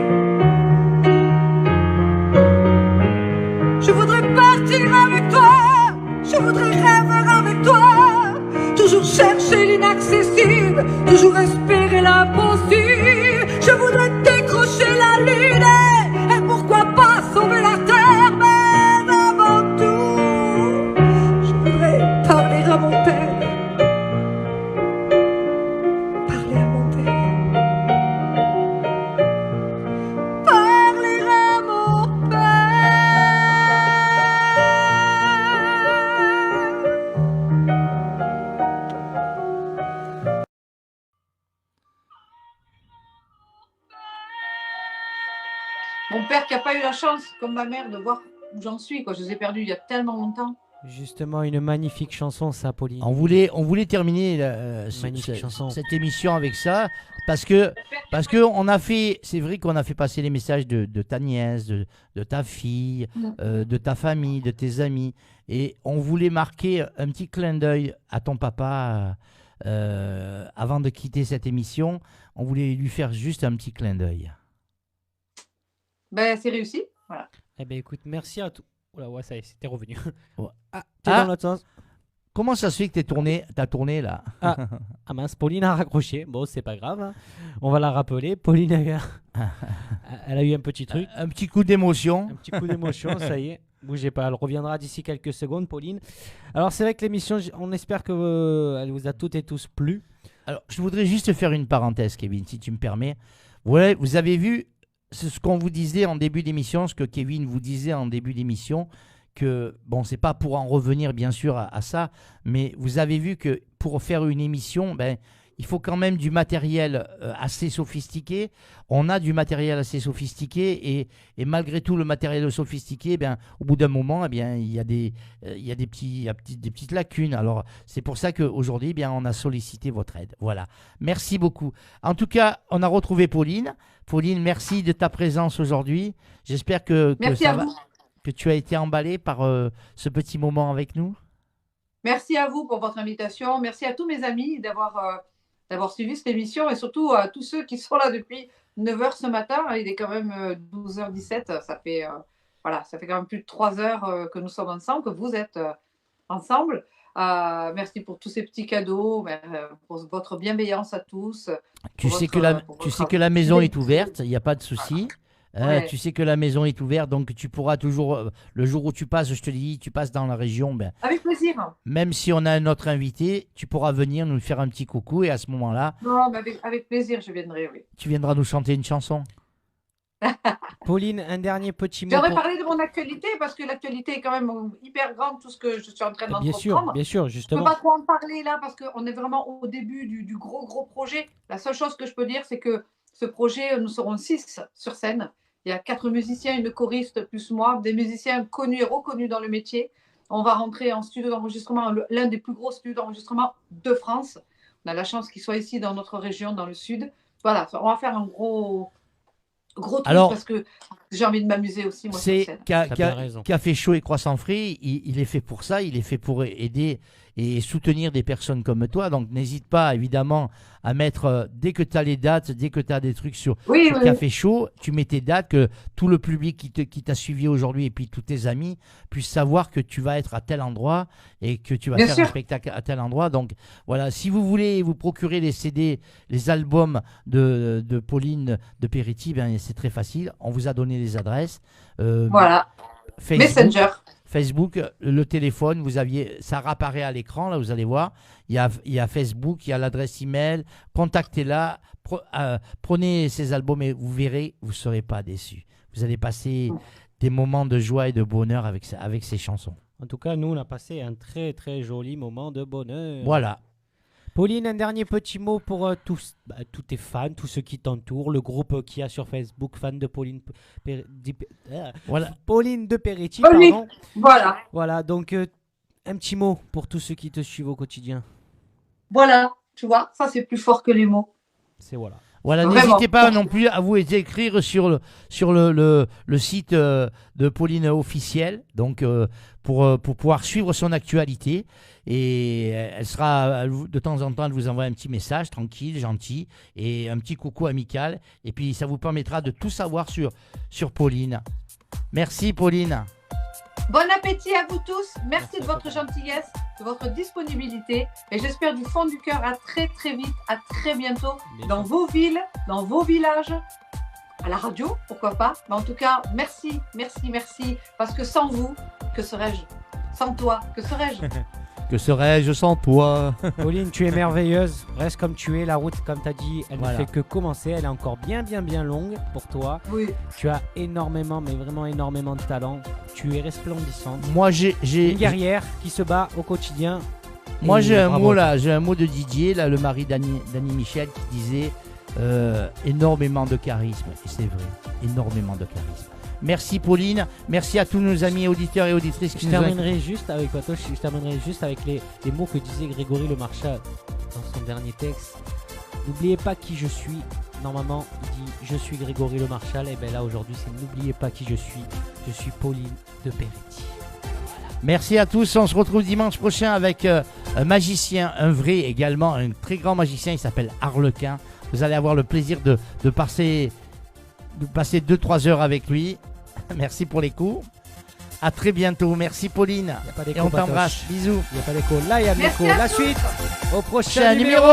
Je voudrais partir avec toi, je voudrais rêver avec toi, toujours chercher l'inaccessible, toujours espérer l'impossible. Je voudrais décrocher la lune et pourquoi pas sauver la terre, mais avant tout, je voudrais parler à mon père. Parler à mon père. Parler à mon père. Mon père qui n'a pas eu la chance, comme ma mère, de voir où j'en suis, quoi. Je les ai perdus il y a tellement longtemps. Justement, une magnifique chanson, ça, Pauline. On voulait terminer cette émission avec ça parce que on a fait, c'est vrai qu'on a fait passer les messages de ta nièce, de ta fille, de ta famille, de tes amis, et on voulait marquer un petit clin d'œil à ton papa avant de quitter cette émission. On voulait lui faire juste un petit clin d'œil. Ben, c'est réussi, voilà. Eh ben, écoute, merci à tous. Oula, ouais, ça y est, c'était revenu. Ouais. T'es dans l'autre sens. Comment ça se fait que t'as tourné là? Ah mince, Pauline a raccroché. Bon, c'est pas grave. Hein. On va la rappeler. Pauline, elle a eu un petit truc. Un petit coup d'émotion. Un petit coup d'émotion, ça y est. Bougez pas, elle reviendra d'ici quelques secondes, Pauline. Alors, c'est vrai que l'émission, on espère qu'elle vous a toutes et tous plu. Alors, je voudrais juste faire une parenthèse, Kevin, si tu me permets. Ouais, vous avez vu ce qu'on vous disait en début d'émission, ce que Kevin vous disait en début d'émission, que, bon, c'est pas pour en revenir bien sûr à ça, mais vous avez vu que pour faire une émission, ben, il faut quand même du matériel assez sophistiqué. On a du matériel assez sophistiqué et malgré tout le matériel sophistiqué, ben, au bout d'un moment, eh bien, il y a des petites lacunes. Alors, c'est pour ça qu'aujourd'hui, eh bien, on a sollicité votre aide. Voilà. Merci beaucoup. En tout cas, on a retrouvé Pauline. Pauline, merci de ta présence aujourd'hui. J'espère que tu as été emballée par ce petit moment avec nous. Merci à vous pour votre invitation. Merci à tous mes amis d'avoir suivi cette émission et surtout à tous ceux qui sont là depuis 9h ce matin. Il est quand même 12h17. Ça fait quand même plus de 3 heures que nous sommes ensemble, que vous êtes ensemble. Merci pour tous ces petits cadeaux, pour votre bienveillance à tous. Tu sais que la maison est ouverte, il n'y a pas de souci. Ouais. Tu sais que la maison est ouverte, donc tu pourras toujours, le jour où tu passes, je te dis, tu passes dans la région. Ben, avec plaisir. Même si on a un autre invité, tu pourras venir nous faire un petit coucou et à ce moment-là... Non, mais avec plaisir, je viendrai, oui. Tu viendras nous chanter une chanson. Pauline, un dernier petit mot. J'aimerais parler de mon actualité parce que l'actualité est quand même hyper grande, tout ce que je suis en train d'entreprendre. Bien sûr, justement. Je ne peux pas trop en parler là parce qu'on est vraiment au début du gros projet. La seule chose que je peux dire, c'est que ce projet, nous serons 6 sur scène. Il y a 4 musiciens, une choriste plus moi, des musiciens connus et reconnus dans le métier. On va rentrer en studio d'enregistrement, l'un des plus gros studios d'enregistrement de France, On a la chance qu'il soit ici dans notre région, dans le sud. Voilà, on va faire un gros truc parce que j'ai envie de m'amuser aussi. Moi, c'est Café Chaud et Croissant Frais, il est fait pour ça, il est fait pour aider et soutenir des personnes comme toi. Donc n'hésite pas évidemment à mettre, dès que tu as les dates, dès que tu as des trucs sur Café Chaud, tu mets tes dates, que tout le public qui t'a suivi aujourd'hui et puis tous tes amis puissent savoir que tu vas être à tel endroit et que tu vas faire un spectacle à tel endroit. Donc voilà, si vous voulez vous procurer les CD, les albums de Pauline de Peretti, ben, c'est très facile. On vous a donné les adresses. Voilà. Facebook, le téléphone, ça réapparaît à l'écran, là vous allez voir. Il y a Facebook, il y a l'adresse email. Contactez-la, prenez ces albums et vous verrez, vous ne serez pas déçus. Vous allez passer des moments de joie et de bonheur avec ces chansons. En tout cas, nous, on a passé un très très joli moment de bonheur. Voilà. Pauline, un dernier petit mot pour tous tes fans, tous ceux qui t'entourent, le groupe qu'il y a sur Facebook, fans de Pauline Pauline de Peretti, pardon. Voilà, donc un petit mot pour tous ceux qui te suivent au quotidien. Voilà, tu vois, ça c'est plus fort que les mots. C'est voilà. Voilà, n'hésitez pas non plus à vous écrire sur le site de Pauline officiel, donc pour pouvoir suivre son actualité. Et elle sera, de temps en temps, elle vous envoie un petit message tranquille, gentil, et un petit coucou amical. Et puis ça vous permettra de tout savoir sur Pauline. Merci Pauline. Bon appétit à vous tous. Merci de votre gentillesse, de votre disponibilité. Et j'espère du fond du cœur à très très vite, à très bientôt, dans vos villes, dans vos villages, à la radio, pourquoi pas. Mais en tout cas, merci. Parce que sans vous, que serais-je? Sans toi, que serais-je? Que serais-je sans toi? Pauline, tu es merveilleuse. Reste comme tu es. La route, comme tu as dit, elle ne fait que commencer. Elle est encore bien longue pour toi. Oui. Tu as énormément, mais vraiment énormément de talent. Tu es resplendissante. Moi, j'ai une guerrière qui se bat au quotidien. Moi, j'ai un mot là. J'ai un mot de Didier, là, le mari d'Annie Michel, qui disait énormément de charisme. Et c'est vrai, énormément de charisme. Merci Pauline, merci à tous nos amis auditeurs et auditrices qui je terminerai juste avec les mots que disait Grégory Le Marchal dans son dernier texte. N'oubliez pas qui je suis. Normalement, il dit je suis Grégory Le Marchal. Et bien là aujourd'hui, c'est n'oubliez pas qui je suis. Je suis Pauline de Peretti. Voilà. Merci à tous. On se retrouve dimanche prochain avec un magicien, un vrai également, un très grand magicien. Il s'appelle Harlequin. Vous allez avoir le plaisir de passer 2-3 heures avec lui. Merci pour les coups. À très bientôt. Merci Pauline. Et on t'embrasse. Bisous. Il n'y a pas d'écho. Là, il y a l'écho. La suite au prochain numéro.